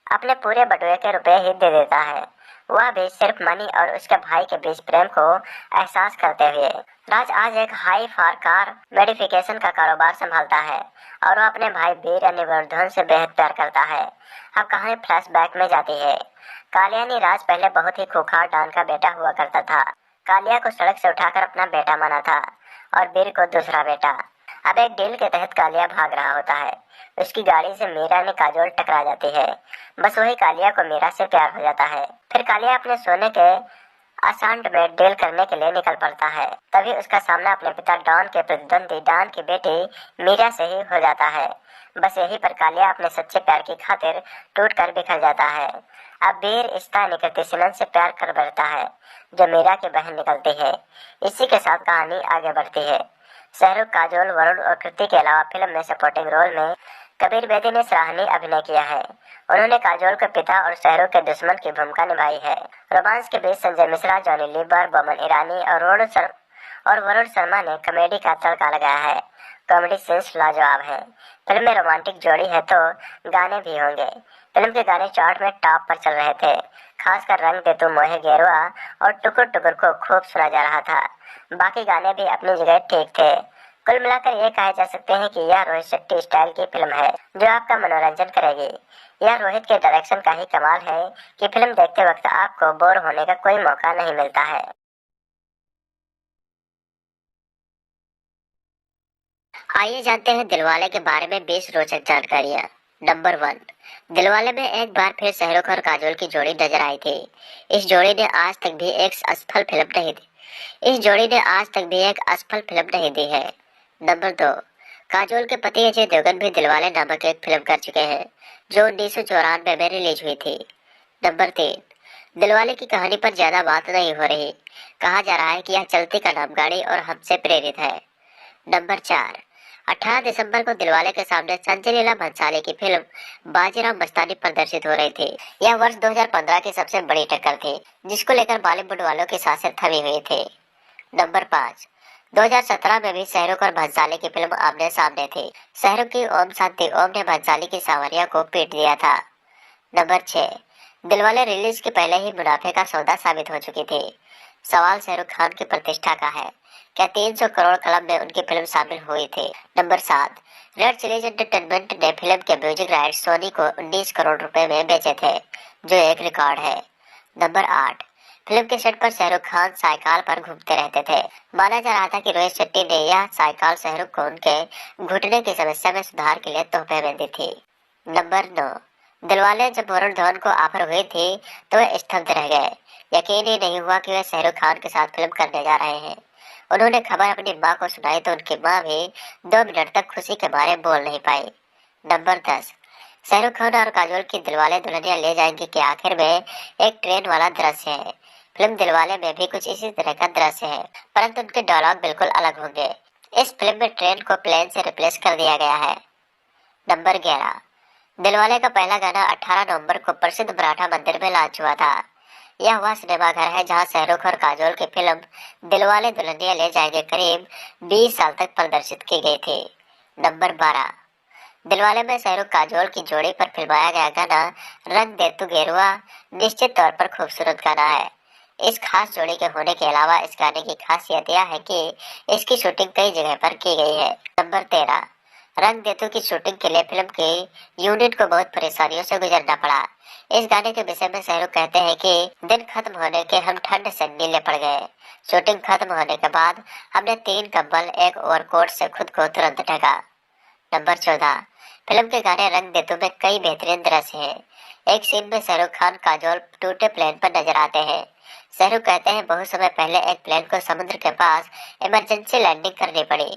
अपने पूरे बटुए के रुपए ही दे देता है, वह भी सिर्फ मनी और उसके भाई के बीच प्रेम को एहसास करते हुए। राज आज एक हाई फार कार मॉडिफिकेशन का कारोबार संभालता है और वह अपने भाई वीर यानी वर्धन से बेहद प्यार करता है। अब कहानी फ्लैशबैक में जाती है। कालिया यानी राज पहले बहुत ही खूंखार डॉन का बेटा हुआ करता था। कालिया को सड़क से उठाकर अपना बेटा माना था और वीर को दूसरा बेटा। अब एक डील के तहत कालिया भाग रहा होता है। उसकी गाड़ी से मीरा ने काजोल टकरा जाती है। बस वही कालिया को मीरा से प्यार हो जाता है। फिर कालिया अपने सोने के असांट में डील करने के लिए निकल पड़ता है। तभी उसका सामना अपने पिता डॉन के प्रतिद्वंदी डॉन की बेटी मीरा से ही हो जाता है। बस यही पर कालिया अपने सच्चे प्यार की खातिर टूट कर बिखर जाता है। अब वीर इस्ता निकलती सिलन से प्यार कर बैठता है, जो मीरा की बहन निकलती है। इसी के साथ कहानी आगे बढ़ती है। शाहरुख, काजोल, वरुण और कृति के अलावा फिल्म में सपोर्टिंग रोल में कबीर बेदी ने सराहनीय अभिनय किया है। उन्होंने काजोल के पिता और शाहरुख के दुश्मन की भूमिका निभाई है। रोमांस के बीच संजय मिश्रा, जॉनी लीवर, बोमन ईरानी और वरुण शर्मा ने कॉमेडी का तड़का लगाया है। कॉमेडी सेंस लाजवाब है। फिल्म में रोमांटिक जोड़ी है तो गाने भी होंगे। फिल्म के गाने चार्ट में टॉप पर चल रहे थे। खासकर रंग दे तू मोहे गेरुआ और टुकुर टुकुर को खूब सुना जा रहा था। बाकी गाने भी अपनी जगह ठीक थे। कुल मिलाकर ये कहा जा सकते हैं कि यह रोहित शेट्टी स्टाइल की फिल्म है, जो आपका मनोरंजन करेगी। यह रोहित के डायरेक्शन का ही कमाल है कि फिल्म देखते वक्त आपको बोर होने का कोई मौका नहीं मिलता है। आइए जानते हैं दिलवाले के बारे में 20 रोचक जानकारियाँ। नंबर 1, दिलवाले में एक बार फिर शाहरुख और काजोल की जोड़ी नजर आई थी। इस जोड़ी ने आज तक भी एक असफल फिल्म नहीं दी इस जोड़ी ने आज तक भी एक असफल फिल्म नहीं दी है। नंबर 2, काजोल के पति अजय देवगन भी दिलवाले नामक एक फिल्म कर चुके हैं, जो 1994 में रिलीज हुई थी। नंबर 3, दिलवाले की कहानी पर ज्यादा बात नहीं हो रही। कहा जा रहा है कि यह चलती का नाम गाड़ी और हमसे प्रेरित है। नंबर 4, 18 दिसंबर को दिलवाले के सामने संजय लीला भंसाली की फिल्म बाजीराव मस्तानी प्रदर्शित हो रही थी। यह वर्ष 2015 की सबसे बड़ी टक्कर थी, जिसको लेकर बॉलीवुड वालों की सांसें थमी हुई थी। नंबर 5, 2017 में भी शाहरुख और भंसाली की फिल्म आमने सामने थी। शाहरुख की ओम शांति ओम ने भंसाली की सांवरिया को पीट दिया था। नंबर 6, दिलवाले रिलीज के पहले ही मुनाफे का सौदा साबित हो चुकी थी। सवाल शाहरुख खान की प्रतिष्ठा का है। क्या 300 करोड़ क्लब में उनकी फिल्म शामिल हुई थी? नंबर 7, रेड चिलीज एंटरटेनमेंट ने फिल्म के म्यूजिक राइट्स सोनी को 19 करोड़ रुपए में बेचे थे, जो एक रिकॉर्ड है। नंबर 8, फिल्म के सेट पर शाहरुख खान साइकिल पर घूमते रहते थे। माना जा रहा था कि रोहित शेट्टी ने यह साइकिल शाहरुख को उनके घुटने की समस्या में सुधार के लिए तोहफे में दी थी। नंबर 9, दिलवाले जब वरुण धवन को ऑफर हुई थी तो वे स्तब्ध रह गए। यकीन ही नहीं हुआ कि वे शाहरुख खान के साथ फिल्म करने जा रहे हैं। उन्होंने खबर अपनी माँ को सुनाई तो उनकी माँ भी 2 मिनट तक खुशी के मारे बोल नहीं पाई। नंबर 10, शाहरुख खान और काजोल की दिलवाले दुल्हनिया ले जाएंगे के आखिर में एक ट्रेन वाला दृश्य है। फिल्म दिलवाले में भी कुछ इसी तरह का दृश्य है, परंतु उनके डायलॉग बिल्कुल अलग होंगे। इस फिल्म में ट्रेन को प्लेन से रिप्लेस कर दिया गया है। नंबर 11, दिलवाले का पहला गाना 18 नवंबर को प्रसिद्ध मराठा मंदिर में लॉन्च हुआ था। यह वह सिनेमाघर है जहां शाहरुख और काजोल की फिल्म दिलवाले दुल्हनिया ले जाएंगे करीब 20 साल तक प्रदर्शित की गई थी। नंबर 12, दिलवाले में शाहरुख काजोल की जोड़ी पर फिल्माया गया गाना रंग दे तू गेरुआ निश्चित तौर पर खूबसूरत गाना है। इस खास जोड़ी के होने के अलावा इस गाने की खासियत यह है कि इसकी शूटिंग कई जगह पर की गई है। नंबर 13, रंग देतु की शूटिंग के लिए फिल्म की यूनिट को बहुत परेशानियों से गुजरना पड़ा। इस गाने के विषय में शाहरुख कहते हैं कि दिन खत्म होने के हम ठंड से नीले पड़ गए। शूटिंग खत्म होने के बाद हमने 3 कंबल एक ओवरकोट से खुद को तुरंत ढका। नंबर 14, फिल्म के गाने रंग देतु में कई बेहतरीन दृश्य हैं। एक सीन में शाहरुख खान काजोल टूटे प्लेन पर नजर आते हैं। शाहरुख कहते हैं बहुत समय पहले एक प्लेन को समुद्र के पास इमरजेंसी लैंडिंग करनी पड़ी।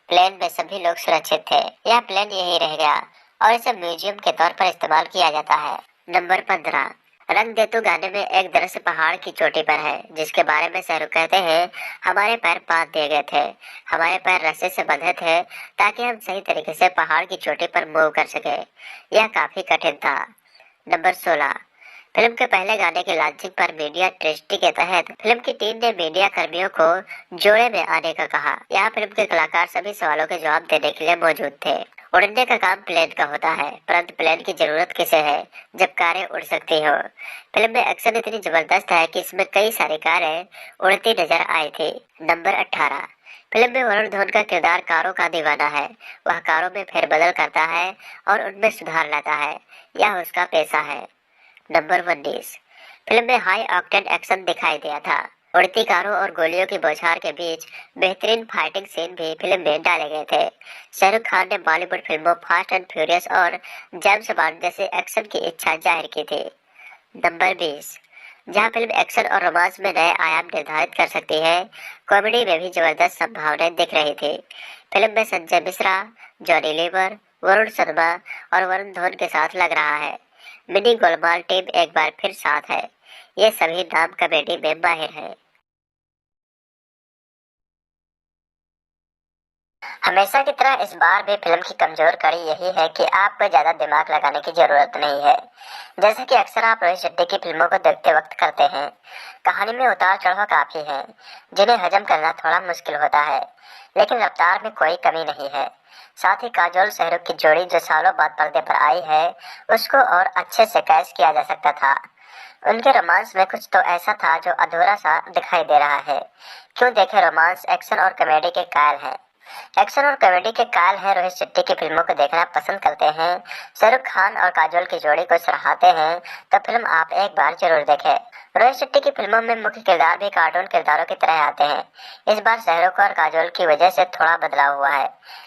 प्लेन में सभी लोग सुरक्षित थे। यह प्लेन यही रह गया और इसे म्यूजियम के तौर पर इस्तेमाल किया जाता है। नंबर 15, रंग देतु गाने में एक दृश्य पहाड़ की चोटी पर है, जिसके बारे में शाहरुख कहते हैं हमारे पैर बांध दिए गए थे। हमारे पैर रस्से से बंधे थे ताकि हम सही तरीके से पहाड़ की चोटी पर मूव कर सके। यह काफी कठिन था। नंबर 16, फिल्म के पहले गाने की लॉन्चिंग पर मीडिया ट्रेस्टी के तहत फिल्म की टीम ने मीडिया कर्मियों को जोड़े में आने का कहा। यहाँ फिल्म के कलाकार सभी सवालों के जवाब देने के लिए मौजूद थे। उड़ने का काम प्लेन का होता है, परंतु प्लेन की जरूरत किसे है जब कारें उड़ सकती हो। फिल्म में एक्शन इतनी जबरदस्त है कि इसमें कई सारी कारें उड़ती नजर आई थी। नंबर 18, फिल्म में वरुण धवन का किरदार कारों का दीवाना है। वह कारों में फेरबदल करता है और उनमें सुधार लाता है। यह उसका पेशा है। नंबर 19, फिल्म में हाई ऑक्टेन एक्शन दिखाई दिया था। उड़ती कारों और गोलियों की बौछार के बीच बेहतरीन फाइटिंग सीन भी फिल्म में डाले गए थे। शाहरुख खान ने बॉलीवुड फिल्मों फास्ट एंड फ्यूरियस और जेम्स बॉन्ड जैसे एक्शन की इच्छा जाहिर की थी। नंबर 20, जहां फिल्म एक्शन और रोमांस में नए आयाम निर्धारित कर सकती है, कॉमेडी में भी जबरदस्त संभावनाएं दिख रही थी। फिल्म में संजय मिश्रा, जॉनी लीवर, वरुण शर्मा और वरुण धवन के साथ लग रहा है। मिनी गोलमाल टीम एक बार फिर साथ है। ये सभी नाम कॉमेडी में माहिर हैं। हमेशा की तरह इस बार भी फिल्म की कमजोर कड़ी यही है कि आपको ज्यादा दिमाग लगाने की जरूरत नहीं है, जैसे कि अक्सर आप रोहित शेट्टी की फिल्मों को देखते वक्त करते हैं। कहानी में उतार चढ़ाव काफी है, जिन्हें हजम करना थोड़ा मुश्किल होता है, लेकिन रफ्तार में कोई कमी नहीं है। साथ ही काजोल शाहरुख की जोड़ी जो सालों बाद पर्दे पर आई है, उसको और अच्छे से कैच किया जा सकता था। उनके रोमांस में कुछ तो ऐसा था जो अधूरा सा दिखाई दे रहा है। क्यों देखे रोमांस, एक्शन और कॉमेडी के कायल हैं। एक्शन और कॉमेडी के कायल हैं, रोहित शेट्टी की फिल्मों को देखना पसंद करते हैं, शाहरुख खान और काजोल की जोड़ी को सराहते हैं, तो फिल्म आप एक बार जरूर देखें। रोहित शेट्टी की फिल्मों में मुख्य किरदार भी कार्टून किरदारों की तरह आते हैं। इस बार शाहरुख और काजोल की वजह से थोड़ा बदलाव हुआ है,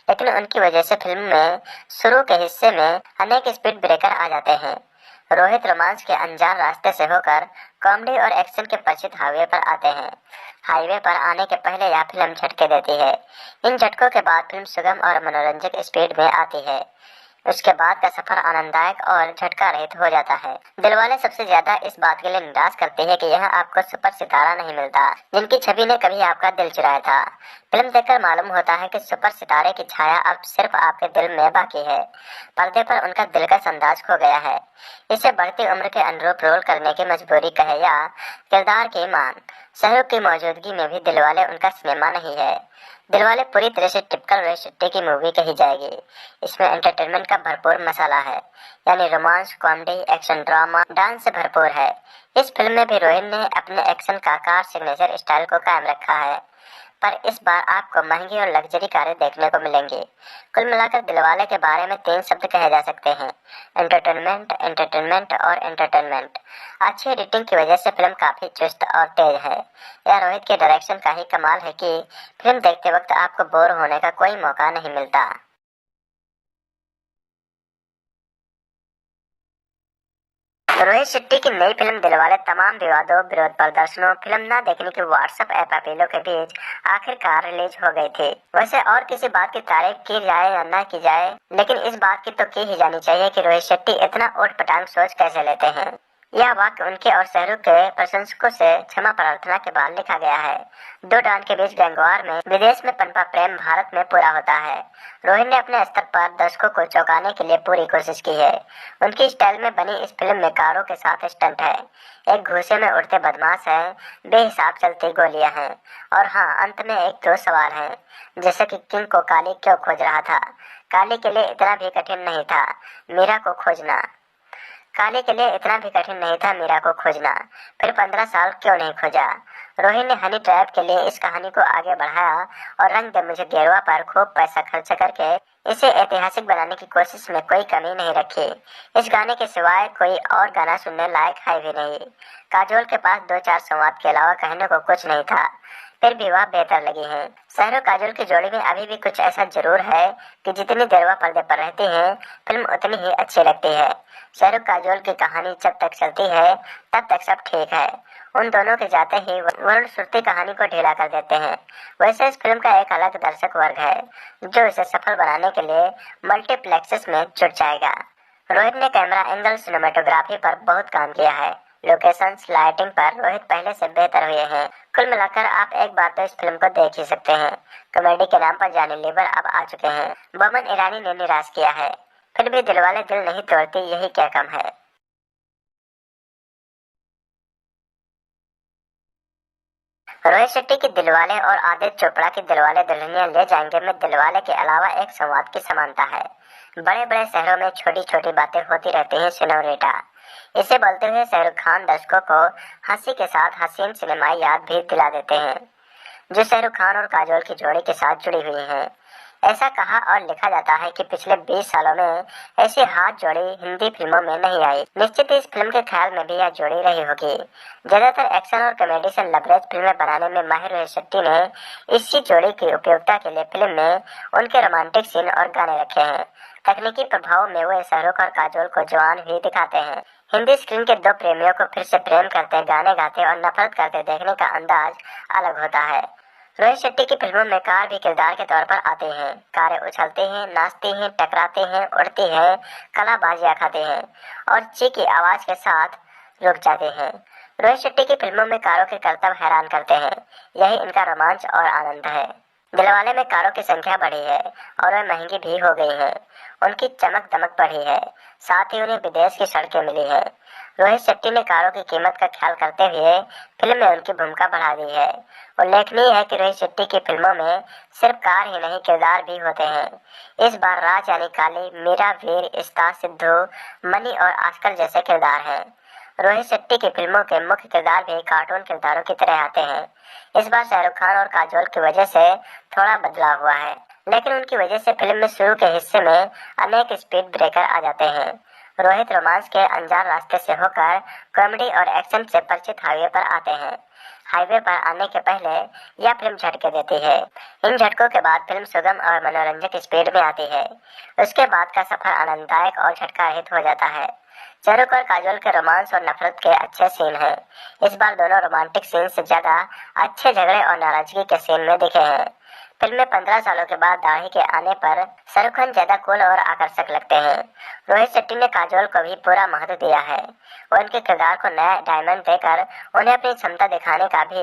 लेकिन उनकी वजह से फिल्म में शुरू के हिस्से में अनेक स्पीड ब्रेकर आ जाते हैं। रोहित रोमांस के अनजान रास्ते से होकर कॉमेडी और एक्शन के परिचित हाईवे पर आते हैं। हाईवे पर आने के पहले यह फिल्म झटके देती है। इन झटकों के बाद फिल्म सुगम और मनोरंजक स्पीड में आती है। उसके बाद का सफर आनंददायक और झटका रहित हो जाता है। दिलवाले सबसे ज्यादा इस बात के लिए निराश करती है कि यहाँ आपको सुपर सितारा नहीं मिलता, जिनकी छवि ने कभी आपका दिल चुराया था। फिल्म देखकर मालूम होता है कि सुपर सितारे की छाया अब सिर्फ आपके दिल में बाकी है। पर्दे पर उनका दिलकश अंदाज खो गया है। इसे बढ़ती उम्र के अनुरूप रोल करने की मजबूरी कहे या किरदार की मांग, शाहरुख की मौजूदगी में भी दिलवाले उनका सिनेमा नहीं है। दिलवाले पूरी तरह से टिपिकल रोहित शेट्टी की मूवी कही जाएगी। इसमें एंटरटेनमेंट का भरपूर मसाला है, यानी romance, comedy, action, drama, dance से भरपूर है। इस फिल्म में भी रोहित ने अपने एक्शन का कार सिग्नेचर स्टाइल को कायम रखा है, पर इस बार आपको महंगी और लग्जरी कारें देखने को मिलेंगी। कुल मिलाकर दिलवाले के बारे में 3 शब्द कहे जा सकते हैं: एंटरटेनमेंट, एंटरटेनमेंट और एंटरटेनमेंट। अच्छी एडिटिंग की वजह से फिल्म काफी चुस्त और तेज है। यह रोहित के डायरेक्शन का ही कमाल है कि फिल्म देखते वक्त आपको बोर होने का कोई मौका नहीं मिलता। रोहित शेट्टी की नई फिल्म दिलवाले तमाम विवादों, विरोध प्रदर्शनों, फिल्म न देखने की व्हाट्सएप ऐप अपीलों के बीच आखिरकार रिलीज हो गई थी। वैसे और किसी बात की तारीफ की जाए या न की जाए, लेकिन इस बात की तो की ही जानी चाहिए कि रोहित शेट्टी इतना ऊट पटांग सोच कैसे लेते हैं। यह वाक्य उनके और शाहरुख के प्रशंसकों से क्षमा प्रार्थना के बाद लिखा गया है। दो डांड के बीच गैंगवार में विदेश में पनपा प्रेम भारत में पूरा होता है। रोहित ने अपने स्तर पर दर्शकों को चौंकाने के लिए पूरी कोशिश की है। उनकी स्टाइल में बनी इस फिल्म में कारों के साथ स्टंट है, एक घूसे में उड़ते बदमाश है, बेहिसाब चलती गोलियां हैं, और हाँ, अंत में एक दो सवाल हैं, जैसे कि किंग को काली क्यों खोज रहा था। काली के लिए इतना भी कठिन नहीं था मीरा को खोजना। काली के लिए इतना भी कठिन नहीं था मीरा को खोजना, फिर 15 साल क्यों नहीं खोजा। रोहित ने हनी ट्रैप के लिए इस कहानी को आगे बढ़ाया और रंग दे मुझे गेरुआ पर खूब पैसा खर्च करके इसे ऐतिहासिक बनाने की कोशिश में कोई कमी नहीं रखी। इस गाने के सिवाय कोई और गाना सुनने लायक है भी नहीं। काजोल के पास 2-4 संवाद के अलावा कहने को कुछ नहीं था, फिर भी वह बेहतर लगी है। शाहरुख काजोल की जोड़ी में अभी भी कुछ ऐसा जरूर है कि जितनी देर वह पर्दे पर रहती है, फिल्म उतनी ही अच्छी लगती है। शाहरुख काजोल की कहानी जब तक चलती है तब तक सब ठीक है। उन दोनों के जाते ही वरुण श्रुति कहानी को ढीला कर देते हैं। वैसे इस फिल्म का एक अलग दर्शक वर्ग है जो इसे सफल बनाने के लिए मल्टीप्लेक्सेस में जुट जाएगा। रोहित ने कैमरा एंगल, सिनेमेटोग्राफी पर बहुत काम किया है। लोकेशंस, लाइटिंग पर रोहित पहले से बेहतर हुए हैं। कुल मिलाकर आप एक बार तो इस फिल्म को देख ही सकते हैं। कॉमेडी के नाम पर जॉनी लीवर अब आ चुके हैं। बोमन ईरानी ने निराश किया है, फिर भी दिलवाले दिल नहीं तोड़ती, यही क्या कम है। रोहित शेट्टी की दिलवाले और आदित्य चोपड़ा की दिलवाले दुल्हनिया ले जाएंगे में दिलवाले के अलावा एक संवाद की समानता है। बड़े बड़े शहरों में छोटी छोटी बातें होती रहती हैं सिनोरेटा। इसे बोलते हुए शाहरुख खान दर्शकों को हंसी के साथ हसीन सिनेमाई याद भी दिला देते हैं, जो शाहरुख खान और काजोल की जोड़ी के साथ जुड़ी हुई हैं। ऐसा कहा और लिखा जाता है कि पिछले 20 सालों में ऐसी हाथ जोड़ी हिंदी फिल्मों में नहीं आई। निश्चित ही इस फिल्म के ख्याल में भी यह जोड़ी रही होगी। ज्यादातर एक्शन और कॉमेडी से लबरेज फिल्में बनाने में माहिर रोहित शेट्टी ने इसी जोड़ी की उपयोगिता के लिए फिल्म में उनके रोमांटिक सीन और गाने रखे हैं। तकनीकी प्रभाव में वे शाहरुख और काजोल को जवान ही दिखाते हैं। हिंदी स्क्रीन के दो प्रेमियों को फिर से प्रेम करते, गाने गाते और नफरत करते देखने का अंदाज अलग होता है। रोहित शेट्टी की फिल्मों में कार भी किरदार के तौर पर आते हैं। कारें उछलती हैं, नाचती हैं, टकराती हैं, उड़ती हैं, कलाबाजियां खाते हैं और ची की आवाज के साथ रुक जाते हैं। रोहित शेट्टी की फिल्मों में कारों के करतब हैरान करते हैं। यही इनका रोमांच और आनंद है। दिलवाले में कारों की संख्या बढ़ी है और वे महंगी भी हो गई हैं। उनकी चमक दमक बढ़ी है, साथ ही उन्हें विदेश की सड़कें मिली है। रोहित शेट्टी ने कारों की कीमत का ख्याल करते हुए फिल्म में उनकी भूमिका बढ़ा दी है। उल्लेखनीय है कि रोहित शेट्टी की फिल्मों में सिर्फ कार ही नहीं किरदार भी होते हैं। इस बार राज यानी काली, मीरा, वीर, इस्ता, सिद्धू, मनी और आजकल जैसे किरदार हैं। रोहित शेट्टी की फिल्मों के मुख्य किरदार भी कार्टून किरदारों की तरह आते हैं। इस बार शाहरुख खान और काजोल की वजह से थोड़ा बदलाव हुआ है, लेकिन उनकी वजह से फिल्म में शुरू के हिस्से में अनेक स्पीड ब्रेकर आ जाते हैं। रोहित रोमांस के अनजान रास्ते से होकर कॉमेडी और एक्शन से परिचित हाईवे पर आते हैं। हाईवे पर आने के पहले यह फिल्म झटके देती है। इन झटकों के बाद फिल्म सुगम और मनोरंजक स्पीड में आती है। उसके बाद का सफर आनंददायक और झटका रहित हो जाता है। शाहरुख और काजोल के रोमांस और नफरत के अच्छे सीन हैं। इस बार दोनों रोमांटिक सीन से ज्यादा अच्छे झगड़े और नाराजगी के सीन में दिखे हैं। फिल्म में 15 सालों के बाद दाढ़ी के आने पर शाहरुख खान ज्यादा कूल और आकर्षक लगते हैं। रोहित शेट्टी ने काजोल को भी पूरा महत्व दिया है। वो उनके किरदार को नया डायमंड देकर उन्हें अपनी क्षमता दिखाने का भी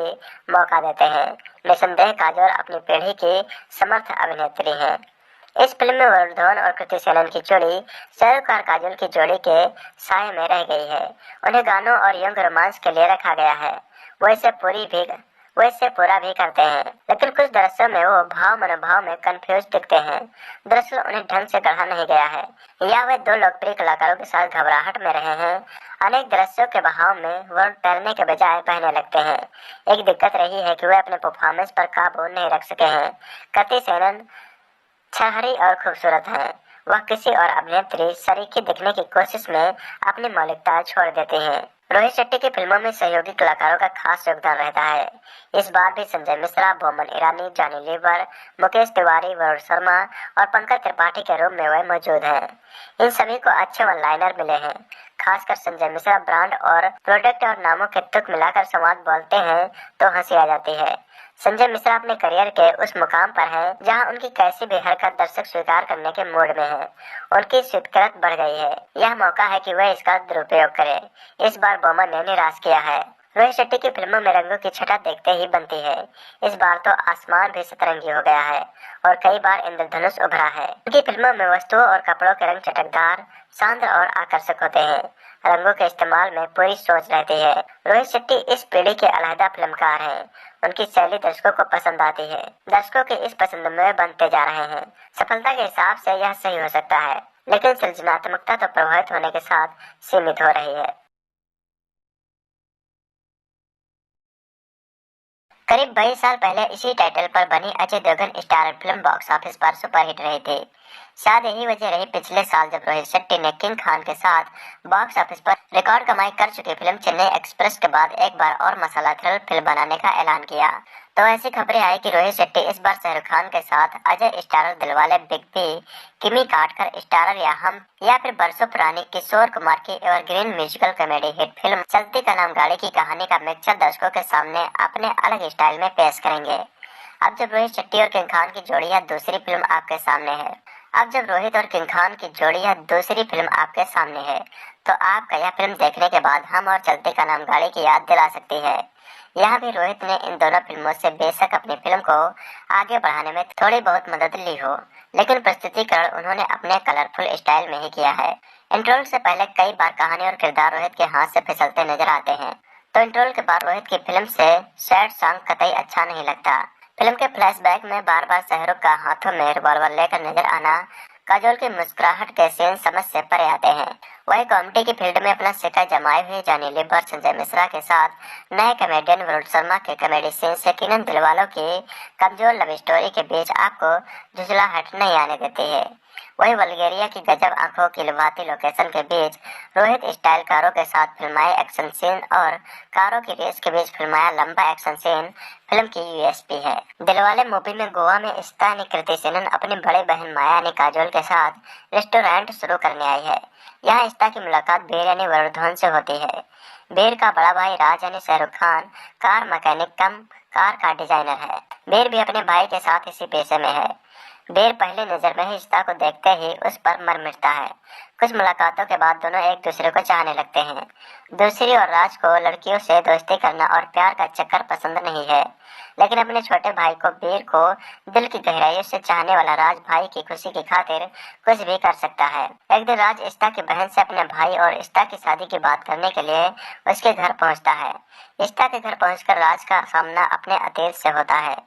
मौका देते हैं। निसंदेह काजोल अपनी पीढ़ी की समर्थ अभिनेत्री हैं। इस फिल्म में वरुण धवन और कृति सेनन की जोड़ी शाहरुख और काजोल की जोड़ी के साए में रह गई है। उन्हें गानों और यंग रोमांस के लिए रखा गया है। वो इसे पूरा भी करते हैं, लेकिन कुछ दृश्यों में वो भाव मनोभाव में कंफ्यूज दिखते हैं। दरअसल उन्हें ढंग से गढ़ा नहीं गया है, या वे दो लोकप्रिय कलाकारों के साथ घबराहट में रहे हैं। अनेक दृश्यों के बहाव में वरुण तैरने के बजाय बहने लगते हैं। एक दिक्कत रही है कि वे अपने परफॉर्मेंस पर काबू नहीं रख सके हैं। कृति सेनन छरहरी और खूबसूरत है। वह किसी और अभिनेत्री सरीखी दिखने की कोशिश में अपनी मौलिकता छोड़ देती हैं। रोहित शेट्टी की फिल्मों में सहयोगी कलाकारों का खास योगदान रहता है। इस बार भी संजय मिश्रा, बोमन ईरानी, जॉनी लीवर, मुकेश तिवारी, वरुण शर्मा और पंकज त्रिपाठी के रूप में वे मौजूद हैं। इन सभी को अच्छे वन लाइनर मिले हैं। खासकर संजय मिश्रा ब्रांड और प्रोडक्ट और नामों के तुक मिलाकर संवाद बोलते हैं तो हंसी आ जाती है। संजय मिश्रा अपने करियर के उस मुकाम पर हैं जहां उनकी कैसी भी हरकत दर्शक स्वीकार करने के मूड में है। उनकी स्वीकृत बढ़ गई है। यह मौका है कि वह इसका दुरुपयोग करें। इस बार बोमन ने निराश किया है। रोहित शेट्टी की फिल्मों में रंगों की छटा देखते ही बनती है। इस बार तो आसमान भी सतरंगी हो गया है और कई बार इंद्रधनुष उभरा है। उनकी फिल्मों में वस्तुओं और कपड़ों के रंग चटकदार, शानदार और आकर्षक होते हैं। रंगों के इस्तेमाल में पूरी सोच रहती है। रोहित शेट्टी इस पीढ़ी के अलहदा फिल्मकार हैं। उनकी शैली दर्शकों को पसंद आती है। दर्शकों के इस पसंद में बनते जा रहे हैं। सफलता के हिसाब से यह सही हो सकता है, लेकिन सृजनात्मकता तो प्रभावित होने के साथ सीमित हो रही है। करीब 22 साल पहले इसी टाइटल पर बनी Ajay Devgan starrer film box office पर सुपरहिट रही थी। शायद यही वजह रही पिछले साल जब रोहित शेट्टी ने किंग खान के साथ बॉक्स ऑफिस पर रिकॉर्ड कमाई कर चुकी फिल्म चेन्नई एक्सप्रेस के बाद एक बार और मसाला थ्रिल फिल्म बनाने का ऐलान किया। तो ऐसी खबरें आई कि रोहित शेट्टी इस बार शाहरुख खान के साथ Ajay starrer Dilwale big B, Kimi Katkar starrer या फिर बरसों पुरानी किशोर कुमार की evergreen musical comedy hit film चलती का नाम गाड़ी की कहानी का मिक्सचर दर्शकों के सामने अपने अलग स्टाइल में पेश करेंगे। अब जब रोहित शेट्टी और किंग खान की जोड़ी यह दूसरी फिल्म आपके सामने है अब जब रोहित और किंग खान की जोड़ी यह दूसरी फिल्म आपके सामने है तो आपका यह फिल्म देखने के बाद हम और चलती का नाम गाड़ी की याद दिला सकती है। यहाँ भी रोहित ने इन दोनों फिल्मों से बेशक अपनी फिल्म को आगे बढ़ाने में थोड़ी बहुत मदद ली हो, लेकिन प्रस्तुतिकरण उन्होंने अपने कलरफुल स्टाइल में ही किया है। इंट्रोल से पहले कई बार कहानी और किरदार रोहित के हाथ से फिसलते नजर आते हैं, तो इंट्रोल के बाद रोहित की फिल्म से सैड सॉन्ग कतई अच्छा नहीं लगता। फिल्म के फ्लैशबैक में बार बार शाहरुख का हाथों में रिवॉल्वर लेकर नजर आना, काजोल की मुस्कुराहट के सीन समझ से परे आते हैं। वही कॉमेडी की फील्ड में अपना सिक्का जमाए हुए जॉनी लीवर संजय मिश्रा के साथ नए कॉमेडियन वरुण शर्मा के कॉमेडी सीन्स यकीनन दिलवालों की कमजोर लव स्टोरी के बीच आपको झुंझलाहट नहीं आने देती है। वही बल्गेरिया की गजब आंखों की लुभाती लोकेशन के बीच रोहित स्टाइल कारों के साथ फिल्माए एक्शन सीन और कारों की रेस के बीच फिल्माया लंबा एक्शन सीन फिल्म की यूएसपी है। दिलवाले मूवी में गोवा में स्था यानी कृति सेनन अपनी बड़ी बहन माया यानी काजोल के साथ रेस्टोरेंट शुरू करने आई है। यहाँ स्था की मुलाकात बेर यानी वरुण धवन से होती है। बेर का बड़ा भाई राज यानी शाहरुख खान कार मैकेनिक कम कार का डिजाइनर है। बेर भी अपने भाई के साथ इसी पेशे में है। बेर पहली नजर में ही स्था को देखते ही उस पर मर मिटता है। कुछ मुलाकातों के बाद दोनों एक दूसरे को चाहने लगते हैं। दूसरी ओर राज को लड़कियों से दोस्ती करना और प्यार का चक्कर पसंद नहीं है, लेकिन अपने छोटे भाई को बेर को दिल की गहराइयों से चाहने वाला राज भाई की खुशी की खातिर कुछ भी कर सकता है। एक दिन राज स्था की बहन से अपने भाई और स्था की शादी की बात करने के लिए उसके घर पहुंचता है। स्था के घर पहुंचकर राज का सामना अपने अतीत से होता है,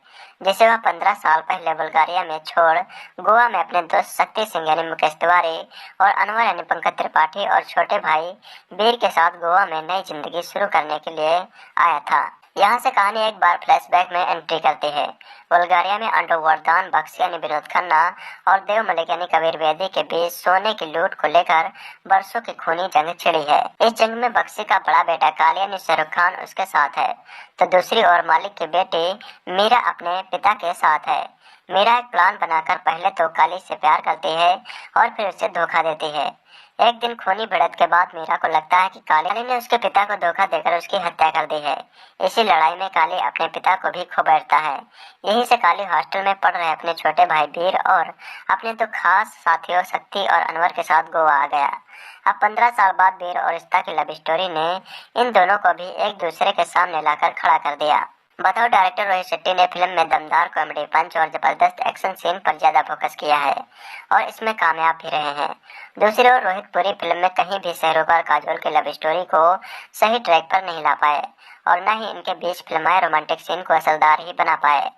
जिसे वह 15 साल पहले बुल्गारिया में छोड़ गोवा में अपने दोस्त शक्ति सिंह यानी मुकेश तिवारी और अनवर यानी पंकज त्रिपाठी और छोटे भाई बीर के साथ गोवा में नई जिंदगी शुरू करने के लिए आया था। यहाँ से कहानी एक बार फ्लैशबैक में एंट्री करती है। बुल्गारिया में अंडरवर्ल्ड बख्श यानी विनोद खन्ना और देव मलिक यानी कबीर बेदी के बीच सोने की लूट को लेकर बरसों की खूनी जंग छिड़ी है। इस जंग में बख्शी का बड़ा बेटा काली यानी शाहरुख खान उसके साथ है, तो दूसरी ओर मालिक की बेटी मीरा अपने पिता के साथ है। मीरा एक प्लान बनाकर पहले तो काली से प्यार करती है और फिर उसे धोखा देती है। एक दिन खूनी भिड़ंत के बाद मीरा को लगता है कि काली ने उसके पिता को धोखा देकर उसकी हत्या कर दी है। इसी लड़ाई में काली अपने पिता को भी खो बैठता है। यहीं से काली हॉस्टल में पढ़ रहे अपने छोटे भाई वीर और अपने दो खास साथियों शक्ति और अनवर के साथ गोवा आ गया। अब 15 साल बाद वीर और रिश्ता की लव स्टोरी ने इन दोनों को भी एक दूसरे के सामने लाकर खड़ा कर दिया। बताओ डायरेक्टर रोहित शेट्टी ने फिल्म में दमदार कॉमेडी पंच और जबरदस्त एक्शन सीन पर ज्यादा फोकस किया है और इसमें कामयाब भी रहे हैं। दूसरी ओर रोहित पूरी फिल्म में कहीं भी शाहरुख और काजोल की लव स्टोरी को सही ट्रैक पर नहीं ला पाए और न ही इनके बीच फिल्माए रोमांटिक सीन को असरदार ही बना पाए।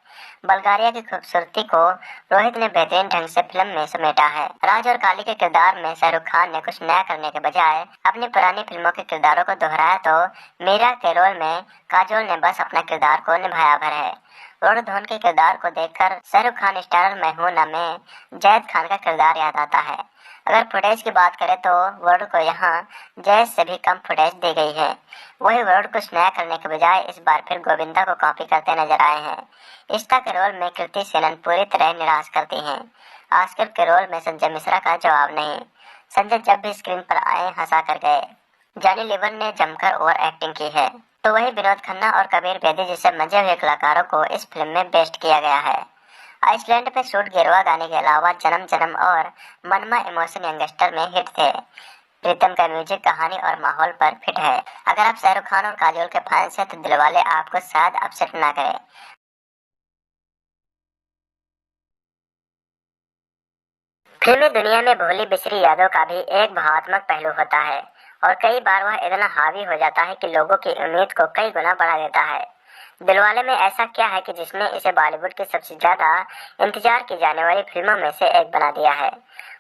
बल्गारिया की खूबसूरती को रोहित ने बेहतरीन ढंग से फिल्म में समेटा है। राज और काली के किरदार में शाहरुख खान ने कुछ नया करने के बजाय अपनी पुरानी फिल्मों के किरदारों को दोहराया, तो मीरा के रोल में काजोल ने बस अपना किरदार को निभाया भर है। वरुण धवन के किरदार को देखकर शाहरुख खान स्टारर मैं हूं ना में जैद खान का किरदार याद आता है। अगर फुटेज की बात करें तो वरुण को यहाँ जैद से भी कम फुटेज दी गई है। वही वरुण कुछ नया करने के बजाय इस बार फिर गोविंदा को कॉपी करते नजर आए हैं। इष्टा के रोल में कृति सेनन पूरी तरह निराश करती हैं। आस्कर के रोल में संजय मिश्रा का जवाब नहीं। संजय जब भी स्क्रीन पर आए हंसा कर गए। जॉनी लीवर ने जमकर ओवर एक्टिंग की है, तो वही विनोद खन्ना और कबीर बेदी जैसे मजे हुए कलाकारों को इस फिल्म में बेस्ट किया गया है। आइसलैंड पे शूट गेरुआ गाने के अलावा जन्म जन्म और मनमा इमोशन यंगस्टर में हिट थे। प्रीतम का म्यूजिक कहानी और माहौल पर फिट है। अगर आप शाहरुख खान और काजोल के फैंस हैं तो दिलवाले आपको शायद अपसेट ना करे। फिल्मी दुनिया में भोली बिसरी यादों का भी एक भावात्मक पहलू होता है और कई बार वह इतना हावी हो जाता है कि लोगों की उम्मीद को कई गुना बढ़ा देता है। दिलवाले में ऐसा क्या है कि जिसने इसे बॉलीवुड की सबसे ज्यादा इंतजार की जाने वाली फिल्मों में से एक बना दिया है।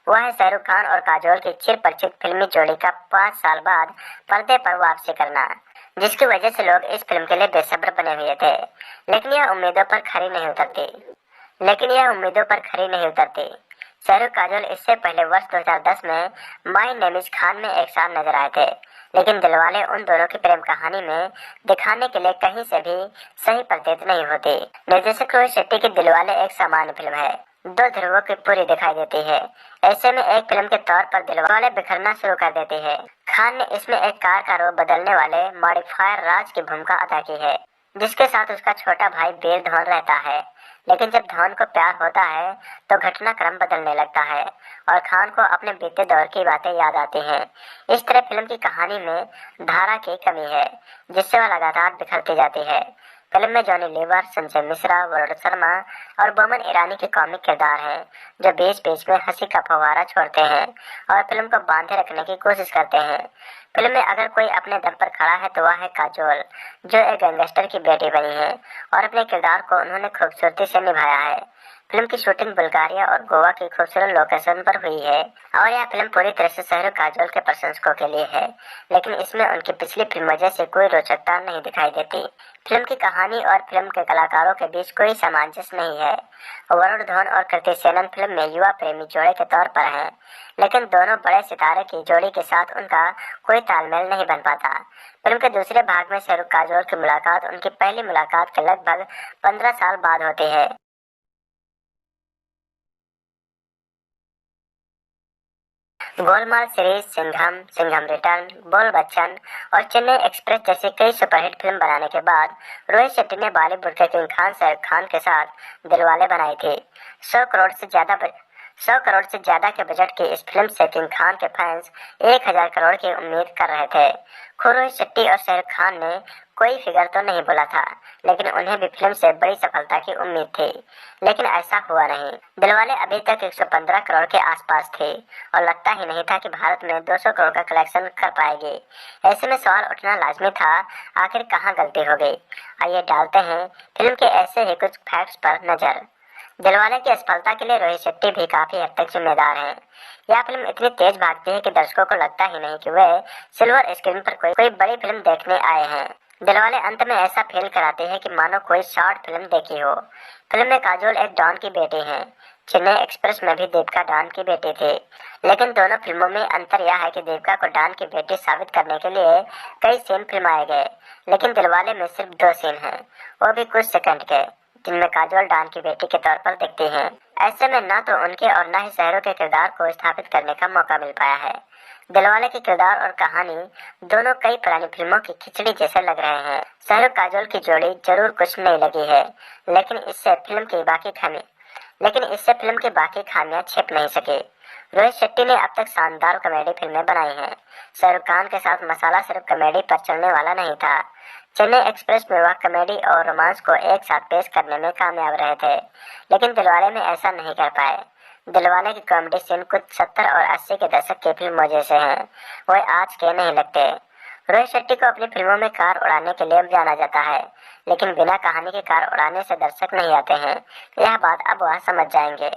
वह है शाहरुख खान और काजोल की चिरपरिचित फिल्मी जोड़ी का 5 साल बाद पर्दे पर वापसी करना, जिसकी वजह से लोग इस फिल्म के लिए बेसब्र बने हुए थे। लेकिन यह उम्मीदों पर खरी नहीं उतरती। शाहरुख काजोल इससे पहले वर्ष 2010 में माय नेम इज खान में एक साथ नजर आए थे, लेकिन दिलवाले उन दोनों की प्रेम कहानी में दिखाने के लिए कहीं से भी सही प्रतीत नहीं होती। निर्देशक रोहित शेट्टी की दिलवाले एक सामान्य फिल्म है, 2 ध्रुवों की पूरी दिखाई देती है। ऐसे में एक फिल्म के तौर पर दिलवाले बिखरना शुरू कर देती है। खान ने इसमें एक कार का रूप बदलने वाले मॉडिफायर राज की भूमिका अदा की है, जिसके साथ उसका छोटा भाई वीर धवन रहता है। लेकिन जब धवन को प्यार होता है तो घटनाक्रम बदलने लगता है और खान को अपने बीते दौर की बातें याद आती हैं। इस तरह फिल्म की कहानी में धारा की कमी है, जिससे वह लगातार बिखरती जाती है। फिल्म में जॉनी लीवर, संजय मिश्रा, वरुण शर्मा और बोमन ईरानी के कॉमिक किरदार हैं, जो बीच बीच में हंसी का फव्वारा छोड़ते हैं और फिल्म को बांधे रखने की कोशिश करते हैं। फिल्म में अगर कोई अपने दम पर खड़ा है तो वह है काजोल, जो एक गैंगस्टर की बेटी बनी है और अपने किरदार को उन्होंने खूबसूरती से निभाया है। फिल्म की शूटिंग बुल्गारिया और गोवा की खूबसूरत लोकेशन पर हुई है और यह फिल्म पूरी तरह से शाहरुख काजोल के प्रशंसकों के लिए है, लेकिन इसमें उनकी पिछली फिल्मों जैसे कोई रोचकता नहीं दिखाई देती। फिल्म की कहानी और फिल्म के कलाकारों के बीच कोई सामंजस्य नहीं है। वरुण धवन और कृति सेनन फिल्म में युवा प्रेमी जोड़े के तौर पर हैं, लेकिन दोनों बड़े सितारे की जोड़ी के साथ उनका कोई तालमेल नहीं बन पाता। फिल्म के दूसरे भाग में शाहरुख काजोल की मुलाकात उनकी पहली मुलाकात के लगभग 15 साल बाद होती है। गोलमाल सीरीज, सिंघम, सिंघम रिटर्न, बोल बच्चन और चेन्नई एक्सप्रेस जैसी कई सुपरहिट फिल्म बनाने के बाद रोहित शेट्टी ने बॉलीवुड के किंग खान शाहरुख खान के साथ दिलवाले बनाई थी। 100 करोड़ से ज्यादा के बजट की इस फिल्म से किंग खान के फैंस 1000 करोड़ की उम्मीद कर रहे थे। खुद रोहित शेट्टी और शाहरुख खान ने कोई फिगर तो नहीं बोला था, लेकिन उन्हें भी फिल्म से बड़ी सफलता की उम्मीद थी, लेकिन ऐसा हुआ नहीं। दिलवाले अभी तक 115 करोड़ के आसपास थे और लगता ही नहीं था कि भारत में 200 करोड़ का कलेक्शन कर पाएगी। ऐसे में सवाल उठना लाजमी था, आखिर कहाँ गलती हो गई। आइए डालते हैं फिल्म के ऐसे ही कुछ फैक्ट्स पर नजर। दिलवाले की असफलता के लिए रोहित शेट्टी भी काफी हद तक जिम्मेदार हैं। यह फिल्म इतनी तेज भागती है कि दर्शकों को लगता ही नहीं कि वे सिल्वर स्क्रीन पर कोई बड़ी फिल्म देखने आए हैं। दिलवाले अंत में ऐसा फील कराते हैं कि मानो कोई शॉर्ट फिल्म देखी हो। फिल्म में काजोल एक डॉन की बेटी हैं। चेन्नई एक्सप्रेस में भी दीपिका डॉन की बेटी थी, लेकिन दोनों फिल्मों में अंतर यह है कि दीपिका को डॉन की बेटी साबित करने के लिए कई सीन फिल्माए गए, लेकिन दिलवाले में सिर्फ 2 सीन हैं, वो भी कुछ सेकंड के, जिनमें काजोल डॉन की बेटी के तौर पर दिखती हैं। ऐसे में न तो उनके और न ही शाहरुख के किरदार को स्थापित करने का मौका मिल पाया है। दिलवाले के किरदार और कहानी दोनों कई पुरानी फिल्मों की खिचड़ी जैसे लग रहे हैं। शाहरुख काजोल की जोड़ी जरूर कुछ नहीं लगी है, लेकिन इससे फिल्म की बाकी खामियां छिप नहीं सकी। रोहित शेट्टी ने अब तक शानदार कॉमेडी फिल्में बनाई हैं। शाहरुख खान के साथ मसाला सिर्फ कॉमेडी पर चलने वाला नहीं था। चेन्नई एक्सप्रेस में वह कॉमेडी और रोमांस को एक साथ पेश करने में कामयाब रहे थे, लेकिन दिलवाले में ऐसा नहीं कर पाए। दिलवाले की कॉमेडी सीन कुछ 70 और 80 के दशक की फिल्मों जैसे हैं, वह आज के नहीं लगते। रोहित शेट्टी को अपनी फिल्मों में कार उड़ाने के लिए जाना जाता है, लेकिन बिना कहानी के कार उड़ाने से दर्शक नहीं आते हैं। यह बात अब वह समझ जाएंगे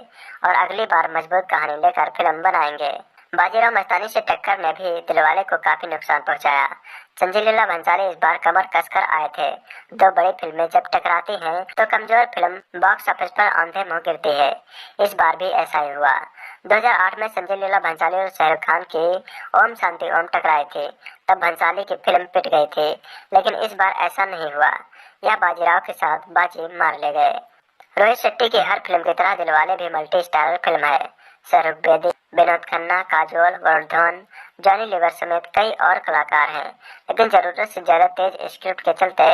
और अगली बार मजबूत कहानी लेकर फिल्म बनाएंगे। बाजीराव मस्तानी से टक्कर ने भी दिलवाले को काफी नुकसान पहुंचाया। संजय लीला भंसाली इस बार कमर कसकर आए थे। 2 बड़ी फिल्में जब टकराती हैं तो कमजोर फिल्म बॉक्स ऑफिस पर आंधे मुंह गिरती है। इस बार भी ऐसा ही हुआ। 2008 में संजय लीला भंसाली और शाहरुख खान की ओम शांति ओम टकराई थी, तब भंसाली की फिल्म पिट गई थी, लेकिन इस बार ऐसा नहीं हुआ। यह बाजीराव के साथ बाजी मार ले गए। रोहित शेट्टी की हर फिल्म की तरह दिलवाले भी मल्टी स्टारर फिल्म है। शाहरुख बेदी, विनोद खन्ना, काजोल, वरुण धवन, जॉनी लीवर समेत कई और कलाकार हैं, लेकिन जरूरत से ज्यादा तेज स्क्रिप्ट के चलते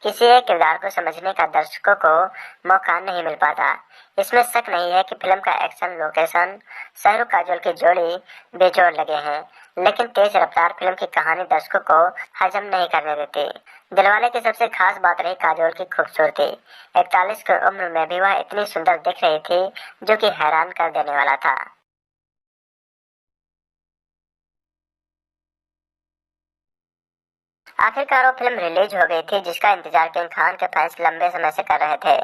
किसी एक किरदार को समझने का दर्शकों को मौका नहीं मिल पाता। इसमें शक नहीं है कि फिल्म का एक्शन, लोकेशन, शाहरुख काजोल की जोड़ी बेजोड़ लगे हैं, लेकिन तेज रफ्तार फिल्म की कहानी दर्शकों को हजम नहीं करने देती। दिलवाले की सबसे खास बात रही काजोल की खूबसूरती। 41 की उम्र में भी वह इतनी सुंदर दिख रही थी, जो कि हैरान कर देने वाला था। आखिरकार वो फिल्म रिलीज हो गई थी जिसका इंतजार किंग खान के फैंस लंबे समय से कर रहे थे।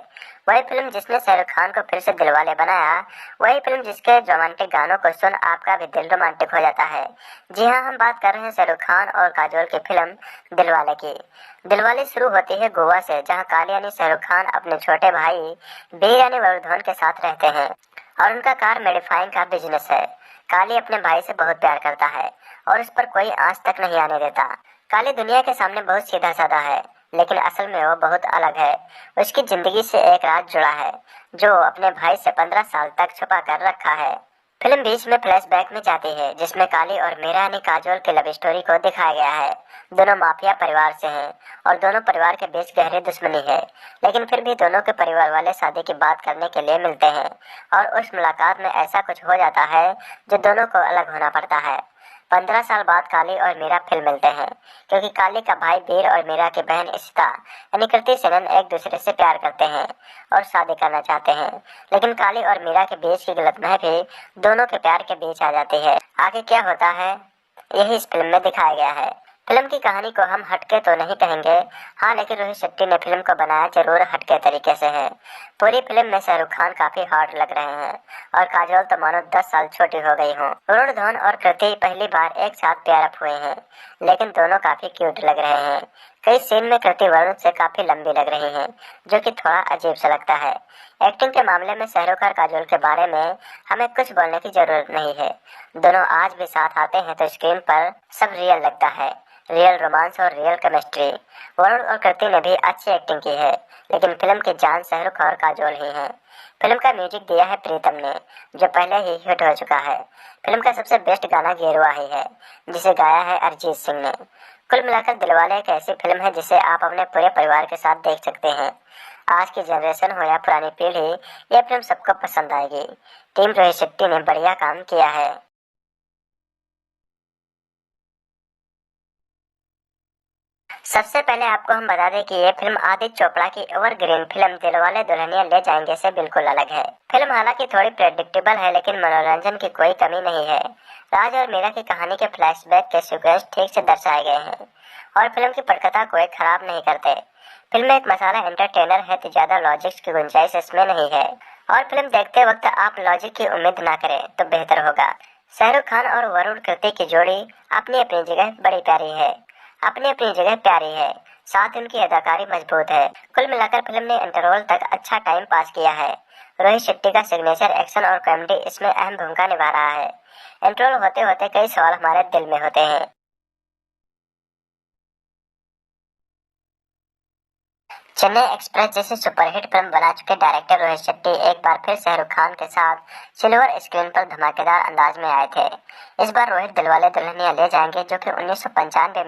वही फिल्म जिसने शाहरुख खान को फिर से दिलवाले बनाया, वही फिल्म जिसके रोमांटिक गानों को सुन आपका भी दिल रोमांटिक हो जाता है। जी हाँ, हम बात कर रहे हैं शाहरुख खान और काजोल की फिल्म दिलवाले की। दिलवाले शुरू होती है गोवा से, जहाँ काली यानी शाहरुख खान अपने छोटे भाई बीर यानी वरुण धवन के साथ रहते हैं और उनका कार मॉडिफाइंग का बिजनेस है। काली अपने भाई से बहुत प्यार करता है और उस पर कोई आंच तक नहीं आने देता। काली दुनिया के सामने बहुत सीधा साधा है, लेकिन असल में वो बहुत अलग है। उसकी जिंदगी से एक राज जुड़ा है जो अपने भाई से 15 साल तक छुपा कर रखा है। फिल्म बीच में फ्लैशबैक में जाती है, जिसमें काली और मीरा यानी काजोल की लव स्टोरी को दिखाया गया है। दोनों माफिया परिवार से हैं और दोनों परिवार के बीच गहरी दुश्मनी है, लेकिन फिर भी दोनों के परिवार वाले शादी की बात करने के लिए मिलते हैं और उस मुलाकात में ऐसा कुछ हो जाता है जो दोनों को अलग होना पड़ता है। 15 साल बाद काली और मीरा फिर मिलते हैं, क्योंकि काली का भाई वीर और मीरा की बहन इशिता यानी कृति सेनन एक दूसरे से प्यार करते हैं और शादी करना चाहते हैं, लेकिन काली और मीरा के बीच की गलतफहमी दोनों के प्यार के बीच आ जाती है। आगे क्या होता है यही इस फिल्म में दिखाया गया है। फिल्म की कहानी को हम हटके तो नहीं कहेंगे, हाँ, लेकिन रोहित शेट्टी ने फिल्म को बनाया जरूर हटके तरीके से है। पूरी फिल्म में शाहरुख खान काफी हॉट लग रहे हैं और काजोल तो मानो 10 साल छोटी हो गई हो। वरुण धवन और कृति पहली बार एक साथ पेयर अप हुए हैं, लेकिन दोनों काफी क्यूट लग रहे हैं। कई सीन में कृति वरुण से काफी लंबी लग रही हैं, जो कि थोड़ा अजीब सा लगता है। एक्टिंग के मामले में शाहरुख और काजोल के बारे में हमें कुछ बोलने की जरूरत नहीं है। दोनों आज भी साथ आते हैं तो स्क्रीन पर सब रियल लगता है, रियल रोमांस और रियल केमिस्ट्री। वरुण और कृति ने भी अच्छी एक्टिंग की है, लेकिन फिल्म की जान शाहरुख और काजोल ही है। फिल्म का म्यूजिक दिया है प्रीतम ने, जो पहले ही हिट हो चुका है। फिल्म का सबसे बेस्ट गाना गेरुआ ही है, जिसे गाया है अरिजीत सिंह ने। कुल मिलाकर दिलवाले एक ऐसी फिल्म है जिसे आप अपने पूरे परिवार के साथ देख सकते हैं। आज की जनरेशन हो या पुरानी पीढ़ी, यह फिल्म सबको पसंद आएगी। टीम रोहित शेट्टी ने बढ़िया काम किया है। सबसे पहले आपको हम बता दें कि ये फिल्म आदित्य चोपड़ा की एवरग्रीन फिल्म दिलवाले दुल्हनिया ले जाएंगे से बिल्कुल अलग है। फिल्म हालांकि थोड़ी प्रेडिक्टेबल है, लेकिन मनोरंजन की कोई कमी नहीं है। राज और मीरा की कहानी के फ्लैशबैक के सीक्वेंस ठीक से दर्शाए गए हैं और फिल्म की पटकथा कोई खराब नहीं करते। फिल्म एक मसाला एंटरटेनर है तो ज्यादा लॉजिक की गुंजाइश इसमें नहीं है, और फिल्म देखते वक्त आप लॉजिक की उम्मीद ना करें तो बेहतर होगा। शाहरुख खान और वरुण कृति की जोड़ी अपनी अपनी जगह बड़ी प्यारी है, अपनी अपनी जगह प्यारी है, साथ उनकी अदाकारी मजबूत है। कुल मिलाकर फिल्म ने इंटरवल तक अच्छा टाइम पास किया है। रोहित शेट्टी का सिग्नेचर एक्शन और कॉमेडी इसमें अहम भूमिका निभा रहा है। इंटरवल होते होते कई सवाल हमारे दिल में होते हैं। चेन्नई एक्सप्रेस जैसी सुपरहिट फिल्म बना चुके डायरेक्टर रोहित शेट्टी एक बार फिर शाहरुख खान के साथ सिल्वर स्क्रीन पर धमाकेदार अंदाज में आए थे। इस बार रोहित दिलवाले दुल्हनिया ले जाएंगे, जो कि 1995 में